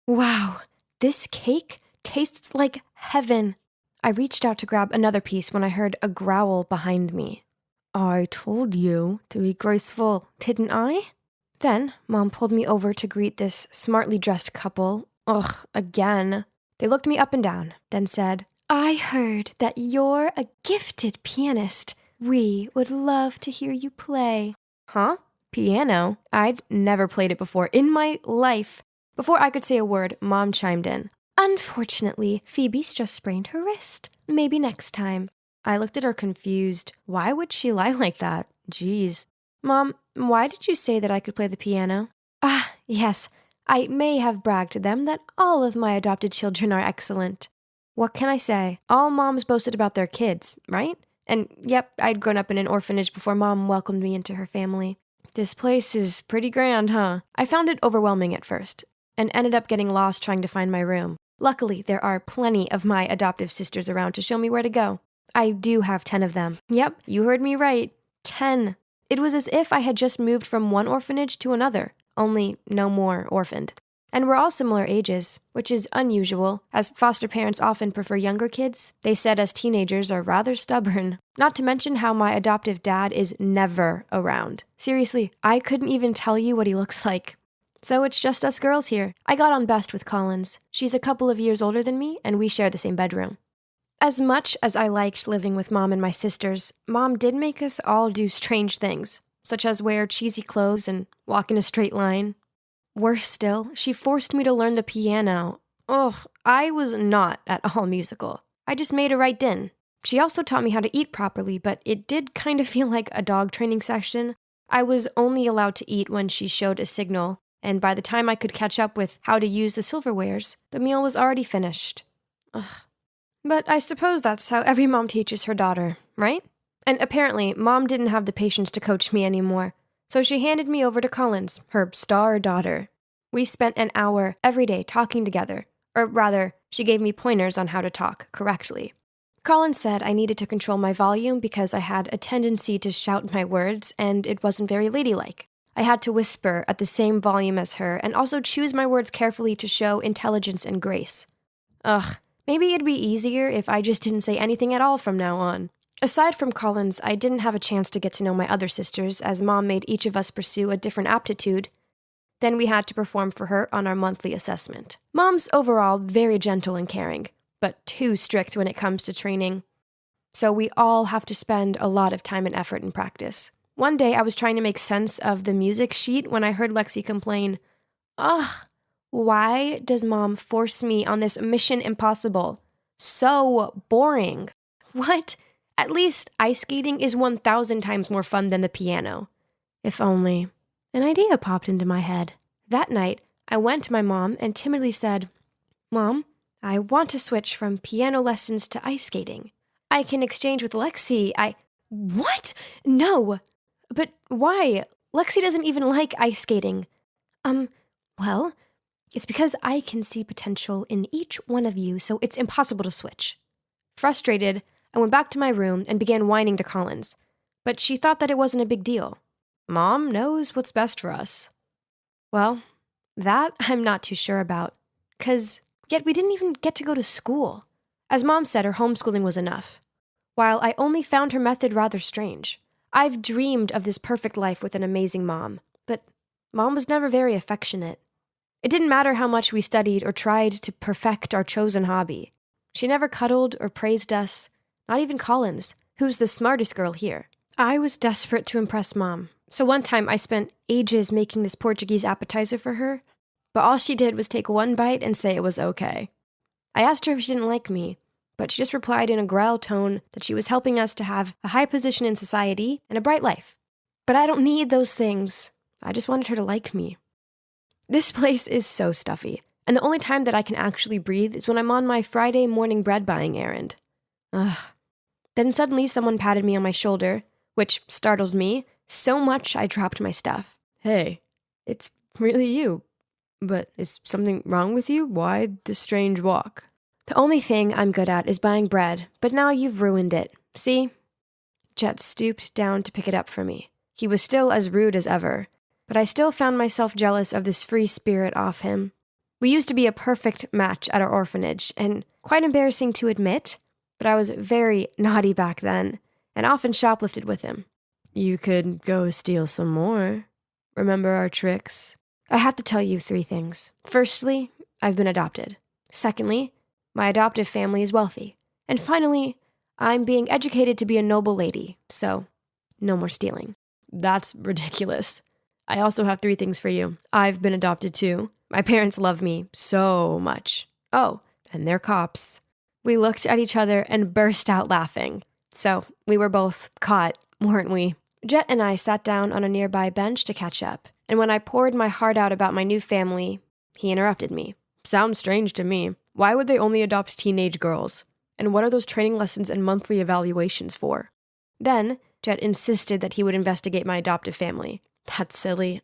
Wow, this cake tastes like heaven. I reached out to grab another piece when I heard a growl behind me. I told you to be graceful, didn't I? Then, Mom pulled me over to greet this smartly dressed couple. Ugh, again. They looked me up and down, then said, I heard that you're a gifted pianist. We would love to hear you play. Huh? Piano? I'd never played it before in my life. Before I could say a word, Mom chimed in. Unfortunately, Phoebe's just sprained her wrist. Maybe next time. I looked at her confused. Why would she lie like that? Jeez. Mom, why did you say that I could play the piano? Ah, yes. I may have bragged to them that all of my adopted children are excellent. What can I say? All moms boasted about their kids, right? And yep, I'd grown up in an orphanage before Mom welcomed me into her family. This place is pretty grand, huh? I found it overwhelming at first, and ended up getting lost trying to find my room. Luckily, there are plenty of my adoptive sisters around to show me where to go. I do have 10 of them. Yep, you heard me right. 10. It was as if I had just moved from one orphanage to another, only no more orphaned. And we're all similar ages, which is unusual, as foster parents often prefer younger kids. They said us teenagers are rather stubborn. Not to mention how my adoptive dad is never around. Seriously, I couldn't even tell you what he looks like. So it's just us girls here. I got on best with Collins. She's a couple of years older than me, and we share the same bedroom. As much as I liked living with Mom and my sisters, Mom did make us all do strange things, such as wear cheesy clothes and walk in a straight line. Worse still, she forced me to learn the piano. Ugh, I was not at all musical. I just made a right din. She also taught me how to eat properly, but it did kind of feel like a dog training session. I was only allowed to eat when she showed a signal, and by the time I could catch up with how to use the silverwares, the meal was already finished. Ugh. But I suppose that's how every mom teaches her daughter, right? And apparently, Mom didn't have the patience to coach me anymore. So she handed me over to Collins, her star daughter. We spent an hour every day talking together. Or rather, she gave me pointers on how to talk correctly. Collins said I needed to control my volume because I had a tendency to shout my words, and it wasn't very ladylike. I had to whisper at the same volume as her and also choose my words carefully to show intelligence and grace. Ugh, maybe it'd be easier if I just didn't say anything at all from now on. Aside from Collins, I didn't have a chance to get to know my other sisters, as Mom made each of us pursue a different aptitude. Then we had to perform for her on our monthly assessment. Mom's overall very gentle and caring, but too strict when it comes to training. So we all have to spend a lot of time and effort in practice. One day I was trying to make sense of the music sheet when I heard Lexi complain, Ugh, why does Mom force me on this mission impossible? So boring. What? At least ice skating is 1,000 times more fun than the piano. If only. An idea popped into my head. That night, I went to my mom and timidly said, Mom, I want to switch from piano lessons to ice skating. I can exchange with Lexi. What? No. But why? Lexi doesn't even like ice skating. Well, it's because I can see potential in each one of you, so it's impossible to switch. Frustrated, I went back to my room and began whining to Collins, but she thought that it wasn't a big deal. Mom knows what's best for us. Well, that I'm not too sure about, 'cause yet we didn't even get to go to school. As Mom said, her homeschooling was enough. While I only found her method rather strange, I've dreamed of this perfect life with an amazing mom, but Mom was never very affectionate. It didn't matter how much we studied or tried to perfect our chosen hobby. She never cuddled or praised us, not even Collins, who's the smartest girl here. I was desperate to impress Mom, so one time I spent ages making this Portuguese appetizer for her, but all she did was take one bite and say it was okay. I asked her if she didn't like me, but she just replied in a growl tone that she was helping us to have a high position in society and a bright life. But I don't need those things. I just wanted her to like me. This place is so stuffy, and the only time that I can actually breathe is when I'm on my Friday morning bread buying errand. Ugh. Then suddenly someone patted me on my shoulder, which startled me so much I dropped my stuff. Hey, it's really you. But is something wrong with you? Why the strange walk? The only thing I'm good at is buying bread, but now you've ruined it. See? Jet stooped down to pick it up for me. He was still as rude as ever, but I still found myself jealous of this free spirit off him. We used to be a perfect match at our orphanage, and quite embarrassing to admit, but I was very naughty back then, and often shoplifted with him. You could go steal some more. Remember our tricks? I have to tell you 3 things. Firstly, I've been adopted. Secondly, my adoptive family is wealthy. And finally, I'm being educated to be a noble lady, so no more stealing. That's ridiculous. I also have 3 things for you. I've been adopted too. My parents love me so much. Oh, and they're cops. We looked at each other and burst out laughing. So we were both caught, weren't we? Jet and I sat down on a nearby bench to catch up, and when I poured my heart out about my new family, he interrupted me. Sounds strange to me. Why would they only adopt teenage girls? And what are those training lessons and monthly evaluations for? Then, Jet insisted that he would investigate my adoptive family. That's silly.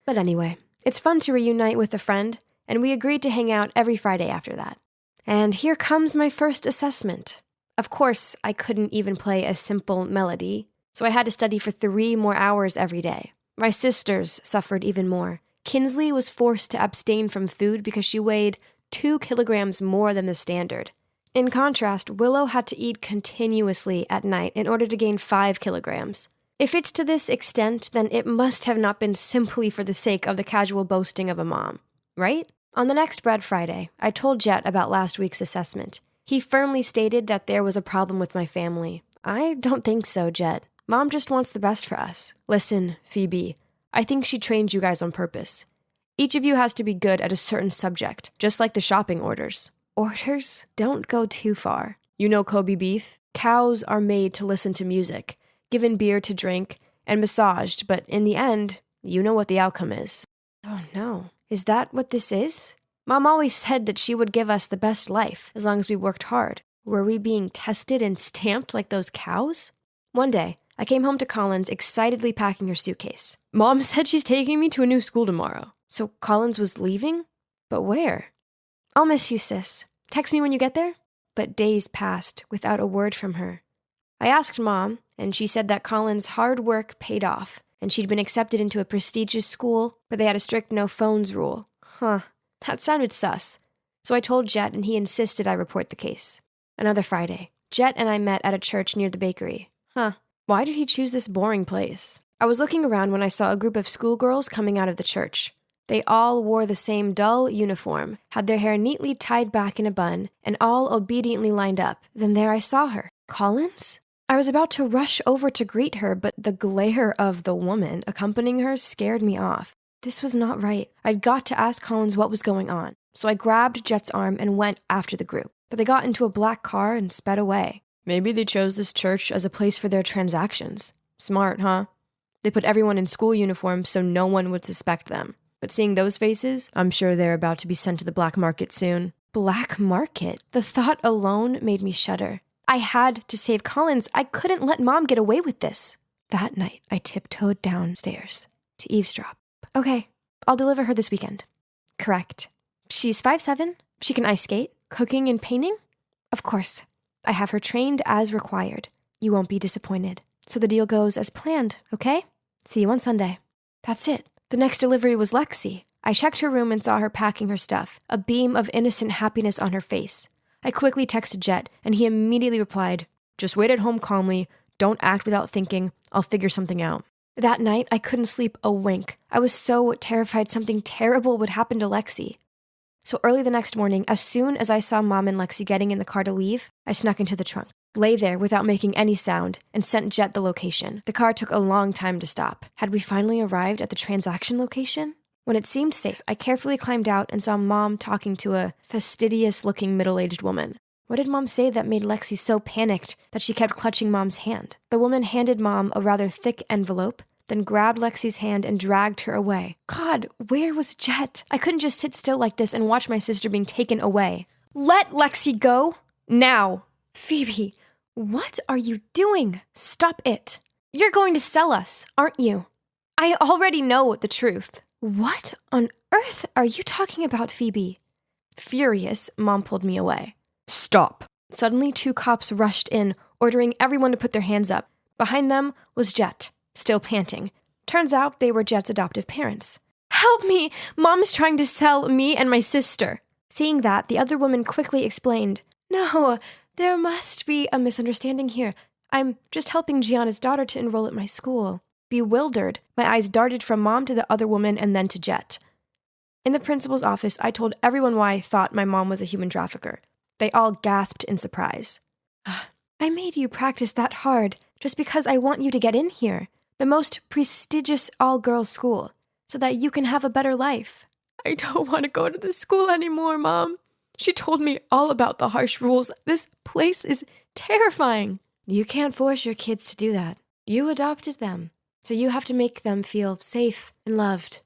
But anyway, it's fun to reunite with a friend, and we agreed to hang out every Friday after that. And here comes my first assessment. Of course, I couldn't even play a simple melody, so I had to study for 3 more hours every day. My sisters suffered even more. Kinsley was forced to abstain from food because she weighed 2 kilograms more than the standard. In contrast, Willow had to eat continuously at night in order to gain 5 kilograms. If it's to this extent, then it must have not been simply for the sake of the casual boasting of a mom, right? On the next Bread Friday, I told Jet about last week's assessment. He firmly stated that there was a problem with my family. I don't think so, Jet. Mom just wants the best for us. Listen, Phoebe, I think she trained you guys on purpose. Each of you has to be good at a certain subject, just like the shopping orders. Orders? Don't go too far. You know Kobe beef? Cows are made to listen to music, given beer to drink, and massaged, but in the end, you know what the outcome is. Oh no. Is that what this is? Mom always said that she would give us the best life as long as we worked hard. Were we being tested and stamped like those cows? One day, I came home to Collins excitedly packing her suitcase. Mom said she's taking me to a new school tomorrow. So Collins was leaving? But where? I'll miss you, sis. Text me when you get there? But days passed without a word from her. I asked Mom, and she said that Collins' hard work paid off, and she'd been accepted into a prestigious school, but they had a strict no phones rule. Huh, that sounded sus. So I told Jet, and he insisted I report the case. Another Friday, Jet and I met at a church near the bakery. Huh, why did he choose this boring place? I was looking around when I saw a group of schoolgirls coming out of the church. They all wore the same dull uniform, had their hair neatly tied back in a bun, and all obediently lined up. Then there I saw her. Collins? I was about to rush over to greet her, but the glare of the woman accompanying her scared me off. This was not right. I'd got to ask Collins what was going on. So I grabbed Jet's arm and went after the group. But they got into a black car and sped away. Maybe they chose this church as a place for their transactions. Smart, huh? They put everyone in school uniforms so no one would suspect them. But seeing those faces, I'm sure they're about to be sent to the black market soon. Black market? The thought alone made me shudder. I had to save Collins. I couldn't let Mom get away with this. That night, I tiptoed downstairs to eavesdrop. Okay, I'll deliver her this weekend. Correct. She's 5'7". She can ice skate, cooking and painting? Of course. I have her trained as required. You won't be disappointed. So the deal goes as planned, okay? See you on Sunday. That's it. The next delivery was Lexi. I checked her room and saw her packing her stuff, a beam of innocent happiness on her face. I quickly texted Jet, and he immediately replied, "Just wait at home calmly. Don't act without thinking. I'll figure something out." That night, I couldn't sleep a wink. I was so terrified something terrible would happen to Lexi. So early the next morning, as soon as I saw Mom and Lexi getting in the car to leave, I snuck into the trunk, lay there without making any sound, and sent Jet the location. The car took a long time to stop. Had we finally arrived at the transaction location? When it seemed safe, I carefully climbed out and saw Mom talking to a fastidious-looking middle-aged woman. What did Mom say that made Lexi so panicked that she kept clutching Mom's hand? The woman handed Mom a rather thick envelope, then grabbed Lexi's hand and dragged her away. God, where was Jet? I couldn't just sit still like this and watch my sister being taken away. Let Lexi go! Now! Phoebe, what are you doing? Stop it. You're going to sell us, aren't you? I already know the truth. What on earth are you talking about, Phoebe? Furious, Mom pulled me away. Stop. Suddenly, 2 cops rushed in, ordering everyone to put their hands up. Behind them was Jet, still panting. Turns out they were Jet's adoptive parents. Help me! Mom is trying to sell me and my sister. Seeing that, the other woman quickly explained, No, there must be a misunderstanding here. I'm just helping Gianna's daughter to enroll at my school. Bewildered, my eyes darted from Mom to the other woman and then to Jet. In the principal's office, I told everyone why I thought my mom was a human trafficker. They all gasped in surprise. I made you practice that hard just because I want you to get in here, the most prestigious all-girls school, so that you can have a better life. I don't want to go to this school anymore, Mom. She told me all about the harsh rules. This place is terrifying. You can't force your kids to do that. You adopted them, so you have to make them feel safe and loved.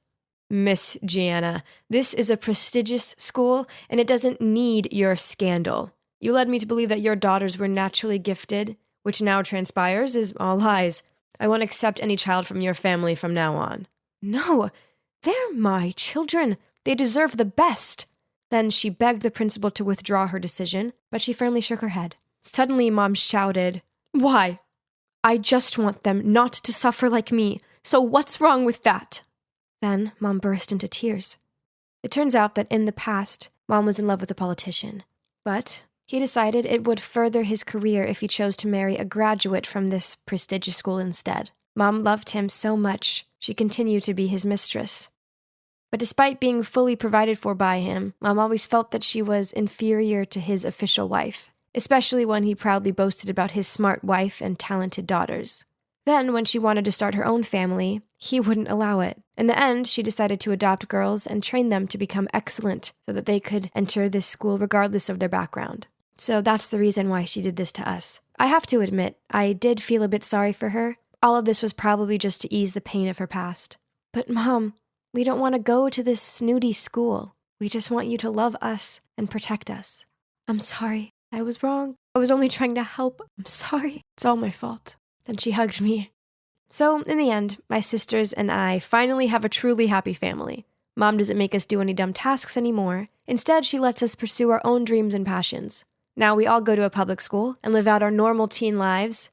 Miss Gianna, this is a prestigious school, and it doesn't need your scandal. You led me to believe that your daughters were naturally gifted, which now transpires is all lies. I won't accept any child from your family from now on. No, they're my children. They deserve the best. Then she begged the principal to withdraw her decision, but she firmly shook her head. Suddenly, Mom shouted, Why? I just want them not to suffer like me, so what's wrong with that? Then Mom burst into tears. It turns out that in the past, Mom was in love with a politician, but he decided it would further his career if he chose to marry a graduate from this prestigious school instead. Mom loved him so much, she continued to be his mistress. But despite being fully provided for by him, Mom always felt that she was inferior to his official wife, especially when he proudly boasted about his smart wife and talented daughters. Then, when she wanted to start her own family, he wouldn't allow it. In the end, she decided to adopt girls and train them to become excellent so that they could enter this school regardless of their background. So that's the reason why she did this to us. I have to admit, I did feel a bit sorry for her. All of this was probably just to ease the pain of her past. But Mom, we don't want to go to this snooty school. We just want you to love us and protect us. I'm sorry. I was wrong. I was only trying to help. I'm sorry. It's all my fault. Then she hugged me. So, in the end, my sisters and I finally have a truly happy family. Mom doesn't make us do any dumb tasks anymore. Instead, she lets us pursue our own dreams and passions. Now we all go to a public school and live out our normal teen lives.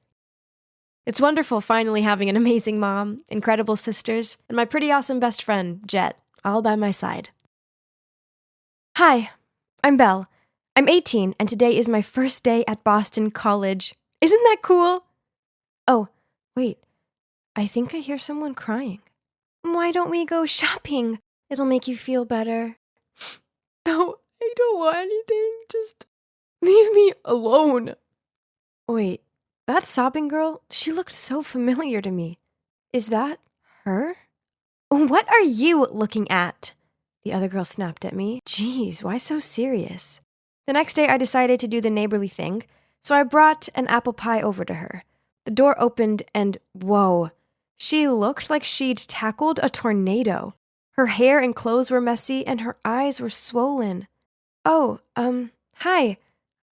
It's wonderful finally having an amazing mom, incredible sisters, and my pretty awesome best friend, Jet, all by my side. Hi, I'm Belle. I'm 18, and today is my first day at Boston College. Isn't that cool? Oh, wait. I think I hear someone crying. Why don't we go shopping? It'll make you feel better. No, I don't want anything. Just leave me alone. Wait, that sobbing girl, she looked so familiar to me. Is that her? What are you looking at? The other girl snapped at me. Jeez, why so serious? The next day I decided to do the neighborly thing, so I brought an apple pie over to her. The door opened and, whoa, she looked like she'd tackled a tornado. Her hair and clothes were messy and her eyes were swollen. Oh, hi,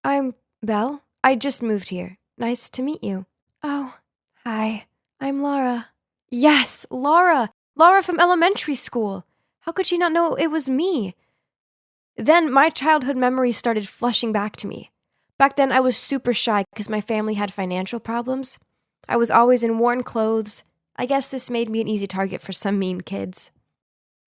I'm Belle. I just moved here. Nice to meet you. Oh, hi, I'm Laura. Yes, Laura. Laura from elementary school. How could she not know it was me? Then my childhood memories started flushing back to me. Back then, I was super shy because my family had financial problems. I was always in worn clothes. I guess this made me an easy target for some mean kids.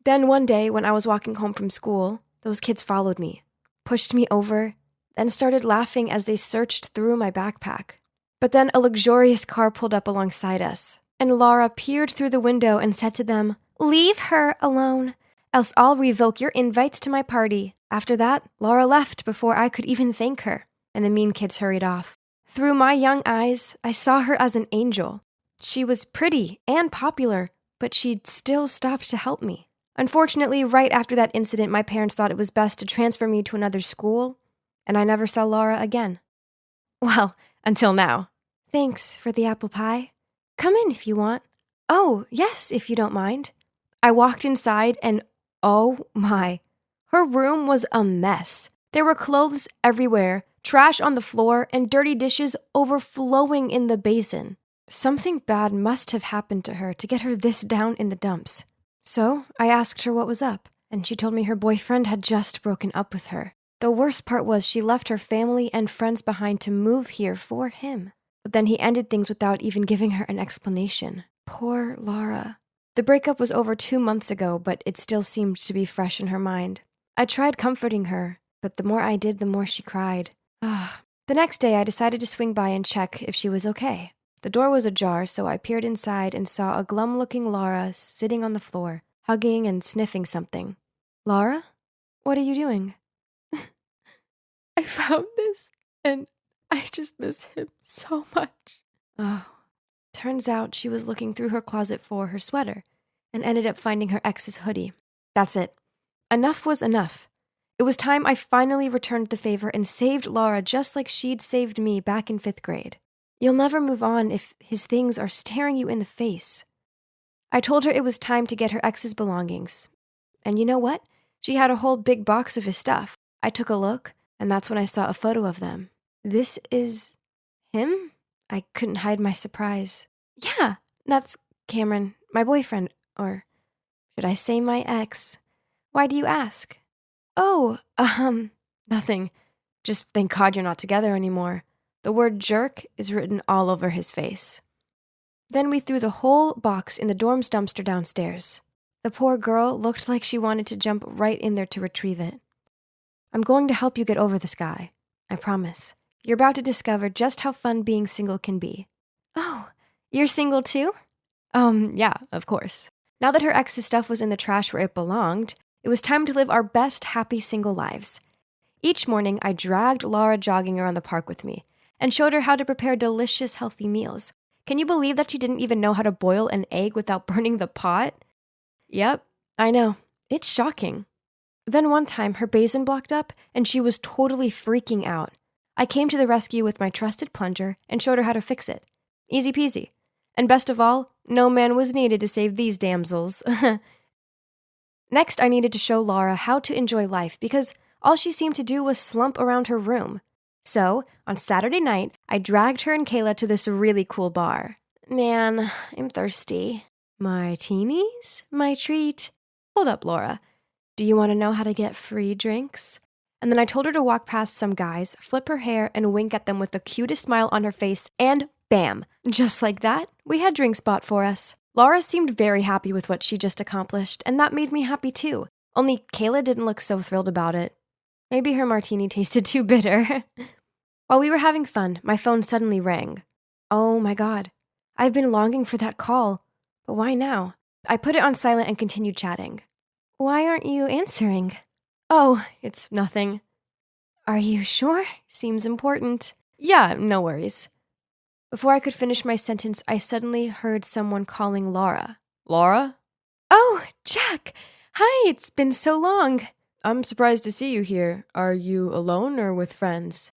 Then one day, when I was walking home from school, those kids followed me, pushed me over, then started laughing as they searched through my backpack. But then a luxurious car pulled up alongside us, and Laura peered through the window and said to them, "Leave her alone, else I'll revoke your invites to my party." After that, Laura left before I could even thank her, and the mean kids hurried off. Through my young eyes, I saw her as an angel. She was pretty and popular, but she'd still stopped to help me. Unfortunately, right after that incident, my parents thought it was best to transfer me to another school, and I never saw Laura again. Well, until now. Thanks for the apple pie. Come in if you want. Oh, yes, if you don't mind. I walked inside and oh my, her room was a mess. There were clothes everywhere, trash on the floor, and dirty dishes overflowing in the basin. Something bad must have happened to her to get her this down in the dumps. So I asked her what was up, and she told me her boyfriend had just broken up with her. The worst part was she left her family and friends behind to move here for him. But then he ended things without even giving her an explanation. Poor Laura. The breakup was over 2 months ago, but it still seemed to be fresh in her mind. I tried comforting her, but the more I did, the more she cried. The next day, I decided to swing by and check if she was okay. The door was ajar, so I peered inside and saw a glum-looking Laura sitting on the floor, hugging and sniffing something. Laura? What are you doing? I found this, and I just miss him so much. Oh, turns out she was looking through her closet for her sweater and ended up finding her ex's hoodie. That's it. Enough was enough. It was time I finally returned the favor and saved Laura just like she'd saved me back in 5th grade. You'll never move on if his things are staring you in the face. I told her it was time to get her ex's belongings. And you know what? She had a whole big box of his stuff. I took a look, and that's when I saw a photo of them. This is him? I couldn't hide my surprise. Yeah, that's Cameron, my boyfriend, or should I say my ex? Why do you ask? Oh, nothing. Just thank God you're not together anymore. The word jerk is written all over his face. Then we threw the whole box in the dorm's dumpster downstairs. The poor girl looked like she wanted to jump right in there to retrieve it. I'm going to help you get over this guy. I promise. You're about to discover just how fun being single can be. Oh, you're single too? Yeah, of course. Now that her ex's stuff was in the trash where it belonged, it was time to live our best happy single lives. Each morning, I dragged Laura jogging around the park with me and showed her how to prepare delicious, healthy meals. Can you believe that she didn't even know how to boil an egg without burning the pot? Yep, I know. It's shocking. Then one time, her basin blocked up, and she was totally freaking out. I came to the rescue with my trusted plunger and showed her how to fix it. Easy peasy. And best of all, no man was needed to save these damsels. Next, I needed to show Laura how to enjoy life because all she seemed to do was slump around her room. So, on Saturday night, I dragged her and Kayla to this really cool bar. Man, I'm thirsty. Martinis? My treat. Hold up, Laura. Do you want to know how to get free drinks? And then I told her to walk past some guys, flip her hair, and wink at them with the cutest smile on her face, and bam! Just like that, we had drinks bought for us. Laura seemed very happy with what she just accomplished, and that made me happy too. Only Kayla didn't look so thrilled about it. Maybe her martini tasted too bitter. While we were having fun, my phone suddenly rang. Oh my God. I've been longing for that call. But why now? I put it on silent and continued chatting. Why aren't you answering? Oh, it's nothing. Are you sure? Seems important. Yeah, no worries. Before I could finish my sentence, I suddenly heard someone calling Laura. Laura? Oh, Jack! Hi, it's been so long. I'm surprised to see you here. Are you alone or with friends?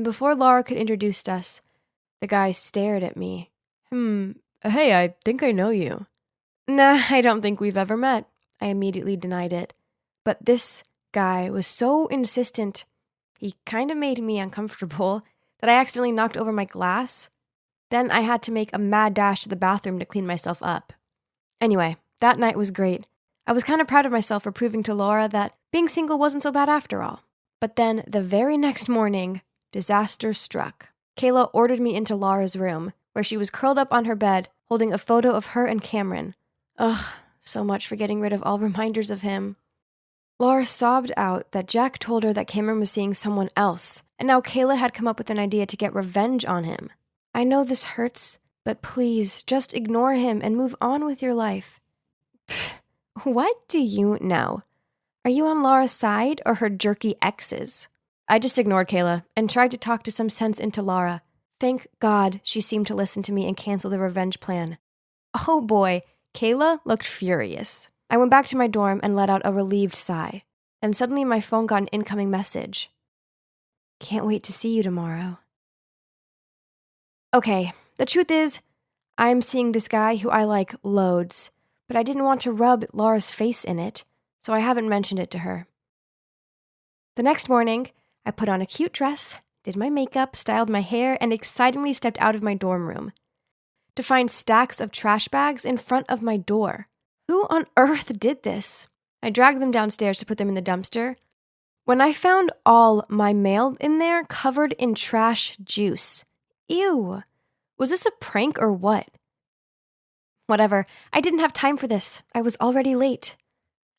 Before Laura could introduce us, the guy stared at me. Hey, I think I know you. Nah, I don't think we've ever met. I immediately denied it. But this guy was so insistent, he kind of made me uncomfortable, that I accidentally knocked over my glass. Then I had to make a mad dash to the bathroom to clean myself up. Anyway, that night was great. I was kind of proud of myself for proving to Laura that being single wasn't so bad after all. But then, the very next morning, disaster struck. Kayla ordered me into Laura's room, where she was curled up on her bed, holding a photo of her and Cameron. Ugh, so much for getting rid of all reminders of him. Laura sobbed out that Jack told her that Cameron was seeing someone else, and now Kayla had come up with an idea to get revenge on him. I know this hurts, but please, just ignore him and move on with your life. Pfft, what do you know? Are you on Laura's side or her jerky ex's? I just ignored Kayla and tried to talk to some sense into Laura. Thank God she seemed to listen to me and cancel the revenge plan. Oh boy, Kayla looked furious. I went back to my dorm and let out a relieved sigh. Then suddenly my phone got an incoming message. Can't wait to see you tomorrow. Okay, the truth is, I'm seeing this guy who I like loads, but I didn't want to rub Laura's face in it, so I haven't mentioned it to her. The next morning, I put on a cute dress, did my makeup, styled my hair, and excitedly stepped out of my dorm room to find stacks of trash bags in front of my door. Who on earth did this? I dragged them downstairs to put them in the dumpster, when I found all my mail in there covered in trash juice. Ew. Was this a prank or what? Whatever, I didn't have time for this. I was already late.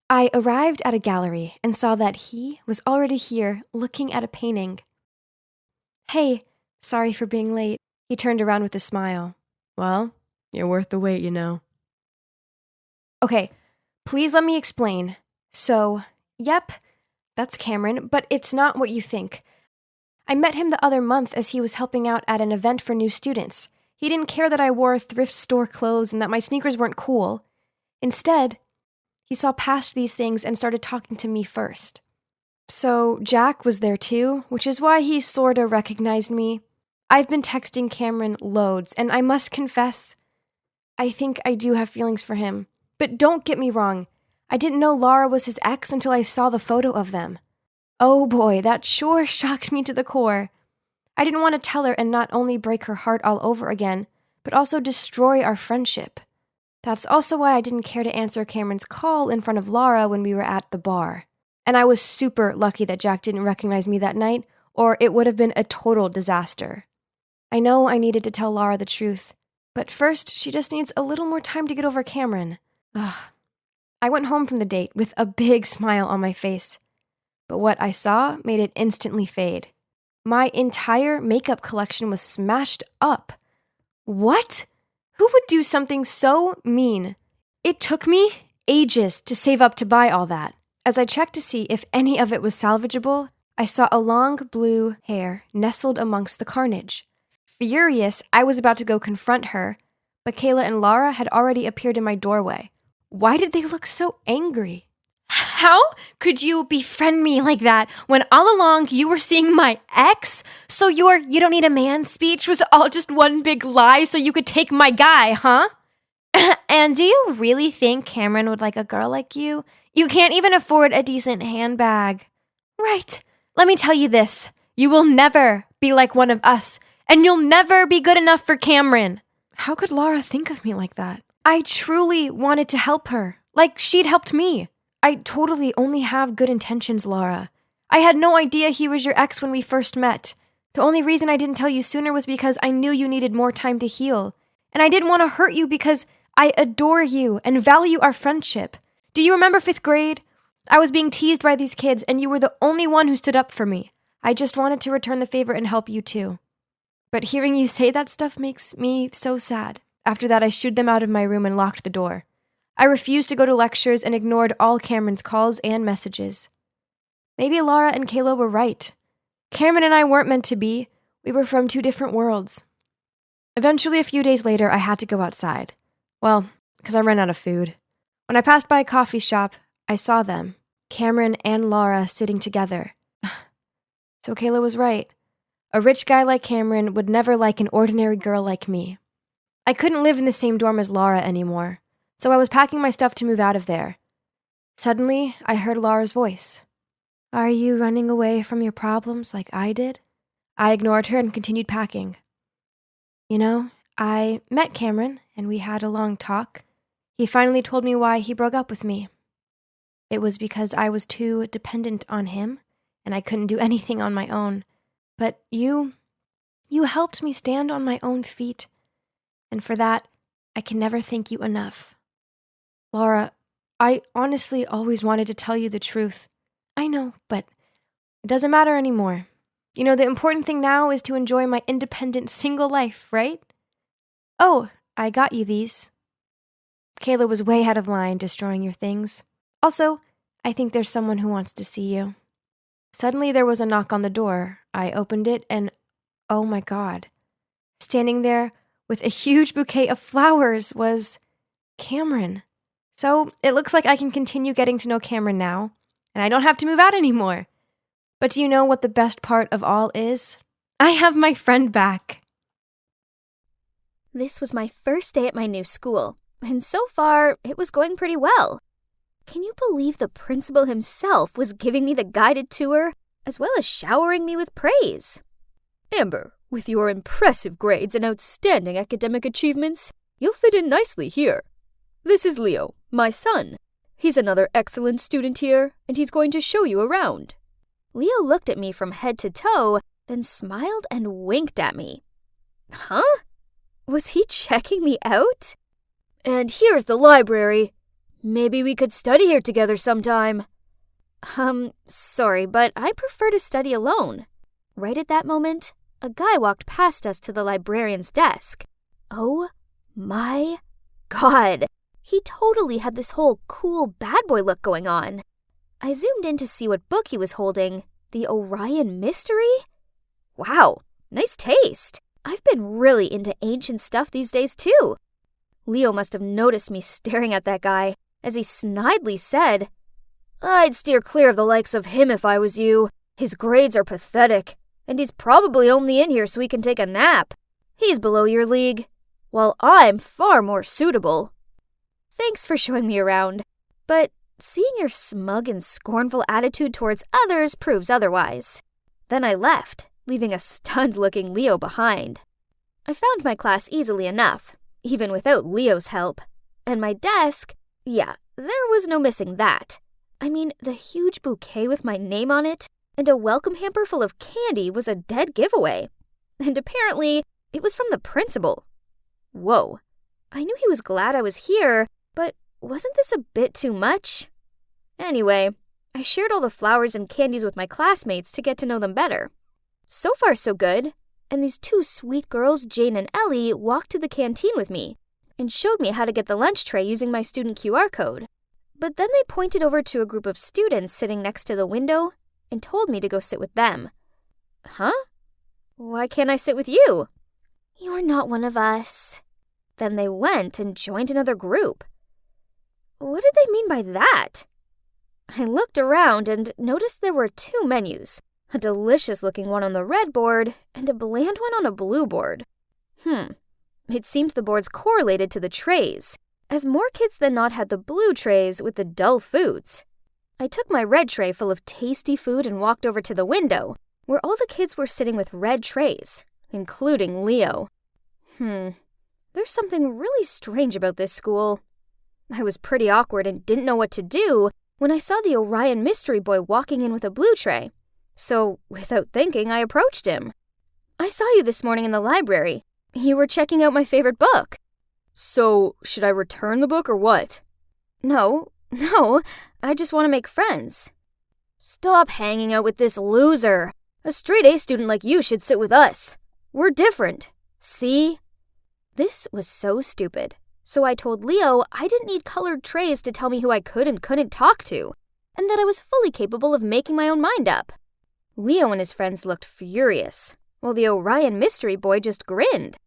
I arrived at a gallery and saw that he was already here looking at a painting. Hey, sorry for being late. He turned around with a smile. Well, you're worth the wait, you know. Okay, please let me explain. So, yep, that's Cameron, but it's not what you think. I met him the other month as he was helping out at an event for new students. He didn't care that I wore thrift store clothes and that my sneakers weren't cool. Instead, he saw past these things and started talking to me first. So Jack was there too, which is why he sorta recognized me. I've been texting Cameron loads, and I must confess, I think I do have feelings for him. But don't get me wrong, I didn't know Laura was his ex until I saw the photo of them. Oh boy, that sure shocked me to the core. I didn't want to tell her and not only break her heart all over again, but also destroy our friendship. That's also why I didn't care to answer Cameron's call in front of Laura when we were at the bar. And I was super lucky that Jack didn't recognize me that night, or it would have been a total disaster. I know I needed to tell Laura the truth, but first she just needs a little more time to get over Cameron. Ugh. I went home from the date with a big smile on my face, but what I saw made it instantly fade. My entire makeup collection was smashed up. What? Who would do something so mean? It took me ages to save up to buy all that. As I checked to see if any of it was salvageable, I saw a long blue hair nestled amongst the carnage. Furious, I was about to go confront her, but Kayla and Laura had already appeared in my doorway. Why did they look so angry? How could you befriend me like that when all along you were seeing my ex? So your "you don't need a man" speech was all just one big lie so you could take my guy, huh? And do you really think Cameron would like a girl like you? You can't even afford a decent handbag. Right. Let me tell you this. You will never be like one of us, and you'll never be good enough for Cameron. How could Laura think of me like that? I truly wanted to help her, like she'd helped me. I totally only have good intentions, Laura. I had no idea he was your ex when we first met. The only reason I didn't tell you sooner was because I knew you needed more time to heal. And I didn't want to hurt you because I adore you and value our friendship. Do you remember 5th grade? I was being teased by these kids and you were the only one who stood up for me. I just wanted to return the favor and help you too. But hearing you say that stuff makes me so sad. After that, I shooed them out of my room and locked the door. I refused to go to lectures and ignored all Cameron's calls and messages. Maybe Laura and Kayla were right. Cameron and I weren't meant to be. We were from 2 different worlds. Eventually, a few days later, I had to go outside. Well, because I ran out of food. When I passed by a coffee shop, I saw them, Cameron and Laura, sitting together. So Kayla was right. A rich guy like Cameron would never like an ordinary girl like me. I couldn't live in the same dorm as Laura anymore, so I was packing my stuff to move out of there. Suddenly, I heard Laura's voice. Are you running away from your problems like I did? I ignored her and continued packing. You know, I met Cameron and we had a long talk. He finally told me why he broke up with me. it was because I was too dependent on him and I couldn't do anything on my own. But you helped me stand on my own feet. And for that, I can never thank you enough. Laura, I honestly always wanted to tell you the truth. I know, but it doesn't matter anymore. You know, the important thing now is to enjoy my independent single life, right? Oh, I got you these. Kayla was way out of line destroying your things. Also, I think there's someone who wants to see you. Suddenly there was a knock on the door. I opened it and, oh my God, standing there with a huge bouquet of flowers was Cameron. So it looks like I can continue getting to know Cameron now, and I don't have to move out anymore. But do you know what the best part of all is? I have my friend back. This was my first day at my new school, and so far, it was going pretty well. Can you believe the principal himself was giving me the guided tour, as well as showering me with praise? Amber, with your impressive grades and outstanding academic achievements, you'll fit in nicely here. This is Leo, my son. He's another excellent student here, and he's going to show you around. Leo looked at me from head to toe, then smiled and winked at me. Huh? Was he checking me out? And here's the library. Maybe we could study here together sometime. Sorry, but I prefer to study alone. Right at that moment, a guy walked past us to the librarian's desk. Oh my God! He totally had this whole cool bad boy look going on. I zoomed in to see what book he was holding. The Orion Mystery? Wow, nice taste. I've been really into ancient stuff these days too. Leo must have noticed me staring at that guy as he snidely said, I'd steer clear of the likes of him if I was you. His grades are pathetic, and he's probably only in here so he can take a nap. He's below your league, while I'm far more suitable. Thanks for showing me around, but seeing your smug and scornful attitude towards others proves otherwise. Then I left, leaving a stunned-looking Leo behind. I found my class easily enough, even without Leo's help. And my desk, yeah, there was no missing that. I mean, the huge bouquet with my name on it and a welcome hamper full of candy was a dead giveaway. And apparently, it was from the principal. Whoa, I knew he was glad I was here, but wasn't this a bit too much? Anyway, I shared all the flowers and candies with my classmates to get to know them better. So far, so good. And these two sweet girls, Jane and Ellie, walked to the canteen with me and showed me how to get the lunch tray using my student QR code. But then they pointed over to a group of students sitting next to the window and told me to go sit with them. Huh? Why can't I sit with you? You're not one of us. Then they went and joined another group. What did they mean by that? I looked around and noticed there were two menus, a delicious-looking one on the red board and a bland one on a blue board. It seemed the boards correlated to the trays, as more kids than not had the blue trays with the dull foods. I took my red tray full of tasty food and walked over to the window, where all the kids were sitting with red trays, including Leo. There's something really strange about this school. I was pretty awkward and didn't know what to do when I saw the Orion Mystery Boy walking in with a blue tray. So, without thinking, I approached him. I saw you this morning in the library. You were checking out my favorite book. So, should I return the book or what? No, I just want to make friends. Stop hanging out with this loser. A straight-A student like you should sit with us. We're different. See? This was so stupid. So I told Leo I didn't need colored trays to tell me who I could and couldn't talk to, and that I was fully capable of making my own mind up. Leo and his friends looked furious, while the Orion Mystery Boy just grinned.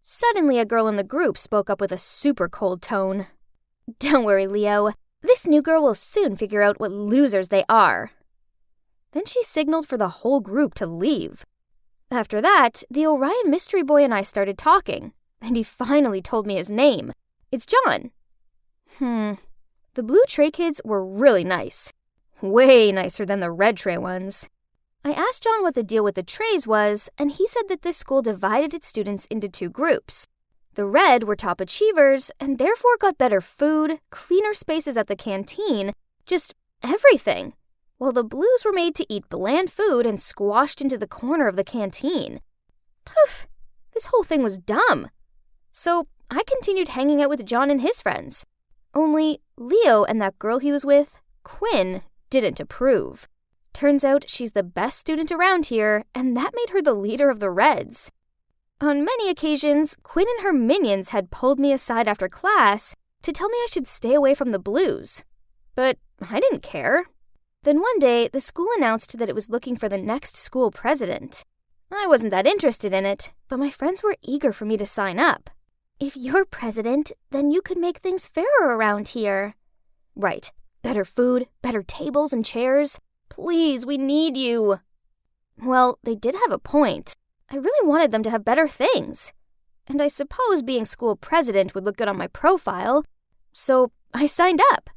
Suddenly, a girl in the group spoke up with a super cold tone. Don't worry, Leo. This new girl will soon figure out what losers they are. Then she signaled for the whole group to leave. After that, the Orion Mystery Boy and I started talking, and he finally told me his name. It's John. The blue tray kids were really nice. Way nicer than the red tray ones. I asked John what the deal with the trays was, and he said that this school divided its students into two groups. The red were top achievers, and therefore got better food, cleaner spaces at the canteen, just everything, while the Blues were made to eat bland food and squashed into the corner of the canteen. Poof! This whole thing was dumb. So I continued hanging out with John and his friends. Only Leo and that girl he was with, Quinn, didn't approve. Turns out she's the best student around here, and that made her the leader of the Reds. On many occasions, Quinn and her minions had pulled me aside after class to tell me I should stay away from the Blues. But I didn't care. Then one day, the school announced that it was looking for the next school president. I wasn't that interested in it, but my friends were eager for me to sign up. If you're president, then you could make things fairer around here. Right. Better food, better tables and chairs. Please, we need you. Well, they did have a point. I really wanted them to have better things. And I suppose being school president would look good on my profile. So I signed up.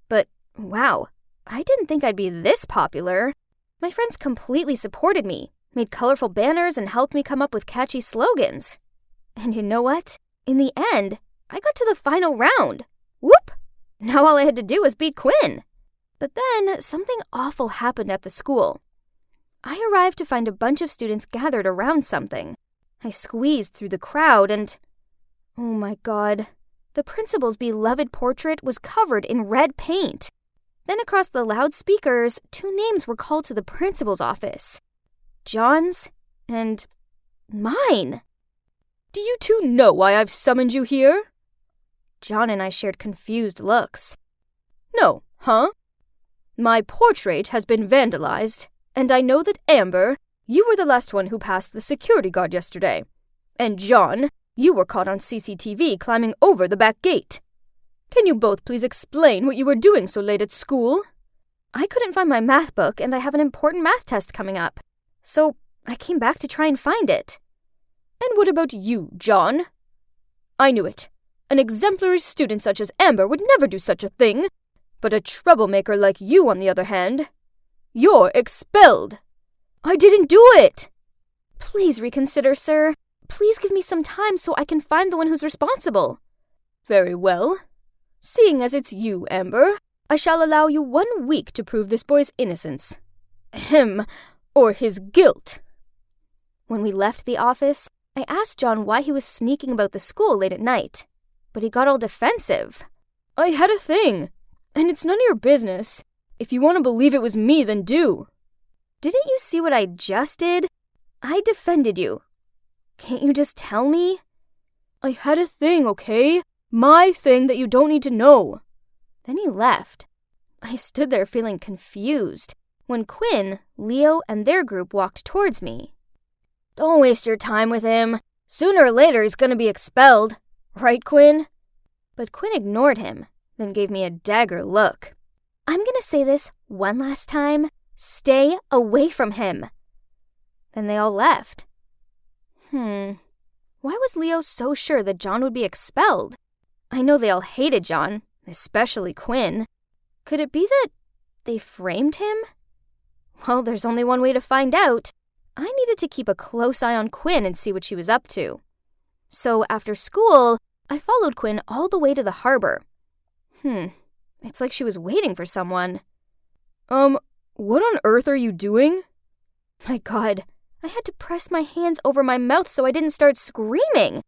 But wow, I didn't think I'd be this popular. My friends completely supported me, made colorful banners, and helped me come up with catchy slogans. And you know what? In the end, I got to the final round. Whoop! Now all I had to do was beat Quinn. But then something awful happened at the school. I arrived to find a bunch of students gathered around something. I squeezed through the crowd and... oh my God. The principal's beloved portrait was covered in red paint. Then across the loudspeakers, 2 names were called to the principal's office. John's and mine. Do you two know why I've summoned you here? John and I shared confused looks. No, huh? My portrait has been vandalized, and I know that Amber, you were the last one who passed the security guard yesterday. And John, you were caught on CCTV climbing over the back gate. Can you both please explain what you were doing so late at school? I couldn't find my math book, and I have an important math test coming up. So I came back to try and find it. And what about you, John? I knew it. An exemplary student such as Amber would never do such a thing. But a troublemaker like you, on the other hand, you're expelled. I didn't do it. Please reconsider, sir. Please give me some time so I can find the one who's responsible. Very well. Seeing as it's you, Amber, I shall allow you 1 week to prove this boy's innocence. Ahem, or his guilt. When we left the office, I asked John why he was sneaking about the school late at night. But he got all defensive. I had a thing, and it's none of your business. If you want to believe it was me, then do. Didn't you see what I just did? I defended you. Can't you just tell me? I had a thing, okay? My thing that you don't need to know. Then he left. I stood there feeling confused when Quinn, Leo, and their group walked towards me. Don't waste your time with him. Sooner or later he's gonna be expelled. Right, Quinn? But Quinn ignored him, then gave me a dagger look. I'm gonna say this one last time. Stay away from him. Then they all left. Why was Leo so sure that John would be expelled? I know they all hated John, especially Quinn. Could it be that they framed him? Well, there's only one way to find out. I needed to keep a close eye on Quinn and see what she was up to. So after school, I followed Quinn all the way to the harbor. It's like she was waiting for someone. What on earth are you doing? My God, I had to press my hands over my mouth so I didn't start screaming.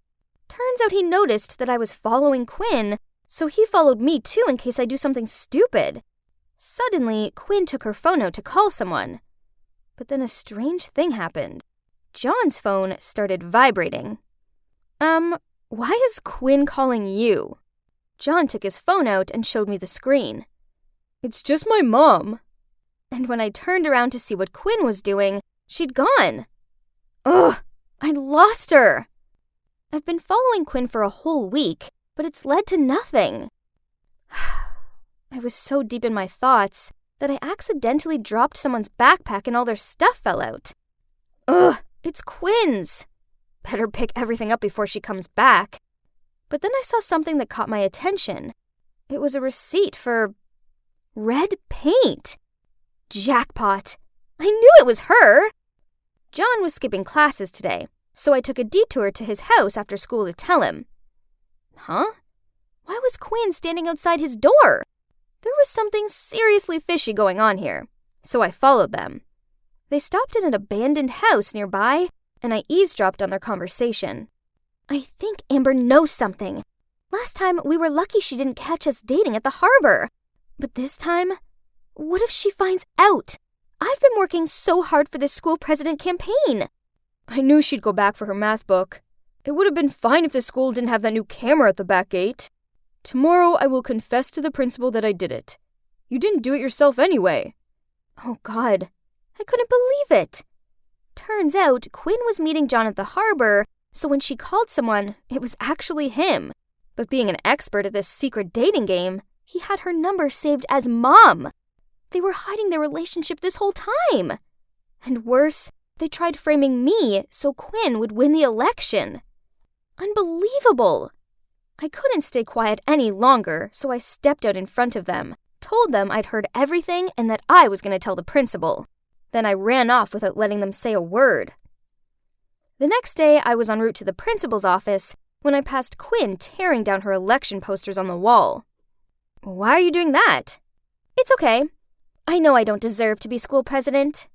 Turns out he noticed that I was following Quinn, so he followed me too in case I do something stupid. Suddenly, Quinn took her phone out to call someone. But then a strange thing happened. John's phone started vibrating. Why is Quinn calling you? John took his phone out and showed me the screen. It's just my mom. And when I turned around to see what Quinn was doing, she'd gone. Ugh, I lost her. I've been following Quinn for a whole week, but it's led to nothing. I was so deep in my thoughts that I accidentally dropped someone's backpack and all their stuff fell out. Ugh, it's Quinn's. Better pick everything up before she comes back. But then I saw something that caught my attention. It was a receipt for red paint. Jackpot. I knew it was her. John was skipping classes today, so I took a detour to his house after school to tell him. Huh? Why was Quinn standing outside his door? There was something seriously fishy going on here, so I followed them. They stopped at an abandoned house nearby, and I eavesdropped on their conversation. I think Amber knows something. Last time, we were lucky she didn't catch us dating at the harbor. But this time, what if she finds out? I've been working so hard for this school president campaign. I knew she'd go back for her math book. It would have been fine if the school didn't have that new camera at the back gate. Tomorrow I will confess to the principal that I did it. You didn't do it yourself anyway. Oh God, I couldn't believe it. Turns out Quinn was meeting John at the harbor, so when she called someone, it was actually him. But being an expert at this secret dating game, he had her number saved as Mom. They were hiding their relationship this whole time. And worse, they tried framing me so Quinn would win the election. Unbelievable. I couldn't stay quiet any longer, so I stepped out in front of them, told them I'd heard everything and that I was going to tell the principal. Then I ran off without letting them say a word. The next day, I was en route to the principal's office when I passed Quinn tearing down her election posters on the wall. Why are you doing that? It's okay. I know I don't deserve to be school president.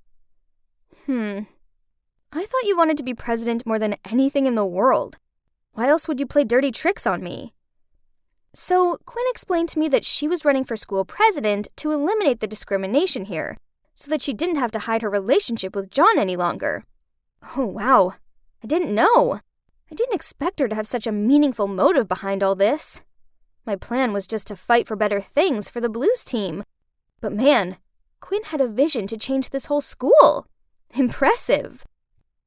I thought you wanted to be president more than anything in the world. Why else would you play dirty tricks on me? So Quinn explained to me that she was running for school president to eliminate the discrimination here, so that she didn't have to hide her relationship with John any longer. Oh wow, I didn't know. I didn't expect her to have such a meaningful motive behind all this. My plan was just to fight for better things for the Blues team. But man, Quinn had a vision to change this whole school. Impressive.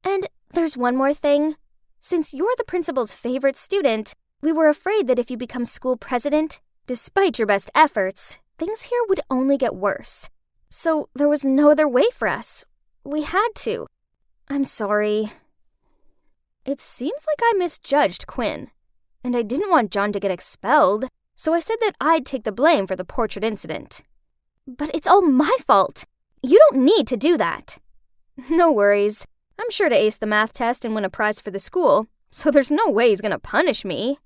And there's one more thing. Since you're the principal's favorite student, we were afraid that if you become school president, despite your best efforts, things here would only get worse. So there was no other way for us. We had to. I'm sorry. It seems like I misjudged Quinn, and I didn't want John to get expelled, so I said that I'd take the blame for the portrait incident. But it's all my fault. You don't need to do that. No worries. I'm sure to ace the math test and win a prize for the school, so there's no way he's gonna punish me.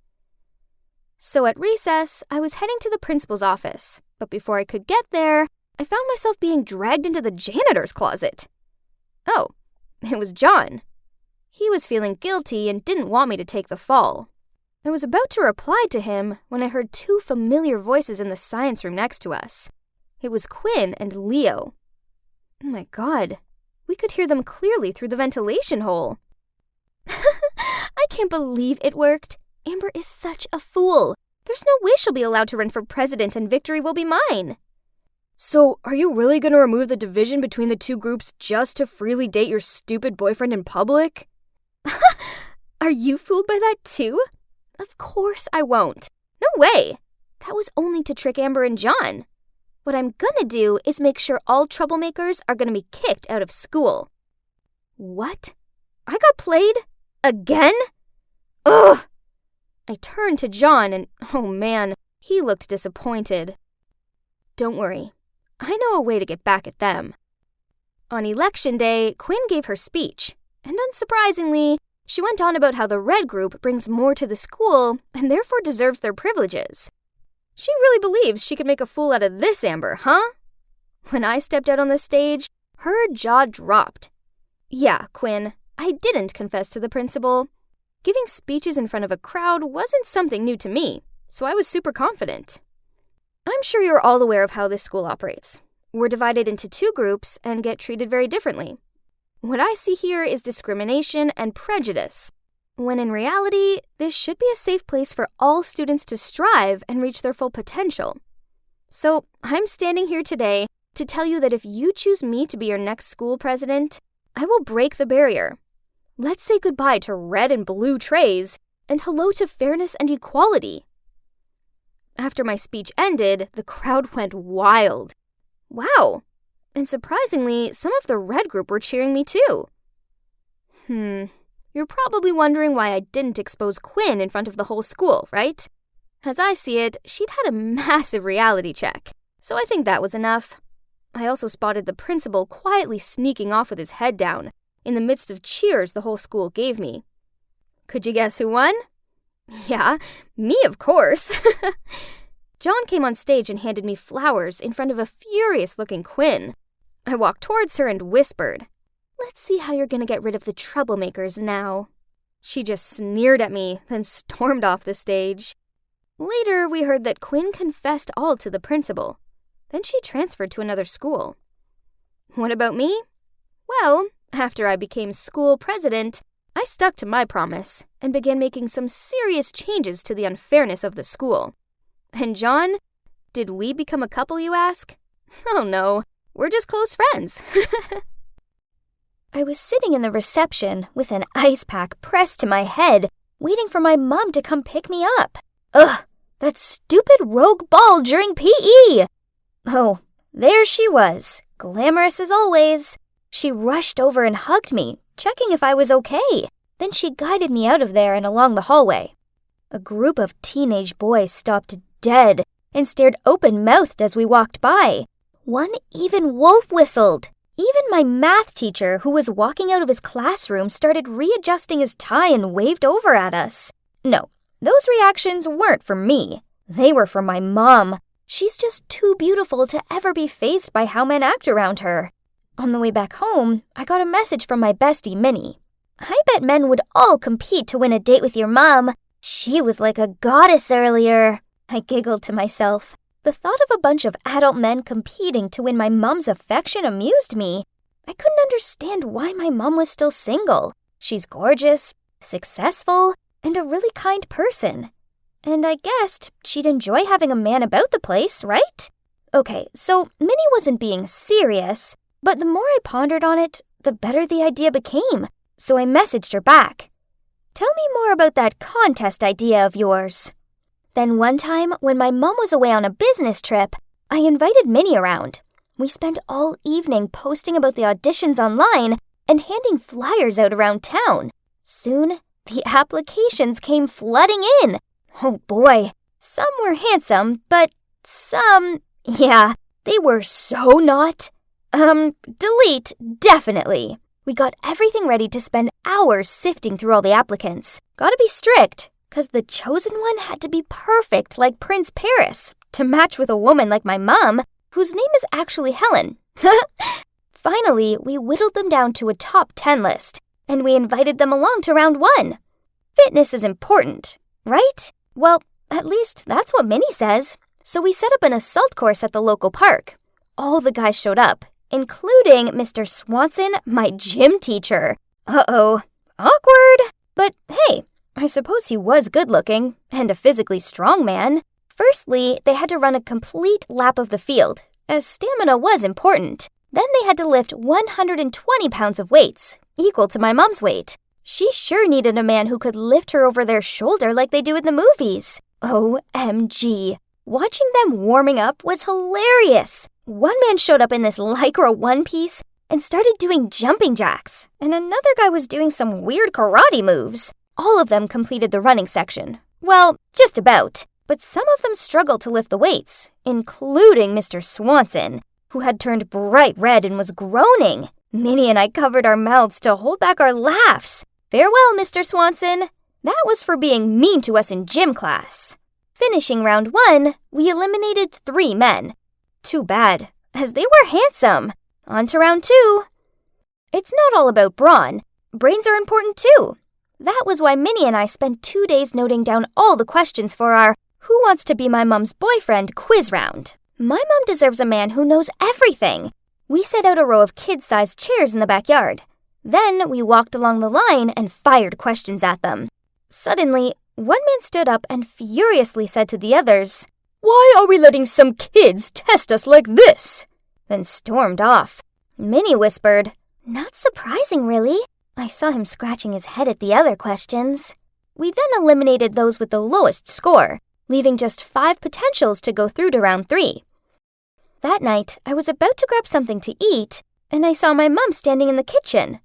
So at recess, I was heading to the principal's office, but before I could get there, I found myself being dragged into the janitor's closet. Oh, it was John. He was feeling guilty and didn't want me to take the fall. I was about to reply to him when I heard two familiar voices in the science room next to us. It was Quinn and Leo. Oh my God, we could hear them clearly through the ventilation hole. I can't believe it worked. Amber is such a fool. There's no way she'll be allowed to run for president and victory will be mine. So, are you really going to remove the division between the two groups just to freely date your stupid boyfriend in public? Are you fooled by that too? Of course I won't. No way. That was only to trick Amber and John. What I'm gonna do is make sure all troublemakers are gonna be kicked out of school. What? I got played? Again? Ugh! I turned to John and, oh man, he looked disappointed. Don't worry. I know a way to get back at them. On election day, Quinn gave her speech, and unsurprisingly, she went on about how the red group brings more to the school and therefore deserves their privileges. She really believes she could make a fool out of this Amber, huh? When I stepped out on the stage, her jaw dropped. Yeah, Quinn, I didn't confess to the principal. Giving speeches in front of a crowd wasn't something new to me, so I was super confident. I'm sure you're all aware of how this school operates. We're divided into two groups and get treated very differently. What I see here is discrimination and prejudice, when in reality, this should be a safe place for all students to strive and reach their full potential. So, I'm standing here today to tell you that if you choose me to be your next school president, I will break the barrier. Let's say goodbye to red and blue trays and hello to fairness and equality. After my speech ended, the crowd went wild. Wow! And surprisingly, some of the red group were cheering me too. You're probably wondering why I didn't expose Quinn in front of the whole school, right? As I see it, she'd had a massive reality check, so I think that was enough. I also spotted the principal quietly sneaking off with his head down, in the midst of cheers the whole school gave me. Could you guess who won? Yeah, me of course. John came on stage and handed me flowers in front of a furious-looking Quinn. I walked towards her and whispered, "Let's see how you're gonna get rid of the troublemakers now." She just sneered at me, then stormed off the stage. Later, we heard that Quinn confessed all to the principal. Then she transferred to another school. What about me? Well, after I became school president, I stuck to my promise and began making some serious changes to the unfairness of the school. And John, did we become a couple, you ask? Oh no, we're just close friends. I was sitting in the reception with an ice pack pressed to my head, waiting for my mom to come pick me up. Ugh, that stupid rogue ball during PE! Oh, there she was, glamorous as always. She rushed over and hugged me, checking if I was okay. Then she guided me out of there and along the hallway. A group of teenage boys stopped dead and stared open-mouthed as we walked by. One even wolf whistled. Even my math teacher, who was walking out of his classroom, started readjusting his tie and waved over at us. No, those reactions weren't for me. They were for my mom. She's just too beautiful to ever be fazed by how men act around her. On the way back home, I got a message from my bestie, Minnie. "I bet men would all compete to win a date with your mom. She was like a goddess earlier." I giggled to myself. The thought of a bunch of adult men competing to win my mom's affection amused me. I couldn't understand why my mom was still single. She's gorgeous, successful, and a really kind person. And I guessed she'd enjoy having a man about the place, right? Okay, so Minnie wasn't being serious, but the more I pondered on it, the better the idea became. So I messaged her back. "Tell me more about that contest idea of yours." Then one time, when my mom was away on a business trip, I invited Minnie around. We spent all evening posting about the auditions online and handing flyers out around town. Soon, the applications came flooding in. Oh boy, some were handsome, but some, yeah, they were so not. Delete, definitely. We got everything ready to spend hours sifting through all the applicants. Gotta be strict, 'cause the chosen one had to be perfect like Prince Paris to match with a woman like my mom, whose name is actually Helen. Finally, we whittled them down to a top 10 list, and we invited them along to round 1. Fitness is important, right? Well, at least that's what Minnie says. So we set up an assault course at the local park. All the guys showed up, including Mr. Swanson, my gym teacher. Uh-oh, awkward. But hey, I suppose he was good-looking and a physically strong man. Firstly, they had to run a complete lap of the field, as stamina was important. Then they had to lift 120 pounds of weights, equal to my mom's weight. She sure needed a man who could lift her over their shoulder like they do in the movies. OMG. Watching them warming up was hilarious. One man showed up in this Lycra one-piece and started doing jumping jacks, and another guy was doing some weird karate moves. All of them completed the running section. Well, just about. But some of them struggled to lift the weights, including Mr. Swanson, who had turned bright red and was groaning. Minnie and I covered our mouths to hold back our laughs. Farewell, Mr. Swanson. That was for being mean to us in gym class. Finishing round 1, we eliminated 3 men. Too bad, as they were handsome. On to round 2. It's not all about brawn. Brains are important too. That was why Minnie and I spent 2 days noting down all the questions for our Who Wants to Be My Mom's Boyfriend quiz round. My mom deserves a man who knows everything. We set out a row of kid-sized chairs in the backyard. Then we walked along the line and fired questions at them. Suddenly, one man stood up and furiously said to the others, "Why are we letting some kids test us like this?" Then stormed off. Minnie whispered, "Not surprising, really." I saw him scratching his head at the other questions. We then eliminated those with the lowest score, leaving just 5 potentials to go through to round 3. That night, I was about to grab something to eat, and I saw my mom standing in the kitchen.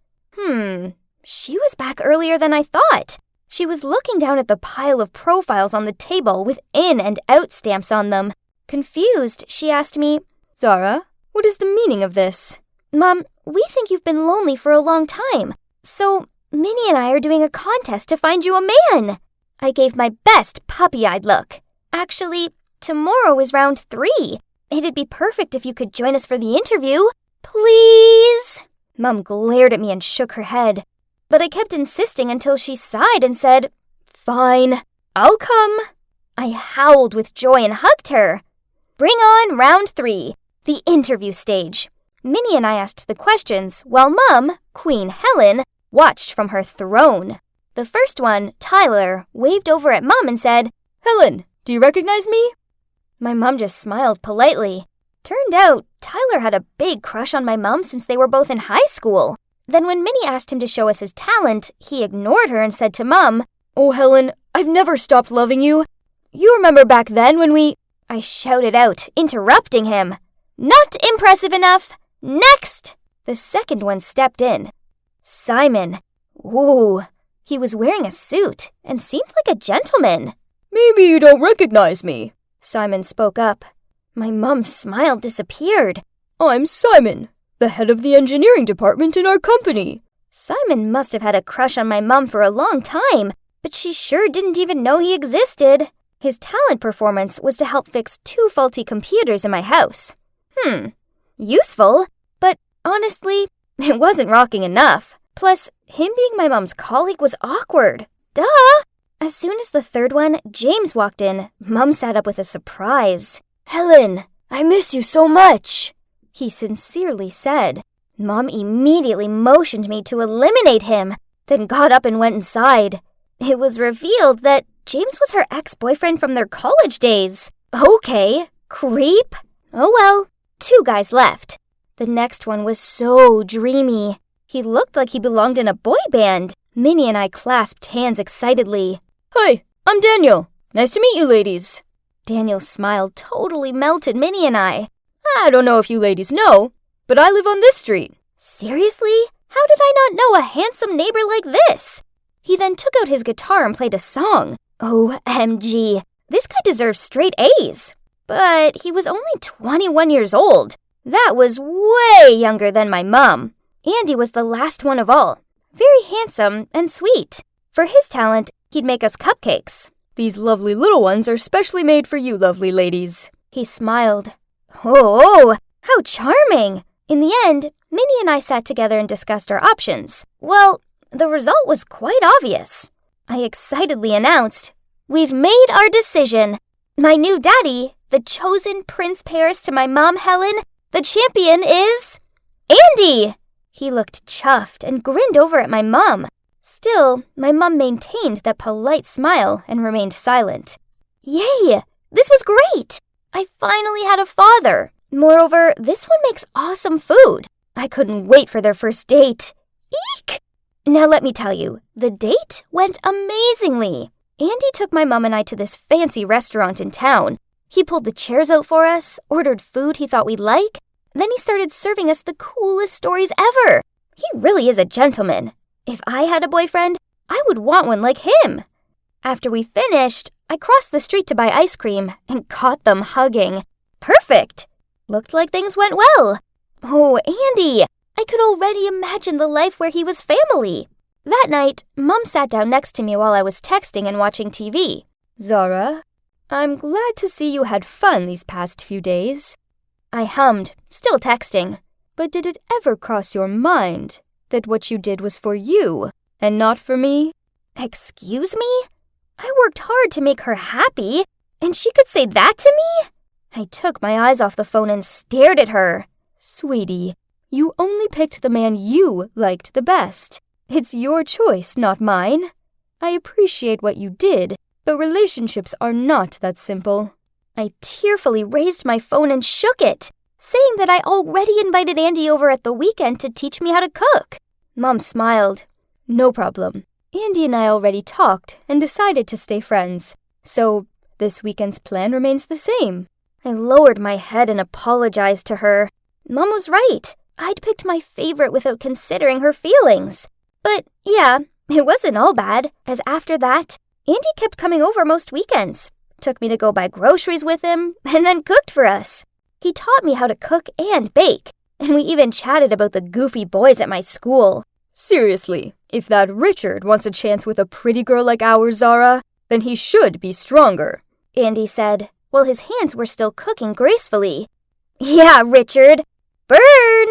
She was back earlier than I thought. She was looking down at the pile of profiles on the table with in and out stamps on them. Confused, she asked me, "Zara, what is the meaning of this?" "Mom, we think you've been lonely for a long time. So, Minnie and I are doing a contest to find you a man." I gave my best puppy-eyed look. Actually, tomorrow is round 3. It'd be perfect if you could join us for the interview. Please? Mom glared at me and shook her head. But I kept insisting until she sighed and said, "Fine, I'll come." I howled with joy and hugged her. Bring on round 3, the interview stage. Minnie and I asked the questions while Mom, Queen Helen, watched from her throne. The first one, Tyler, waved over at Mom and said, "Helen, do you recognize me?" My mom just smiled politely. Turned out, Tyler had a big crush on my mom since they were both in high school. Then when Minnie asked him to show us his talent, he ignored her and said to Mom, "Oh, Helen, I've never stopped loving you. You remember back then when we—" I shouted out, interrupting him. "Not impressive enough. Next!" The second one stepped in. Simon. Ooh, he was wearing a suit and seemed like a gentleman. "Maybe you don't recognize me," Simon spoke up. My mom's smile disappeared. "I'm Simon, the head of the engineering department in our company." Simon must have had a crush on my mom for a long time, but she sure didn't even know he existed. His talent performance was to help fix 2 faulty computers in my house. Useful, but honestly, it wasn't rocking enough. Plus, him being my mom's colleague was awkward. Duh! As soon as the third one, James, walked in, Mom sat up with a surprise. "Helen, I miss you so much," he sincerely said. Mom immediately motioned me to eliminate him, then got up and went inside. It was revealed that James was her ex-boyfriend from their college days. Okay, creep. Oh well, 2 guys left. The next one was so dreamy. He looked like he belonged in a boy band. Minnie and I clasped hands excitedly. "Hi, I'm Daniel. Nice to meet you, ladies." Daniel's smile totally melted Minnie and I. "I don't know if you ladies know, but I live on this street." Seriously? How did I not know a handsome neighbor like this? He then took out his guitar and played a song. OMG, this guy deserves straight A's. But he was only 21 years old. That was way younger than my mom. Andy was the last one of all. Very handsome and sweet. For his talent, he'd make us cupcakes. "These lovely little ones are specially made for you, lovely ladies." He smiled. Oh, how charming. In the end, Minnie and I sat together and discussed our options. Well, the result was quite obvious. I excitedly announced, "We've made our decision. My new daddy, the chosen Prince Paris to my mom Helen, the champion is Andy!" He looked chuffed and grinned over at my mom. Still, my mom maintained that polite smile and remained silent. Yay! This was great! I finally had a father. Moreover, this one makes awesome food. I couldn't wait for their first date. Eek! Now let me tell you, the date went amazingly. Andy took my mom and I to this fancy restaurant in town. He pulled the chairs out for us, ordered food he thought we'd like, then he started serving us the coolest stories ever. He really is a gentleman. If I had a boyfriend, I would want one like him. After we finished, I crossed the street to buy ice cream and caught them hugging. Perfect! Looked like things went well. Oh, Andy! I could already imagine the life where he was family. That night, Mom sat down next to me while I was texting and watching TV. "Zara, I'm glad to see you had fun these past few days." I hummed, still texting. "But did it ever cross your mind that what you did was for you and not for me?" Excuse me? I worked hard to make her happy, and she could say that to me? I took my eyes off the phone and stared at her. "Sweetie, you only picked the man you liked the best. It's your choice, not mine. I appreciate what you did, but relationships are not that simple." I tearfully raised my phone and shook it, saying that I already invited Andy over at the weekend to teach me how to cook. Mom smiled. "No problem. Andy and I already talked and decided to stay friends. So this weekend's plan remains the same." I lowered my head and apologized to her. Mom was right. I'd picked my favorite without considering her feelings. But yeah, it wasn't all bad, as after that, Andy kept coming over most weekends. Took me to go buy groceries with him, and then cooked for us. He taught me how to cook and bake, and we even chatted about the goofy boys at my school. "Seriously, if that Richard wants a chance with a pretty girl like ours, Zara, then he should be stronger," Andy said. while his hands were still cooking gracefully. Yeah, Richard. Burn!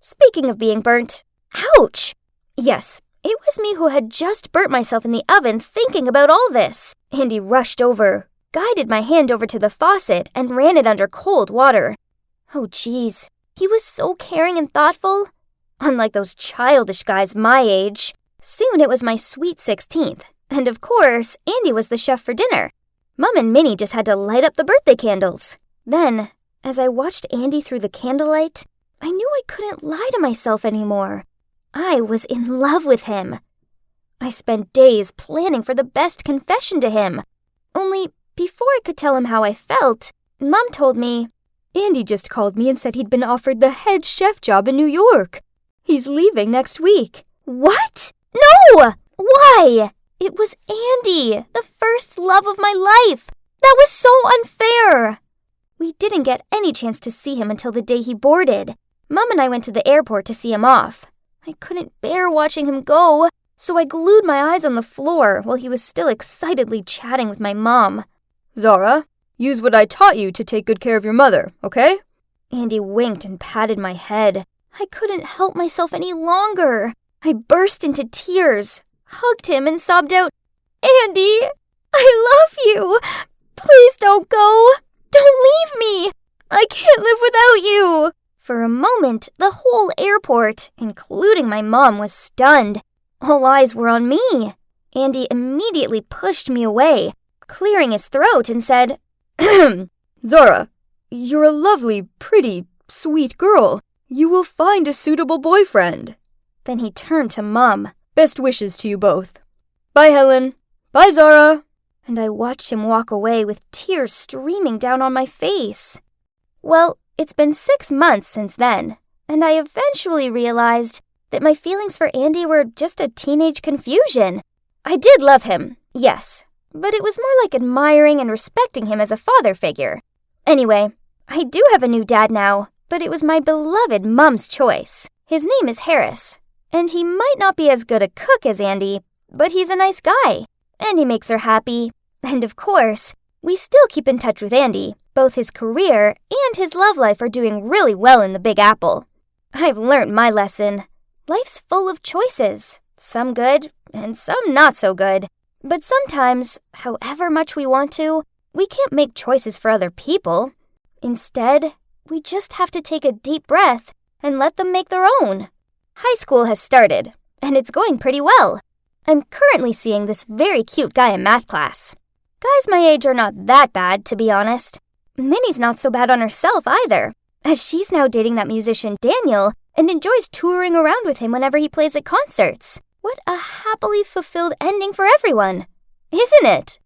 Speaking of being burnt, ouch! Yes, it was me who had just burnt myself in the oven thinking about all this. Andy rushed over, guided my hand over to the faucet, and ran it under cold water. Oh, geez. He was so caring and thoughtful. Unlike those childish guys my age. Soon it was my sweet 16th. And of course, Andy was the chef for dinner. Mum and Minnie just had to light up the birthday candles. Then, as I watched Andy through the candlelight, I knew I couldn't lie to myself anymore. I was in love with him. I spent days planning for the best confession to him. Only, before I could tell him how I felt, Mum told me, Andy just called me and said he'd been offered the head chef job in New York. He's leaving next week. What? No! Why? It was Andy, the first love of my life. That was so unfair. We didn't get any chance to see him until the day he boarded. Mum and I went to the airport to see him off. I couldn't bear watching him go, so I glued my eyes on the floor while he was still excitedly chatting with my mom. Zara, use what I taught you to take good care of your mother, okay? Andy winked and patted my head. I couldn't help myself any longer. I burst into tears, hugged him, and sobbed out, Andy, I love you. Please don't go. Don't leave me. I can't live without you. For a moment, the whole airport, including my mom, was stunned. All eyes were on me. Andy immediately pushed me away, clearing his throat, and said, Zara, you're a lovely, pretty, sweet girl. You will find a suitable boyfriend. Then he turned to Mum. Best wishes to you both. Bye, Helen. Bye, Zara. And I watched him walk away with tears streaming down on my face. Well, it's been 6 months since then, and I eventually realized that my feelings for Andy were just a teenage confusion. I did love him, yes, but it was more like admiring and respecting him as a father figure. Anyway, I do have a new dad now, but it was my beloved Mum's choice. His name is Harris, and he might not be as good a cook as Andy, but he's a nice guy, and he makes her happy. And of course, we still keep in touch with Andy. Both his career and his love life are doing really well in the Big Apple. I've learned my lesson. Life's full of choices, some good and some not so good. But sometimes, however much we want to, we can't make choices for other people. Instead, we just have to take a deep breath and let them make their own. High school has started, and it's going pretty well. I'm currently seeing this very cute guy in math class. Guys my age are not that bad, to be honest. Minnie's not so bad on herself either, as she's now dating that musician Daniel and enjoys touring around with him whenever he plays at concerts. What a happily fulfilled ending for everyone, isn't it?